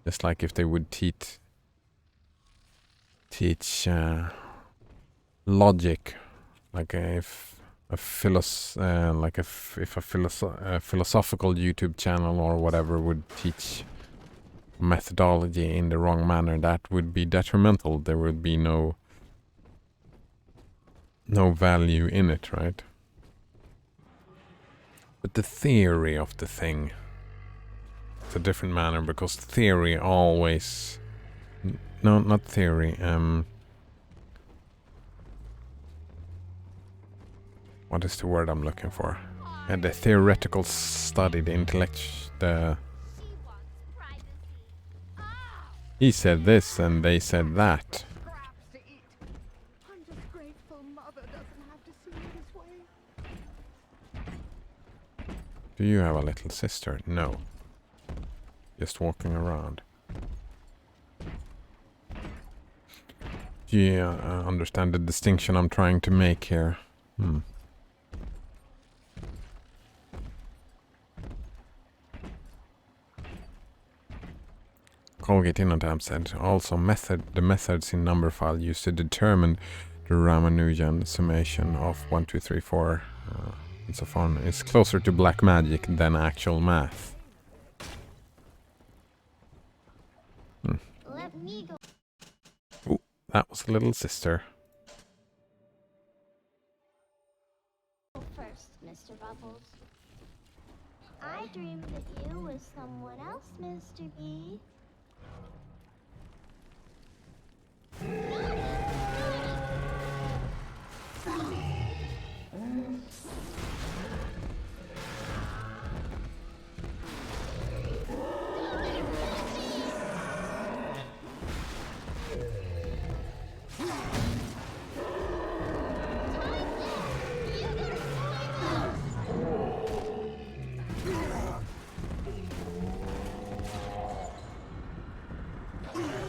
Just like if they would teach logic, like if a philosophical YouTube channel or whatever would teach methodology in the wrong manner, that would be detrimental. There would be no value in it, right? But the theory of the thing, it's a different manner, because theory always... No, not theory. What is the word I'm looking for? And the theoretical study, the intellect... He said this and they said that. Scraps to eat. I'm just grateful Mother doesn't have to see me this way. Do you have a little sister? No. Just walking around. Do you understand the distinction I'm trying to make here? Colgate Innotab said also the methods in number file used to determine the Ramanujan summation of 1, 2, 3, 4 and so on is closer to black magic than actual math. Let me go Ooh, that was little sister. first, Mr. Bubbles. I dreamed that you was someone else, Mr. B.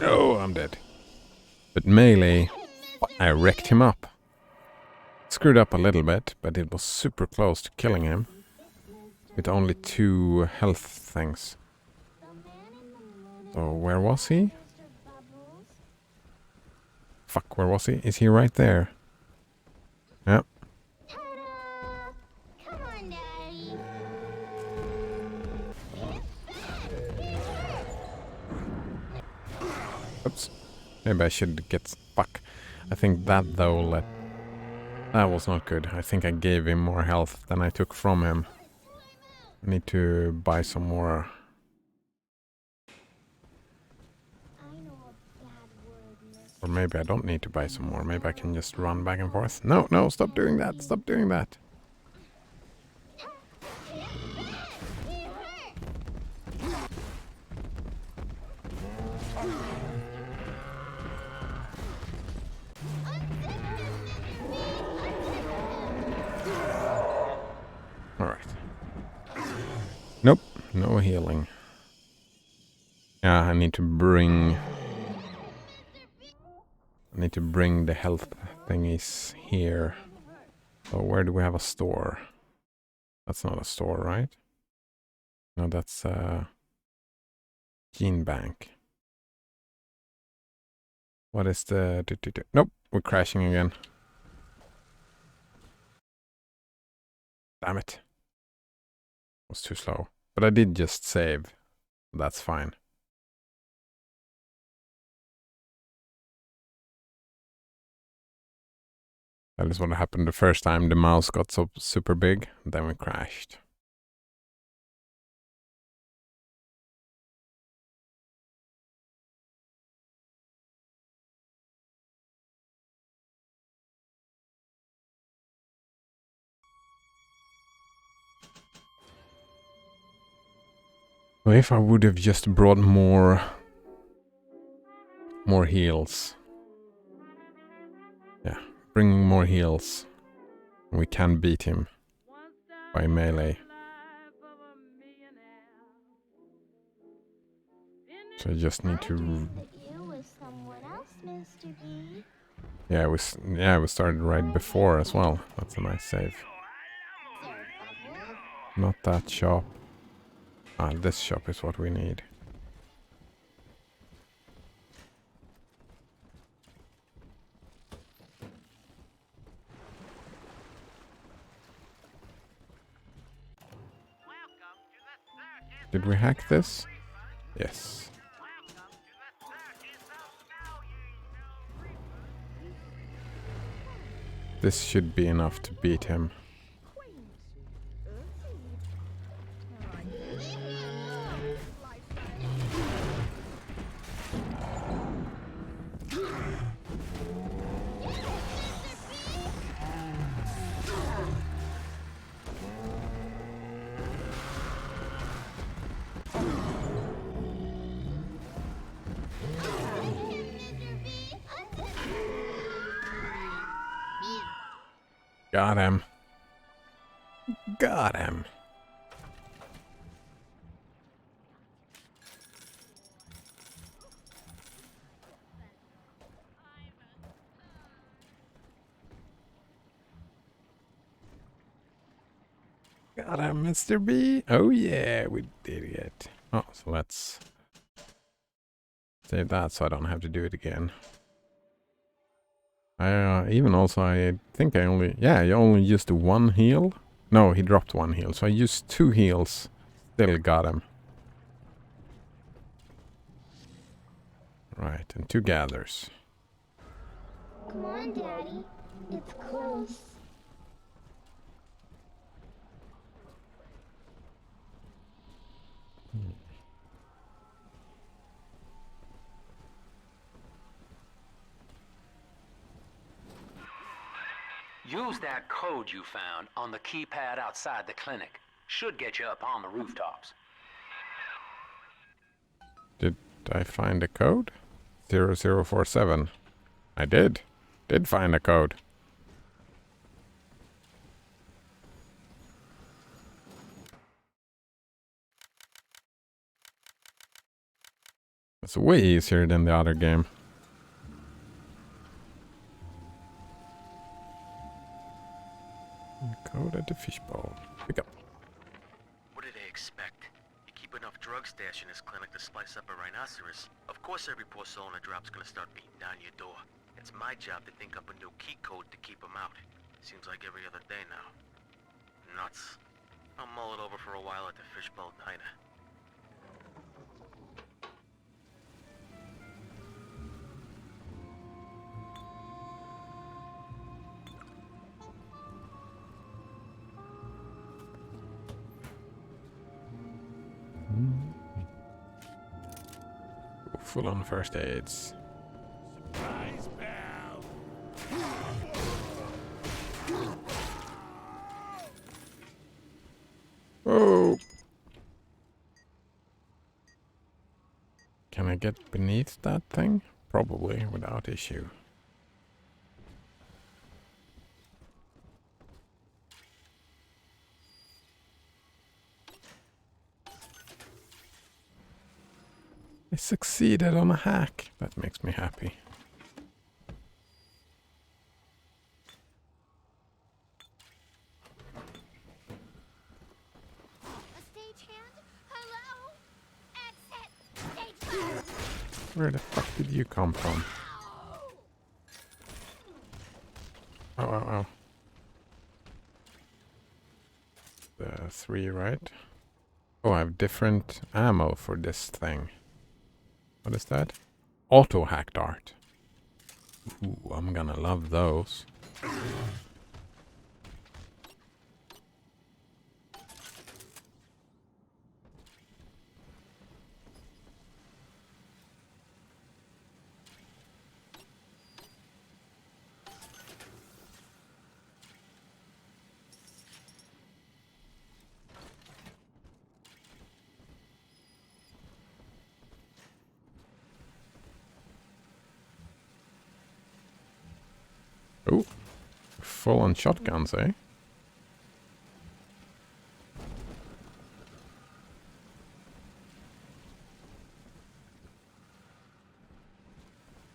Oh, I'm dead. But melee, I wrecked him up. Screwed up a little bit, but it was super close to killing him. With only 2 health things. So where was he? Fuck, where was he? Is he right there? Yep. Ta-da! Come on, Daddy. Oops. Maybe I should get... Fuck. I think that though that was not good. I think I gave him more health than I took from him. I need to buy some more. Or maybe I don't need to buy some more. Maybe I can just run back and forth. No, no, stop doing that. Stop doing that. Alright. Nope, no healing. Yeah, I need to bring the health thingies here. So where do we have a store? That's not a store, right? No, that's Gene Bank. What is the... Nope, we're crashing again. Damn it. Was too slow. But I did just save. That's fine. That is what happened the first time the mouse got so super big, then we crashed. So if I would have just brought more heals. Yeah, bringing more heals. We can beat him by melee. So I just need to. That you was someone else, Mr. B. Yeah, we started right before as well. That's a nice save. Not that shop. Ah, this shop is what we need. Did we hack this? Yes. This should be enough to beat him. Got him. Got him. Got him, Mr. B. Oh yeah, we did it. Oh, so let's save that so I don't have to do it again. I think I only, yeah, I only used one heal. No, he dropped one heal, so I used 2 heals. Still got him. Right, and 2 gathers. Come on, Daddy. It's close. Use that code you found on the keypad outside the clinic. Should get you up on the rooftops. Did I find a code? 0047. I did. Did find a code. It's way easier than the other game. Code at the fishbowl. Pick up. What do they expect? You keep enough drug stash in this clinic to slice up a rhinoceros. Of course every poor soul in a drop's gonna start beating down your door. It's my job to think up a new key code to keep them out. Seems like every other day now. Nuts. I'll mull it over for a while at the fishbowl diner. Full on first aids. Surprise, pal! Oh! Can I get beneath that thing? Probably, without issue. I succeeded on a hack. That makes me happy. A stagehand? Hello? Exit! Stage Where the fuck did you come from? Oh, oh, oh. The 3, right? Oh, I have different ammo for this thing. What is that? Auto hack dart. Ooh, I'm gonna love those. Oh, full on shotguns, eh?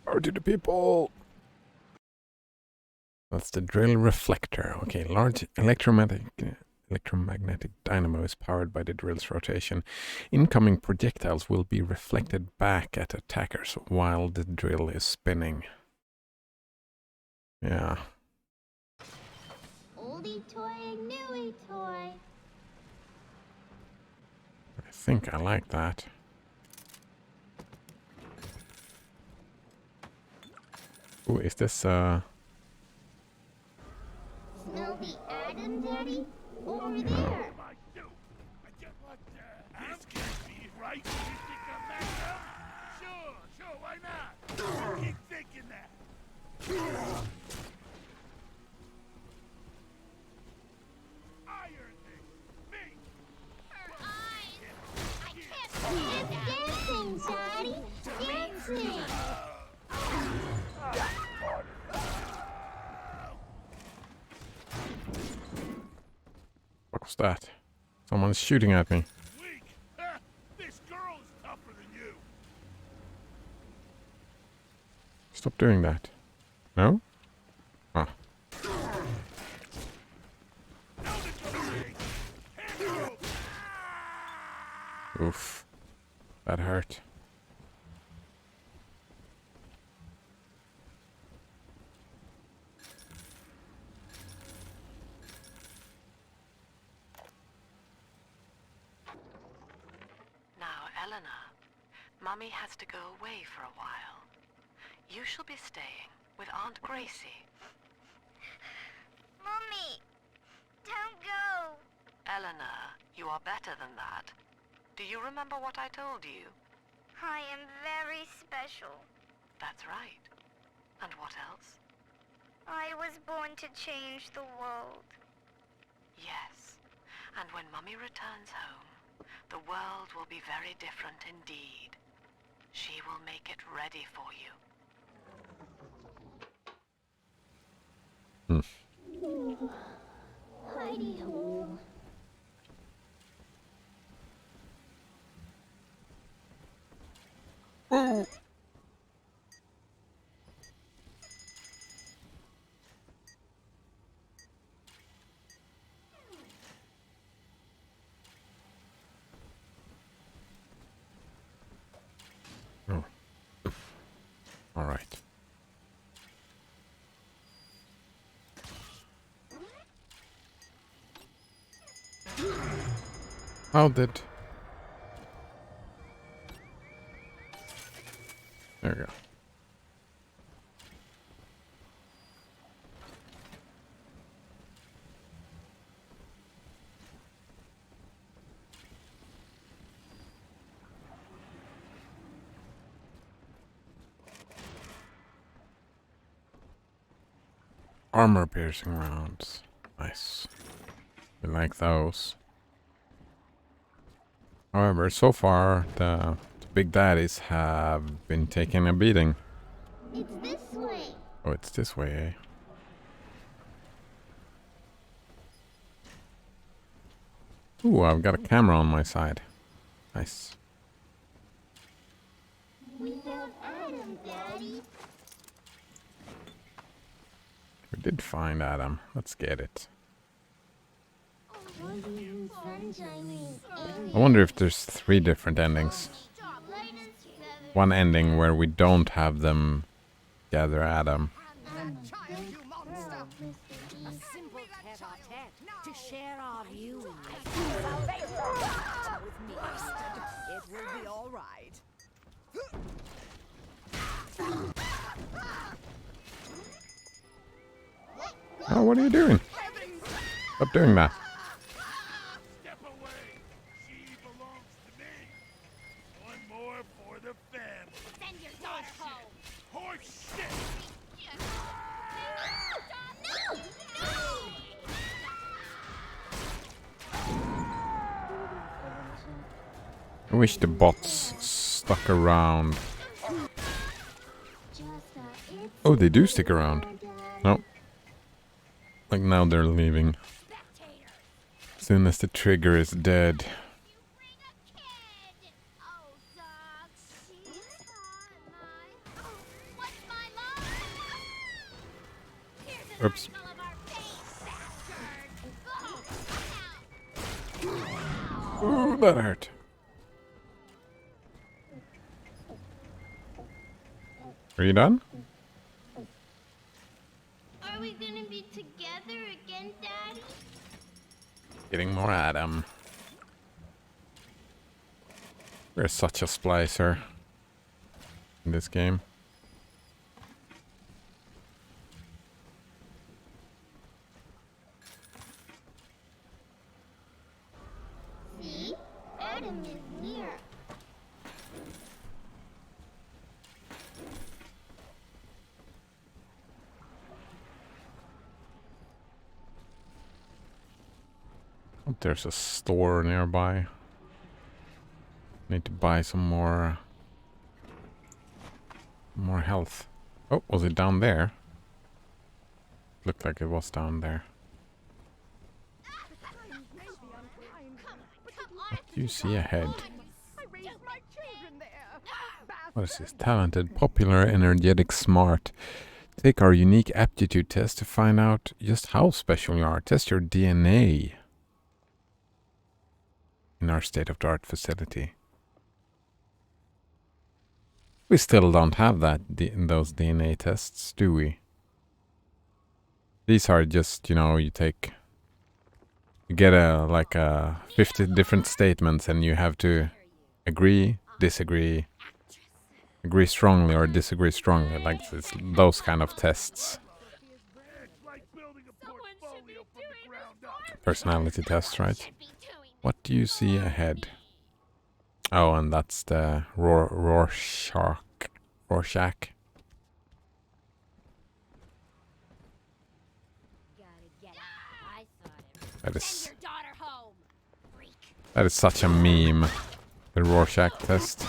Power to the people! That's the drill reflector. Okay, large electromagnetic dynamo is powered by the drill's rotation. Incoming projectiles will be reflected back at attackers while the drill is spinning. Yeah. Oldie toy, newie toy. I think I like that. Ooh, is this Smell the atom, Daddy? Over there. This can't be right. You think I'm back up? Sure, why not? Keep thinking that. Iron me. Her eyes. I can't. It's dancing, Daddy. Dancing. what was that? Someone's shooting at me. Weak. This girl's tougher than you. Stop doing that. No? Ah. Oof. That hurt. Now, Eleanor, Mummy has to go away for a while. You shall be staying with Aunt Gracie. Mommy, don't go. Eleanor, you are better than that. Do you remember what I told you? I am very special. That's right. And what else? I was born to change the world. Yes. And when Mummy returns home, the world will be very different indeed. She will make it ready for you. Hidey hole. Oh. All right. How did... There we go. Armor piercing rounds. Nice. We like those. However, so far the big daddies have been taking a beating. It's this way. Oh, it's this way, eh? Ooh, I've got a camera on my side. Nice. We found Adam, Daddy. We did find Adam. Let's get it. I wonder if there's 3 different endings. One ending where we don't have them gather Adam. Stop, Mr. A B. simple tete-a-tete to share our views. With me, it will be all right. Oh, what are you doing? Stop doing that. Step away. She belongs to me. One more for the family. Send your daughter home. Horse shit. I wish the bots stuck around. Oh, they do stick around. No. Like now they're leaving. As soon as the trigger is dead. Oops. Ooh, that hurt. Are you done? Are we gonna be together again, Daddy? Getting more Adam. We're such a splicer in this game. See? Adam is near. Oh, there's a store nearby. Need to buy some more health. Oh, was it down there? Looked like it was down there. What do you see ahead? What is this? Talented, popular, energetic, smart. Take our unique aptitude test to find out just how special you are. Test your DNA in our state-of-the-art facility. We still don't have that those DNA tests, do we? These are just, you know, you get like 50 different statements and you have to agree, disagree, agree strongly or disagree strongly, like it's those kind of tests. It's like building a portfolio from the ground up. Personality tests, right? What do you see ahead? Oh, and that's the Rorschach. That is such a meme. The Rorschach test.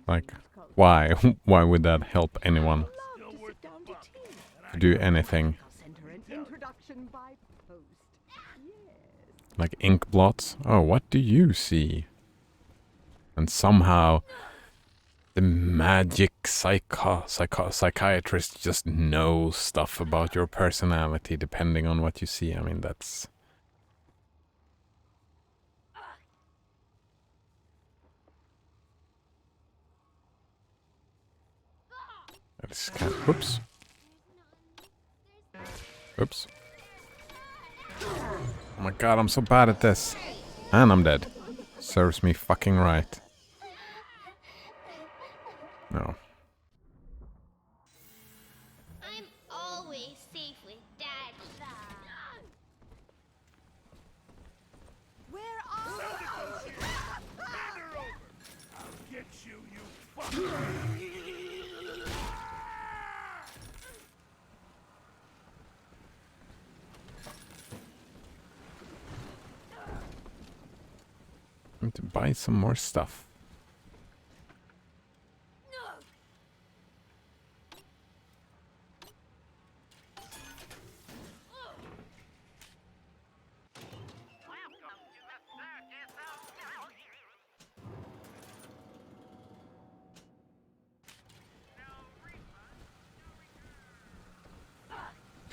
Like, why? Why would that help anyone to do anything? Like ink blots? Oh, what do you see? And somehow the magic psychiatrist just knows stuff about your personality depending on what you see. I mean, that's... That's kind of... Oops. Oops. Oh my god, I'm so bad at this. And I'm dead. Serves me fucking right. No. I'm always safe with Daddy. Where are you? Hand her over. I'll get you, you fucker. I need to buy some more stuff.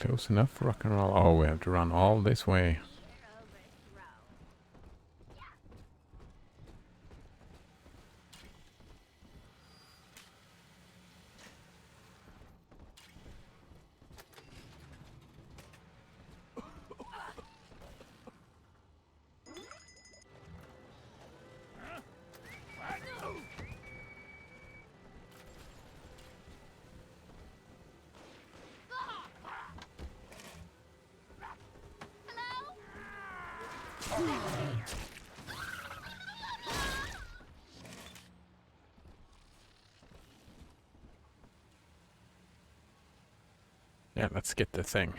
Close enough for rock and roll. Oh, we have to run all this way. Yeah, let's get the thing.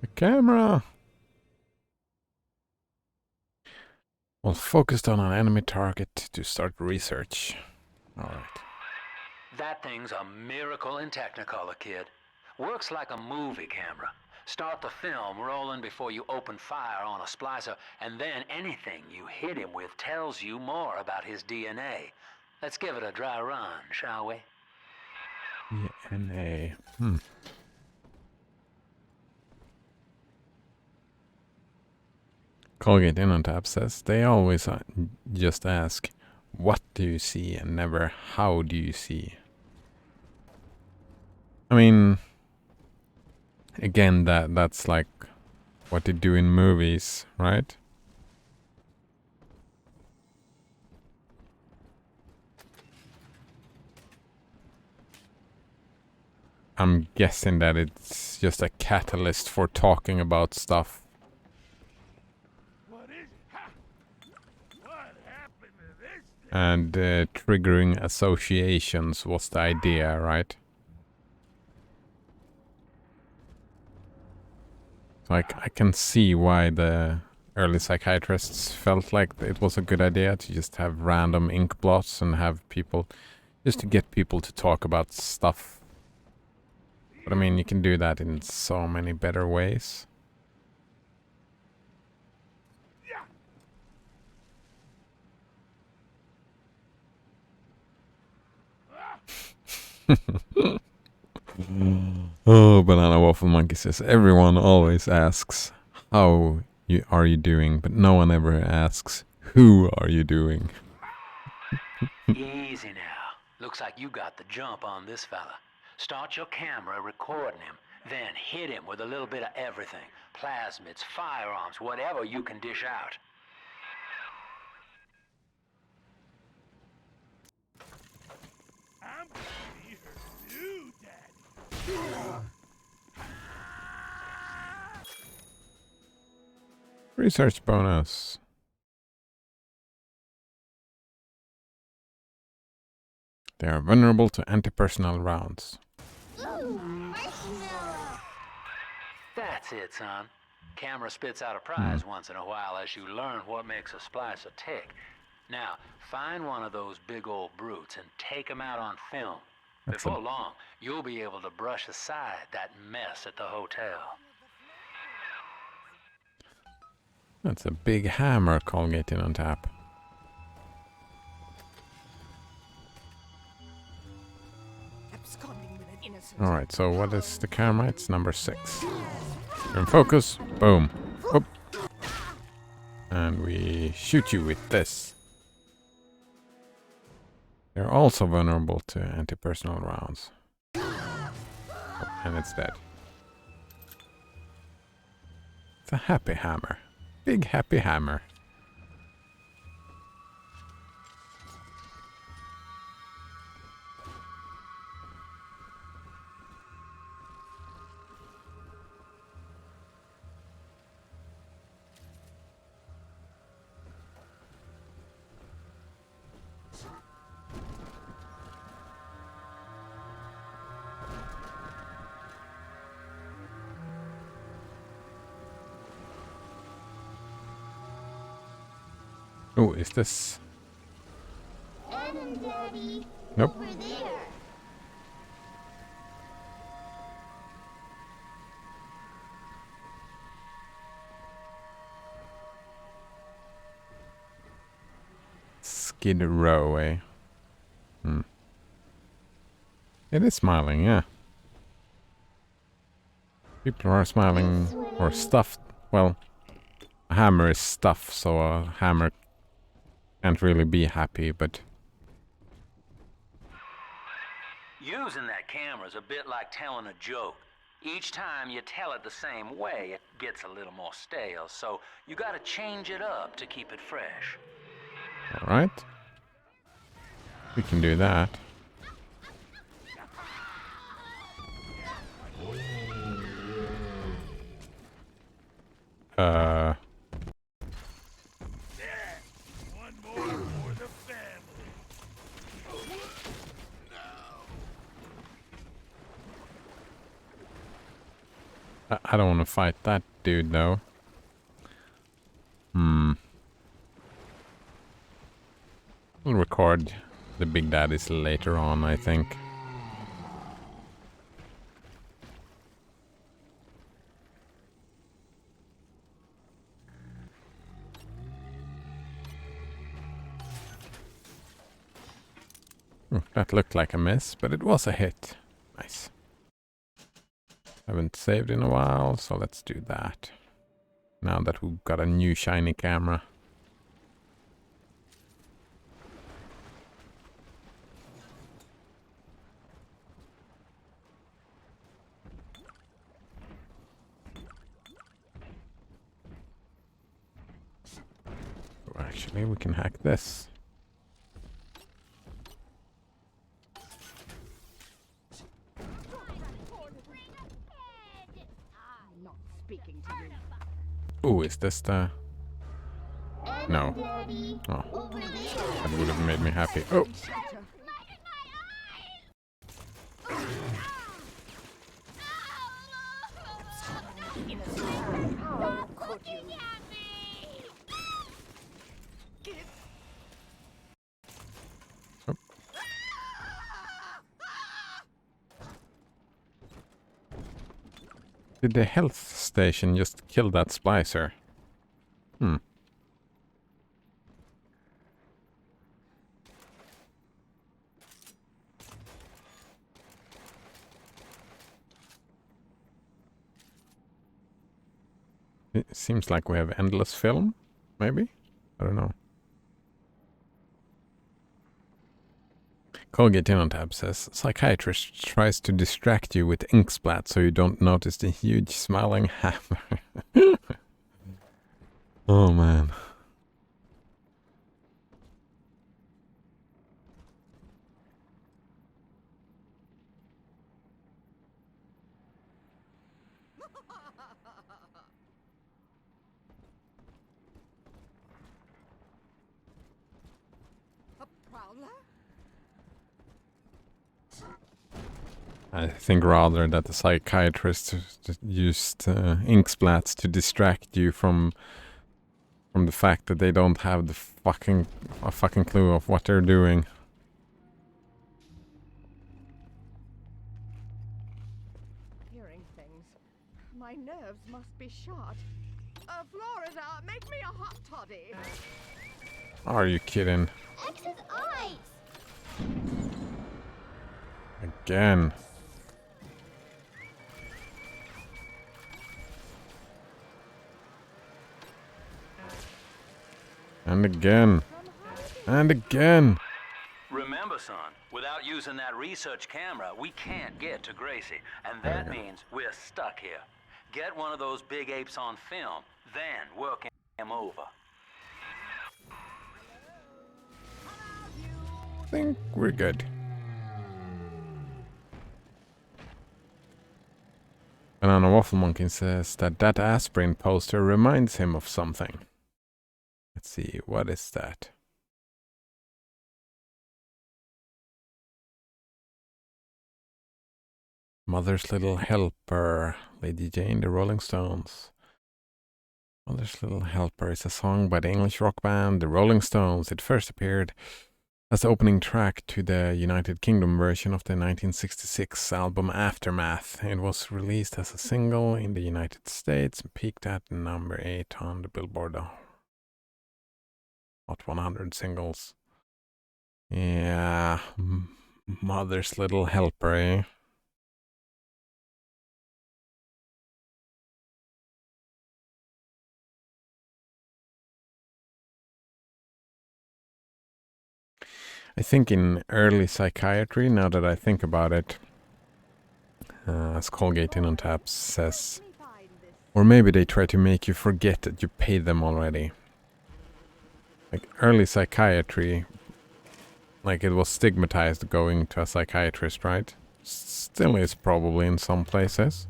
The camera! Well, focused on an enemy target to start research. Alright. That thing's a miracle in Technicolor, kid. Works like a movie camera. Start the film rolling before you open fire on a splicer, and then anything you hit him with tells you more about his DNA. Let's give it a dry run, shall we? DNA. Colgate in on tap says they always just ask, what do you see, and never how do you see. I mean, again, that's like what they do in movies, right? I'm guessing that it's just a catalyst for talking about stuff. What is it? Ha! What happened to this thing? And triggering associations was the idea, right? Like, I can see why the early psychiatrists felt like it was a good idea to just have random ink blots and have people, just to get people to talk about stuff. But I mean, you can do that in so many better ways. Oh, Banana Waffle Monkey says, everyone always asks, how are you doing? But no one ever asks, who are you doing? Easy now. Looks like you got the jump on this fella. Start your camera recording him, then hit him with a little bit of everything. Plasmids, firearms, whatever you can dish out. I'm gonna be her new daddy. Research bonus. They are vulnerable to anti-personnel rounds. Ooh, marshmallow. That's it, son. Camera spits out a prize once in a while as you learn what makes a splicer tick. Now, find one of those big old brutes and take him out on film. Before long, you'll be able to brush aside that mess at the hotel. That's a big hammer, Colgate in on tap. Absconding with an innocent. Alright, so what is the camera? It's number 6. You're in focus. Boom. Whoop. And we shoot you with this. They're also vulnerable to anti-personnel rounds. Oh, and it's dead. It's a happy hammer. Big happy hammer. Oh, is this? Adam, Daddy. Nope. Over there. Skid Row, eh? It is smiling, yeah. People are smiling or stuffed. Well, a hammer is stuff, so a hammer can't really be happy, but... Using that camera's a bit like telling a joke. Each time you tell it the same way, it gets a little more stale, so you gotta change it up to keep it fresh. Alright. We can do that. Yeah, one more for the family. I don't want to fight that dude though. We'll record the big daddies later on, I think. That looked like a miss, but it was a hit. Nice. Haven't saved in a while, so let's do that. Now that we've got a new shiny camera. Oh, actually, we can hack this. I'm not speaking to you. Oh, is this the... No. Daddy, Oh, over there. that would have made me happy. Oh! Shelter. How could you? Did the health station just kill that splicer? Hmm. It seems like we have endless film, maybe? I don't know. Colgate in on tab says, psychiatrist tries to distract you with ink splat so you don't notice the huge smiling hammer. Oh man. A prowler? I think rather that the psychiatrist used ink splats to distract you from the fact that they don't have the fucking clue of what they're doing. Hearing things. My nerves must be shot. Florida, make me a hot toddy. Are you kidding? X's eyes. Again. And again. And again. Remember, son, without using that research camera, we can't get to Gracie. And that means we're stuck here. Get one of those big apes on film, then work him over. I think we're good. Banana Waffle Monkey says that aspirin poster reminds him of something. Let's see, what is that? Mother's Little Helper, Lady Jane, the Rolling Stones. Mother's Little Helper is a song by the English rock band The Rolling Stones. It first appeared as the opening track to the United Kingdom version of the 1966 album Aftermath. It was released as a single in the United States and peaked at number 8 on the Billboard Hot 100 singles. Yeah, Mother's Little Helper, eh? I think in early psychiatry, now that I think about it, as Colgate in on tap says, or maybe they try to make you forget that you paid them already. Like early psychiatry, like it was stigmatized going to a psychiatrist, right? Still is probably in some places.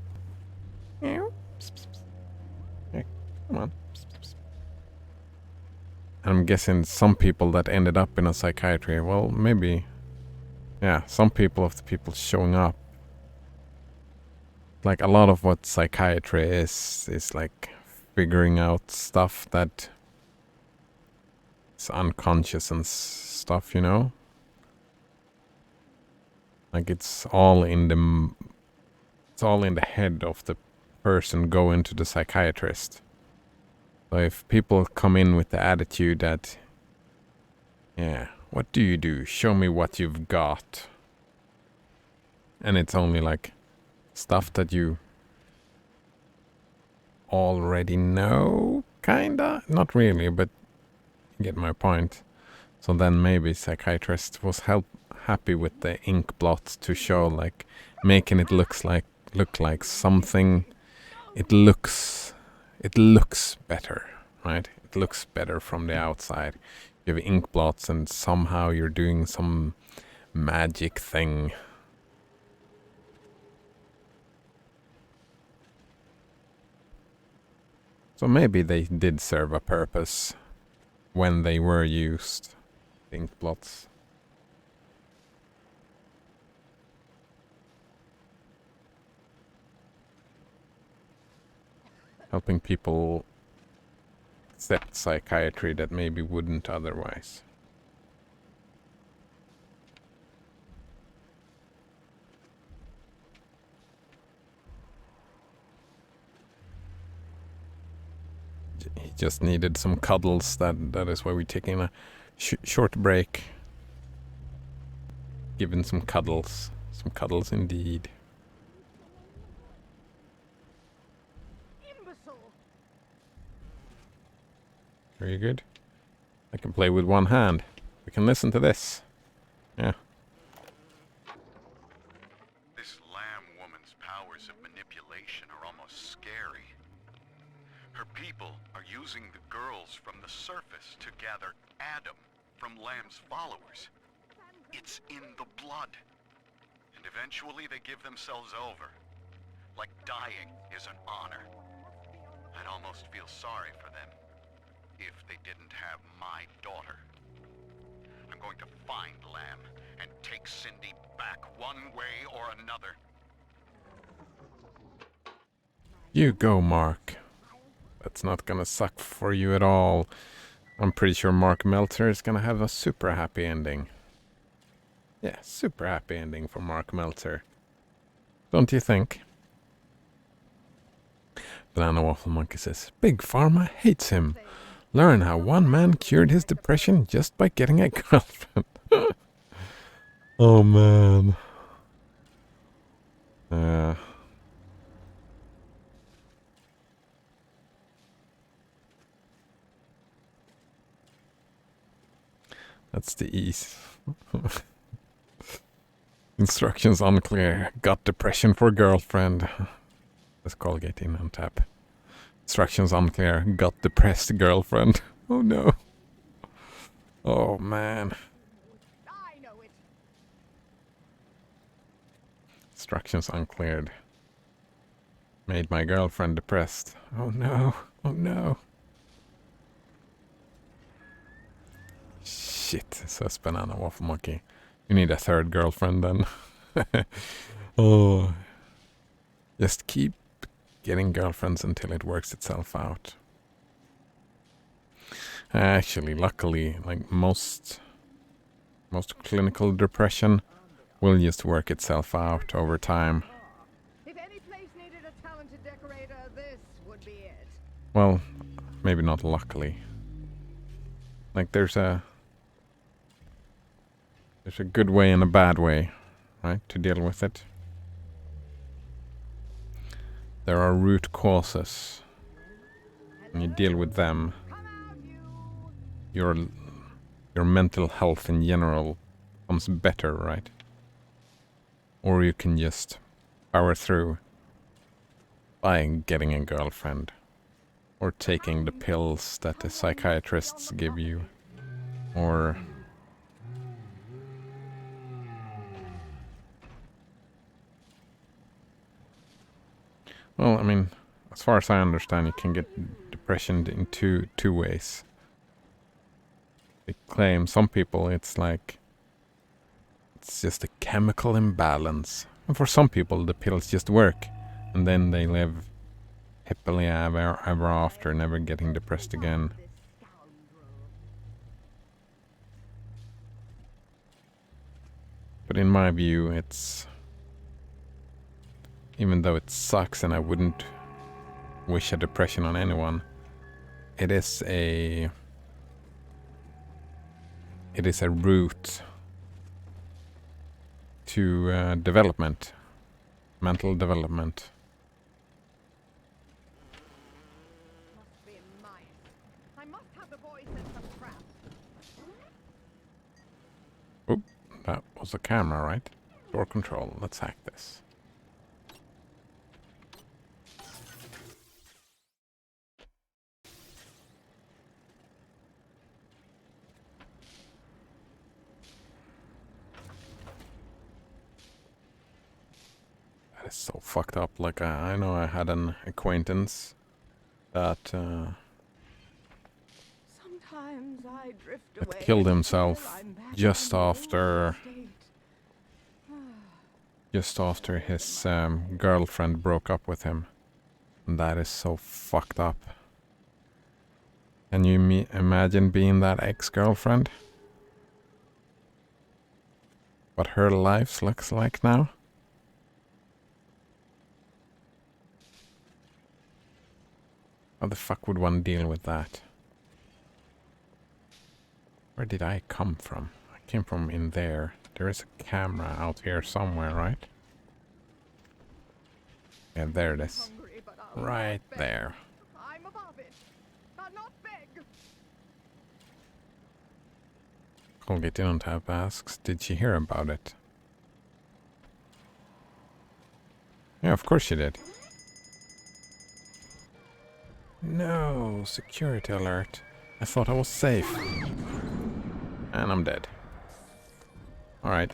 Come on. I'm guessing some people that ended up in a psychiatry, well, maybe, yeah, some people of the people showing up. Like a lot of what psychiatry is like figuring out stuff that is unconscious and stuff, you know? Like it's all in the head of the person going to the psychiatrist. So if people come in with the attitude that, yeah, what do you do? Show me what you've got. And it's only like stuff that you already know, kinda? Not really, but you get my point. So then maybe psychiatrist was happy with the ink blots to show, like, making it look like something. It looks better, right? It looks better from the outside. You have ink blots and somehow you're doing some magic thing. So maybe they did serve a purpose when they were used, ink blots. Helping people accept psychiatry that maybe wouldn't otherwise. He just needed some cuddles. That is why we're taking a short break. Giving some cuddles indeed. Very good. I can play with one hand. We can listen to this. Yeah. This Lamb woman's powers of manipulation are almost scary. Her people are using the girls from the surface to gather Adam from Lamb's followers. It's in the blood. And eventually they give themselves over. Like dying is an honor. I'd almost feel sorry for them if they didn't have my daughter. I'm going to find Lamb and take Cindy back one way or another. You go, Mark. That's not gonna suck for you at all. I'm pretty sure Mark Meltzer is gonna have a super happy ending. Yeah, super happy ending for Mark Meltzer. Don't you think? Banana Waffle Monkey says, Big Pharma hates him. Learn how one man cured his depression just by getting a girlfriend. Oh, man. That's the ease. Instructions unclear. Got depression for girlfriend. Let's call Colgate in on tap. Instructions unclear. Got depressed girlfriend. Oh no. Oh man. I know it. Instructions uncleared. Made my girlfriend depressed. Oh no. Oh no. Shit, says Banana Waffle Monkey. You need a third girlfriend then. Oh. Just keep getting girlfriends until it works itself out. Actually, luckily, like most clinical depression will just work itself out over time. If any place needed a talented decorator, this would be it. Well, maybe not luckily. Like there's a good way and a bad way, right, to deal with it. There are root causes. When you deal with them, your mental health in general becomes better, right? Or you can just power through by getting a girlfriend or taking the pills that the psychiatrists give you, or well, I mean, as far as I understand, you can get depression in two ways. They claim, some people, it's like it's just a chemical imbalance. And for some people, the pills just work. And then they live happily ever after, never getting depressed again. But in my view, it's... even though it sucks and I wouldn't wish a depression on anyone, it is a route to development, mental development. Must be mice. I must have the boy set some traps. Oop, that was a camera, right? Door control, let's hack this. That is so fucked up. Like, I know I had an acquaintance that Sometimes I drift away killed and himself feel I'm back just on the after old state. just after his girlfriend broke up with him. And that is so fucked up. Can you imagine being that ex-girlfriend? What her life looks like now? How the fuck would one deal with that? Where did I come from? I came from in there. There is a camera out here somewhere, right? Yeah, there it is. Hungry, but I'll Right not beg. there. I'm above it. I'll not beg. Colgate didn't have asks. Did she hear about it? Yeah, of course she did. No, security alert. I thought I was safe. And I'm dead. Alright.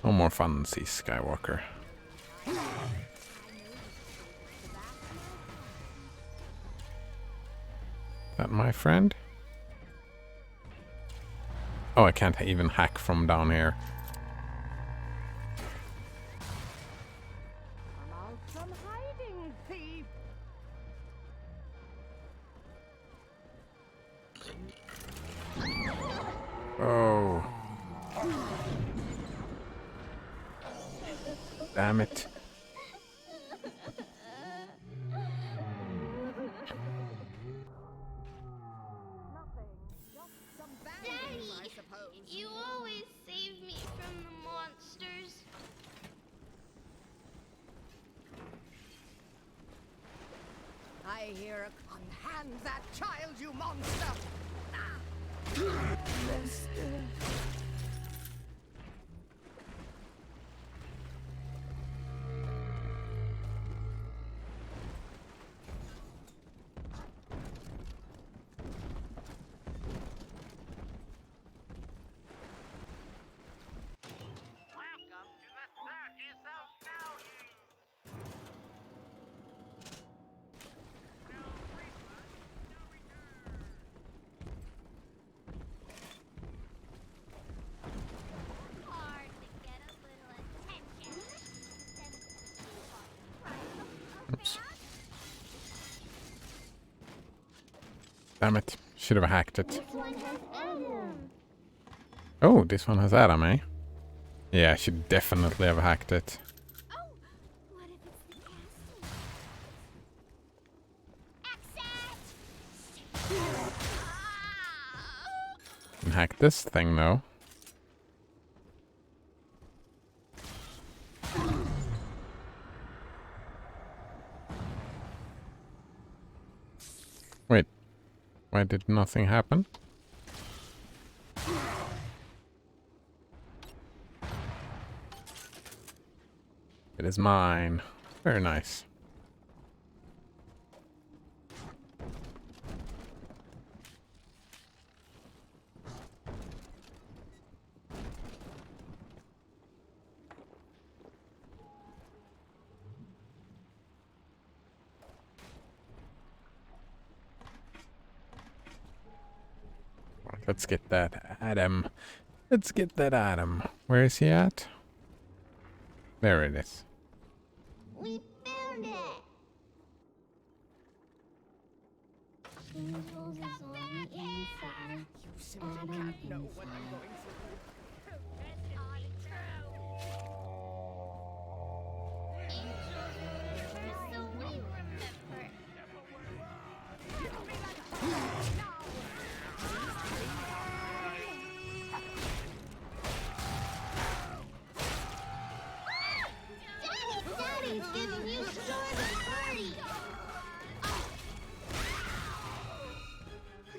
No more funsies, Skywalker. That my friend? Oh, I can't even hack from down here. Come out from hiding, thief. Oh. Damn it. Daddy, you always save me from the monsters. I hear unhand that child, you monster. Welcome to the circus of value. No refund, no return. Hard to get a little attention. Oops. Damn it. Should have hacked it. This one has Adam. Oh, this one has Adam, eh? Yeah, I should definitely have hacked it. Oh, what if it's the castle? Exit! Can hack this thing, though. Wait. Why did nothing happen? It is mine. Very nice. Let's get that Adam. Let's get that Adam. Where is he at? There it is. We found it! Angels is on the inside. You simply Adam can't know what I'm inside. going through. So we remember. Daddy's giving you sort of party.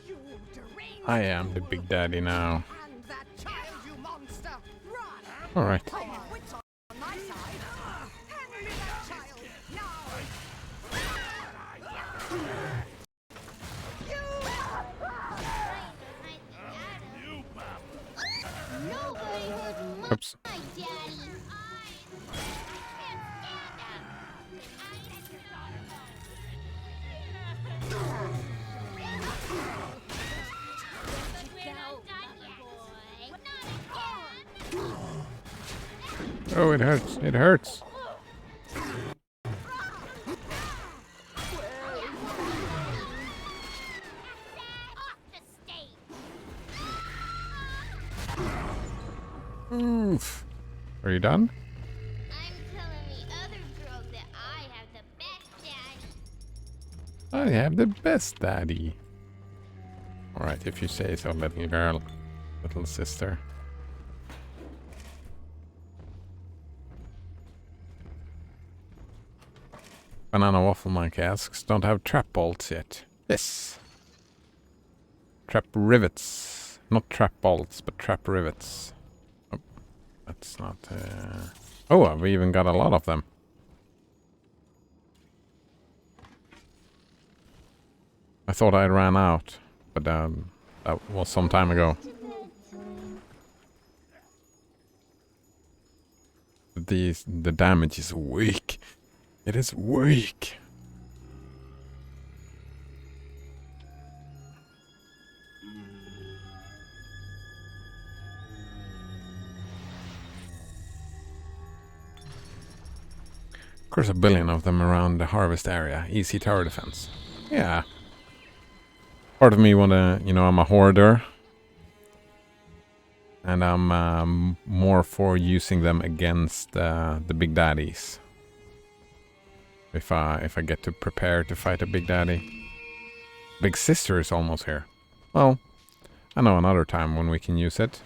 You deranged I am the big daddy now. and that child, you monster! Run! Alright. I have wits on my side. Hand me that child now! Nobody hurt my Oops. daddy. Oh, it hurts. It hurts. Oof. Are you done? I'm telling the other girls that I have the best daddy. I have the best daddy. Alright, if you say so, little girl. Little sister. Banana Waffle Mike asks, don't have trap bolts yet. Yes. Trap rivets. Not trap bolts, but trap rivets. Oh, that's not... Oh, we even got a lot of them. I thought I ran out, but that was some time ago. The damage is weak. It is weak. Of course, a billion of them around the harvest area. Easy tower defense. Yeah. Part of me wanna, I'm a hoarder. And I'm more for using them against the big daddies. If I get to prepare to fight a big daddy. Big sister is almost here. Well, I know another time when we can use it.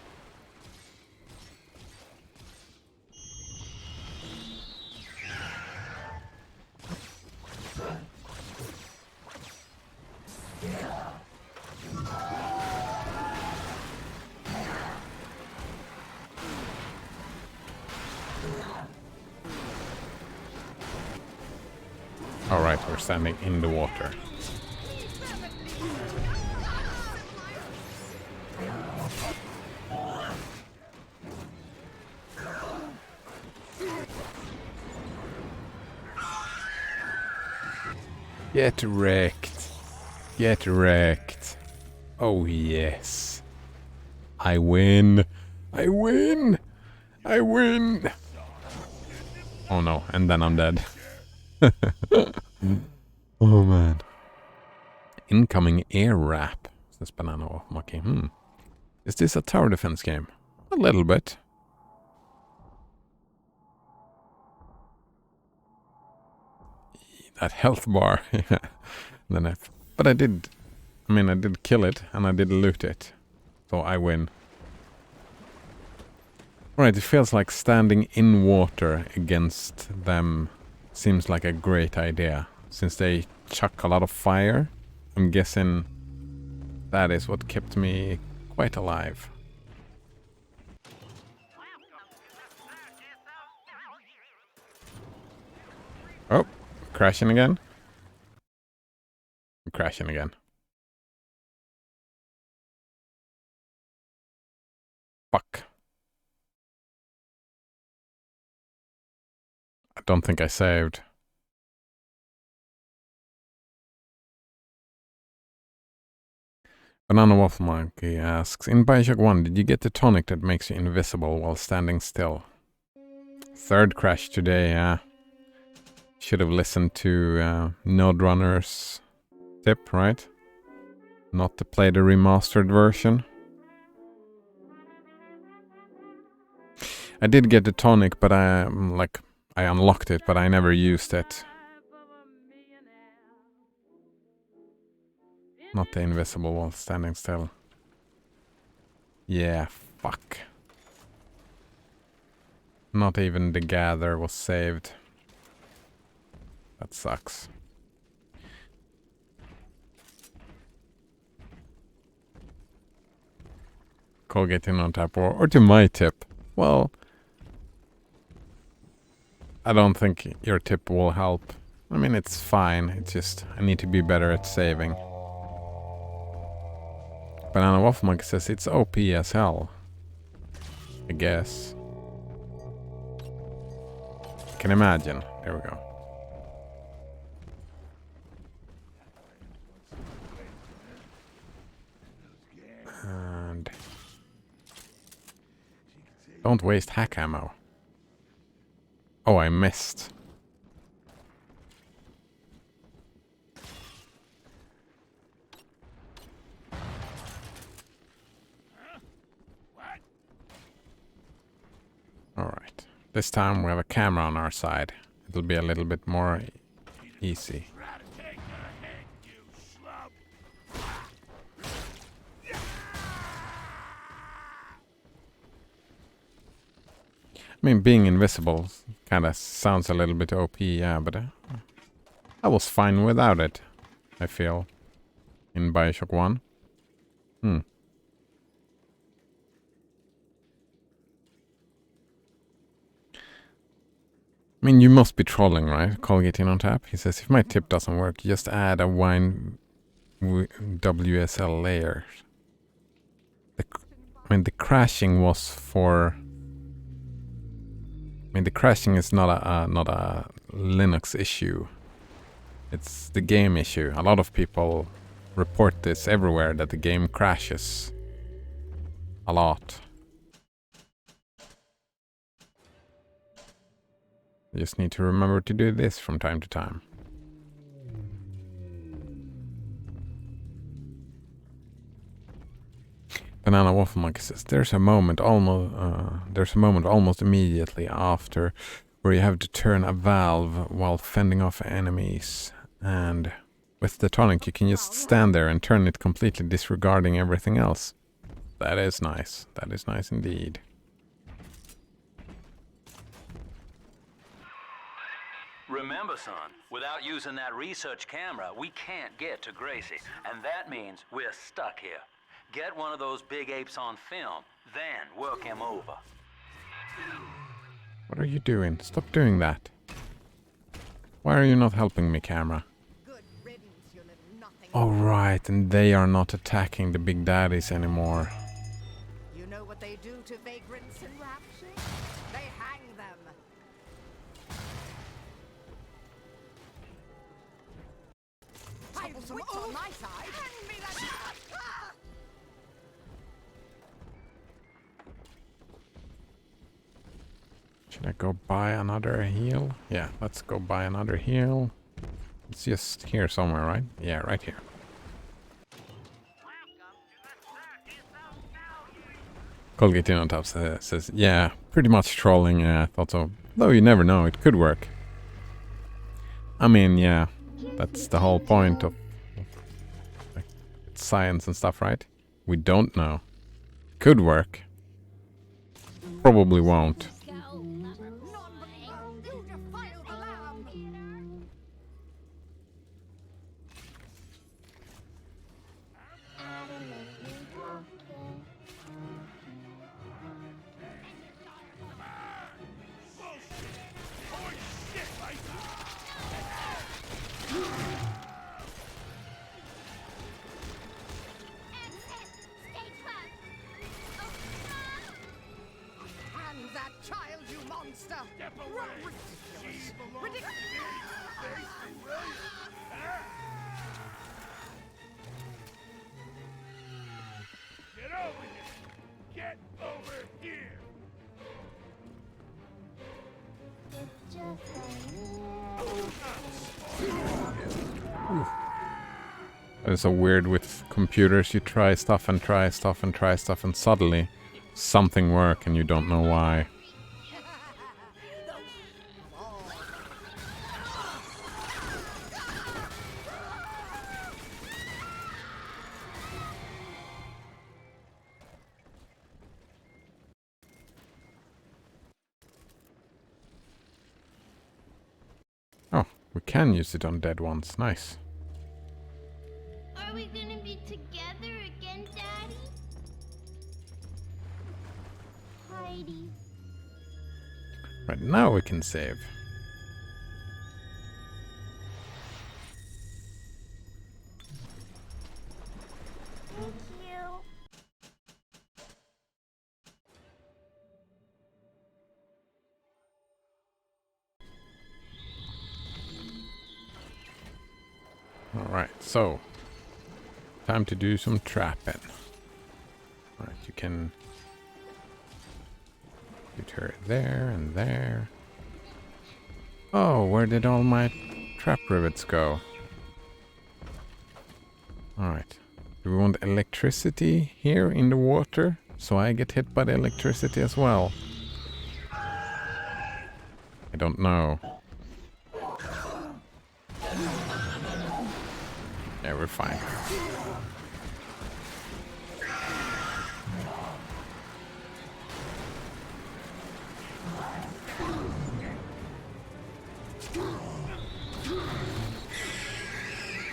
Alright, we're standing in the water. Get wrecked. Get wrecked. Oh yes. I win. I win. I win. Oh no, and then I'm dead. Oh man. Incoming air wrap, says Banana Waffle Monkey. Is this a tower defense game? A little bit. That health bar. Then but I did kill it and I did loot it. So I win. Alright, it feels like standing in water against them seems like a great idea. Since they chuck a lot of fire, I'm guessing that is what kept me quite alive. Oh, crashing again? I'm crashing again. Fuck. I don't think I saved. Banana Waffle Monkey asks, in Bioshock 1, did you get the tonic that makes you invisible while standing still? Third crash today, yeah. Should have listened to Node Runner's tip, right? Not to play the remastered version. I did get the tonic, but I unlocked it, but I never used it. Not the invisible while standing still. Yeah, fuck. Not even the gather was saved. That sucks. Colgate in on tap or to my tip. Well, I don't think your tip will help. I mean, it's fine. It's just I need to be better at saving. Banana Waffle Monkey says it's OP as hell. I guess. Can imagine. There we go. And don't waste hack ammo. Oh, I missed. Alright. This time we have a camera on our side. It'll be a little bit more easy. I mean, being invisible kind of sounds a little bit OP, yeah, but I was fine without it, I feel, in Bioshock 1. I mean, you must be trolling, right? Colgate in on tap. He says, if my tip doesn't work, just add a wine WSL layer. I mean, the crashing was for... I mean, the crashing is not a Linux issue. It's the game issue. A lot of people report this everywhere, that the game crashes a lot. You just need to remember to do this from time to time. Banana Waffle Monkey says there's a moment almost immediately after where you have to turn a valve while fending off enemies, and with the tonic you can just stand there and turn it completely, disregarding everything else. That is nice. That is nice indeed. Remember, son, without using that research camera, we can't get to Gracie. And that means we're stuck here. Get one of those big apes on film, then work him over. What are you doing? Stop doing that. Why are you not helping me, camera? Oh, right, and they are not attacking the big daddies anymore. You know what they do to vagrants in Rapture? They hang them. I've wits on my side. Hang me that. Should I go buy another heal? Yeah, let's go buy another heal. It's just here somewhere, right? Yeah, right here. Colgate on top says, yeah, pretty much trolling. Yeah, I thought so. Though you never know, it could work. I mean, yeah, that's the whole point of like, science and stuff, right? We don't know. Could work. Probably won't. It's so weird with computers. You try stuff and try stuff and try stuff, and suddenly something works and you don't know why. Oh, we can use it on dead ones. Nice. Are we gonna be together again, Daddy? Heidi. Right, now we can save. Thank you. Alright, so time to do some trapping. Alright, you can put her there and there. Oh, where did all my trap rivets go? Alright. Do we want electricity here in the water? So I get hit by the electricity as well. I don't know. Yeah, we're fine.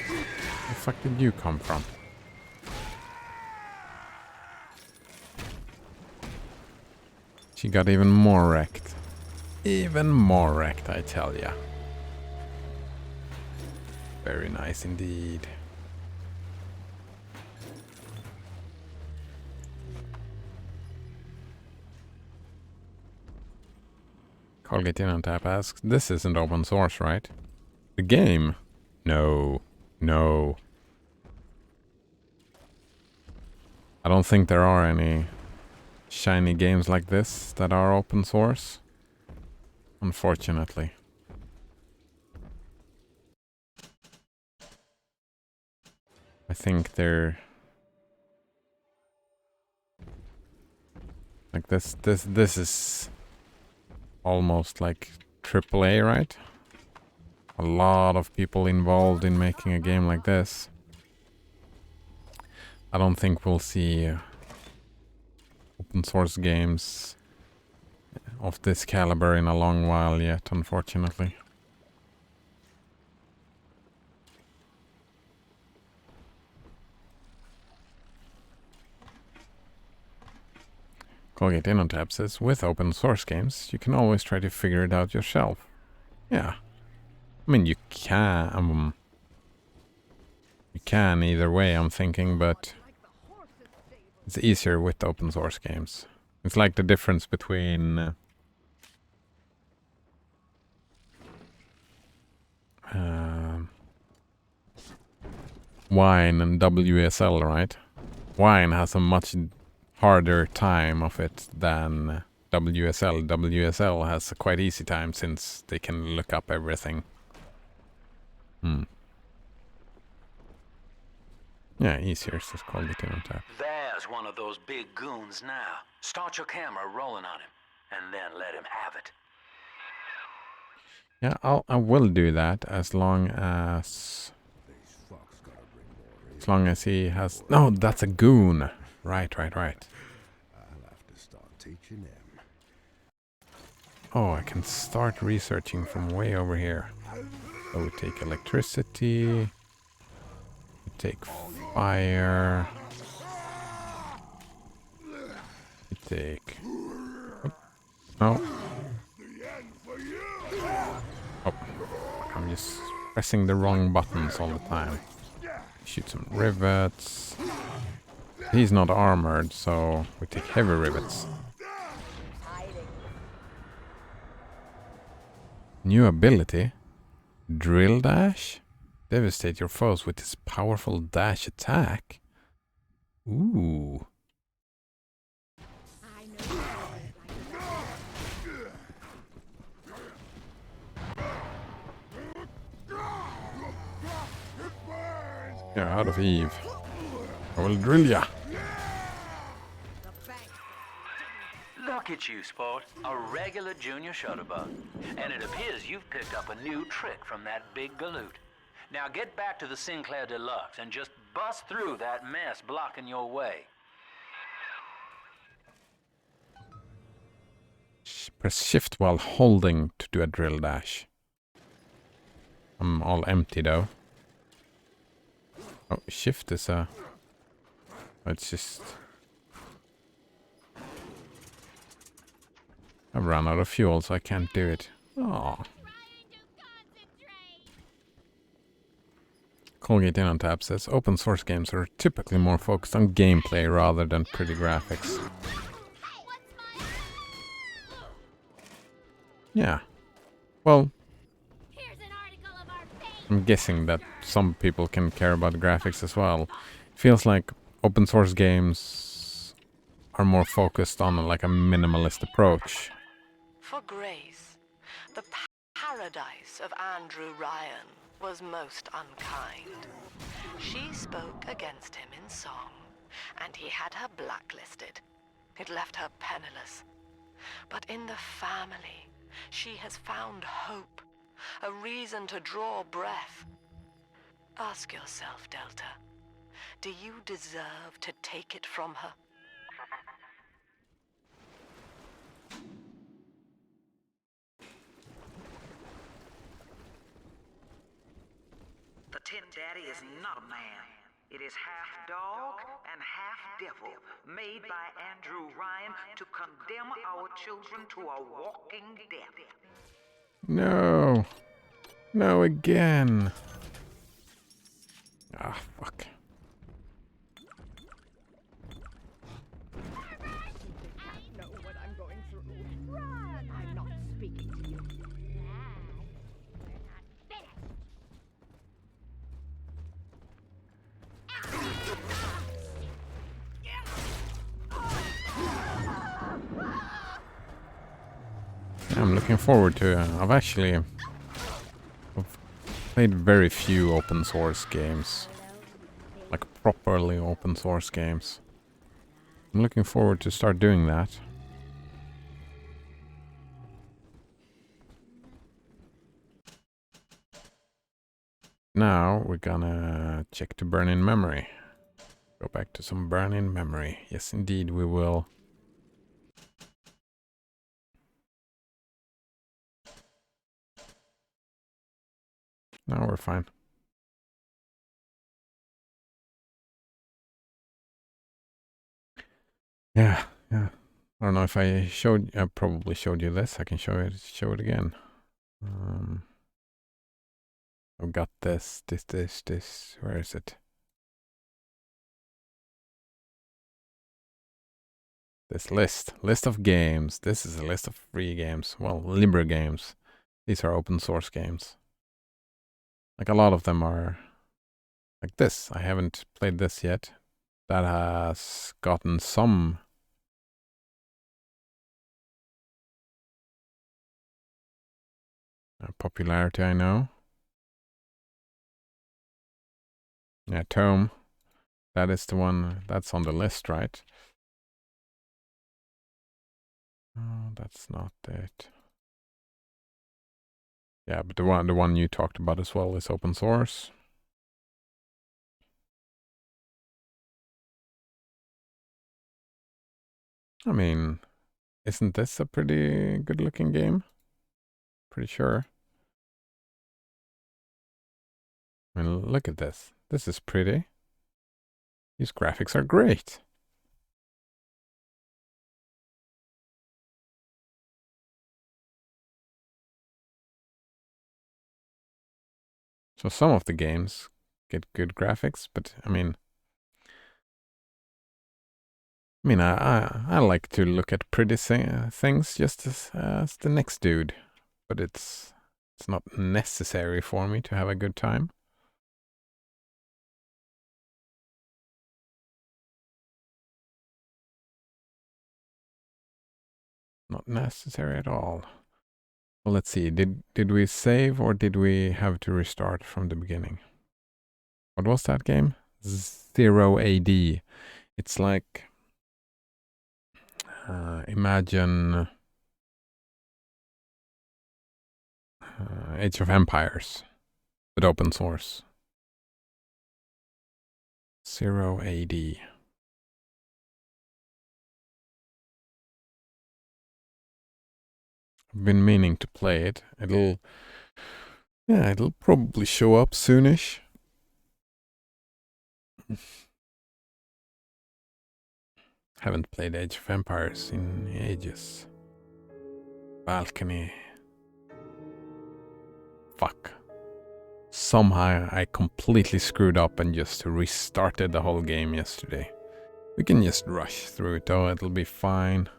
Where the fuck did you come from? She got even more wrecked. Even more wrecked, I tell ya. Very nice indeed. Colgate in on tap asks, this isn't open source, right? The game? No. No. I don't think there are any shiny games like this that are open source. Unfortunately. I think they're like this is almost like AAA, right? A lot of people involved in making a game like this. I don't think we'll see open source games of this caliber in a long while yet, unfortunately. Colgate in on tab says, with open source games, you can always try to figure it out yourself. Yeah. I mean, you can either way, I'm thinking, but it's easier with open source games. It's like the difference between Wine and WSL, right? Wine has a much harder time of it than WSL. WSL has a quite easy time since they can look up everything. Yeah, easier, so it's called it in on tap. There's one of those big goons now. Start your camera rolling on him, and then let him have it. Yeah, I will do that as long as he has. No, that's a goon. Right. I'll have to start teaching him. Oh, I can start researching from way over here. So we take electricity. We take fire. We take. No. Oh, I'm just pressing the wrong buttons all the time. Shoot some rivets. He's not armored, so we take heavy rivets. New ability. Drill dash. Devastate your foes with his powerful dash attack. Ooh. Yeah, out of Eve. I will drill ya. Look at you, sport. A regular junior shutterbug. And it appears you've picked up a new trick from that big galoot. Now get back to the Sinclair Deluxe and just bust through that mess blocking your way. Press shift while holding to do a drill dash. I'm all empty though. Oh, shift is a... It's just... I've run out of fuel, so I can't do it. Oh. Colgate in on tab says open source games are typically more focused on gameplay rather than pretty graphics. Yeah. Well, I'm guessing that some people can care about graphics as well. Feels like open source games are more focused on like a minimalist approach. For Grace, the paradise of Andrew Ryan was most unkind. She spoke against him in song, and he had her blacklisted. It left her penniless. But in the family, she has found hope, a reason to draw breath. Ask yourself, Delta, do you deserve to take it from her? The Tin Daddy is not a man. It is half dog and half devil, made by Andrew Ryan to condemn our children to a walking death. No. No, again. Ah, fuck. Know what I'm going through. Run! I'm not speaking to you. I'm looking forward to I've played very few open source games. Like properly open source games. I'm looking forward to start doing that. Now we're gonna check to burn in memory. Go back to some burn in memory. Yes, indeed, we will. Now we're fine. Yeah. I don't know if I probably showed you this. I can show it again. I've got this. Where is it? This list of games. This is a list of free games. Well, Libre games. These are open source games. Like a lot of them are like this. I haven't played this yet. That has gotten some popularity, I know. Yeah, Tome. That is the one that's on the list, right? Oh, that's not it. Yeah, but the one you talked about as well is open source. I mean, isn't this a pretty good looking game? Pretty sure. I mean, look at this. This is pretty. These graphics are great. So some of the games get good graphics, but I mean, I like to look at pretty things just as the next dude, but it's not necessary for me to have a good time. Not necessary at all. Well, let's see. Did we save or did we have to restart from the beginning? What was that game? Zero AD. It's like imagine Age of Empires with open source. Zero AD. I've been meaning to play it. It'll probably show up soonish. Haven't played Age of Empires in ages. Balcony. Fuck. Somehow I completely screwed up and just restarted the whole game yesterday. We can just rush through it though, it'll be fine.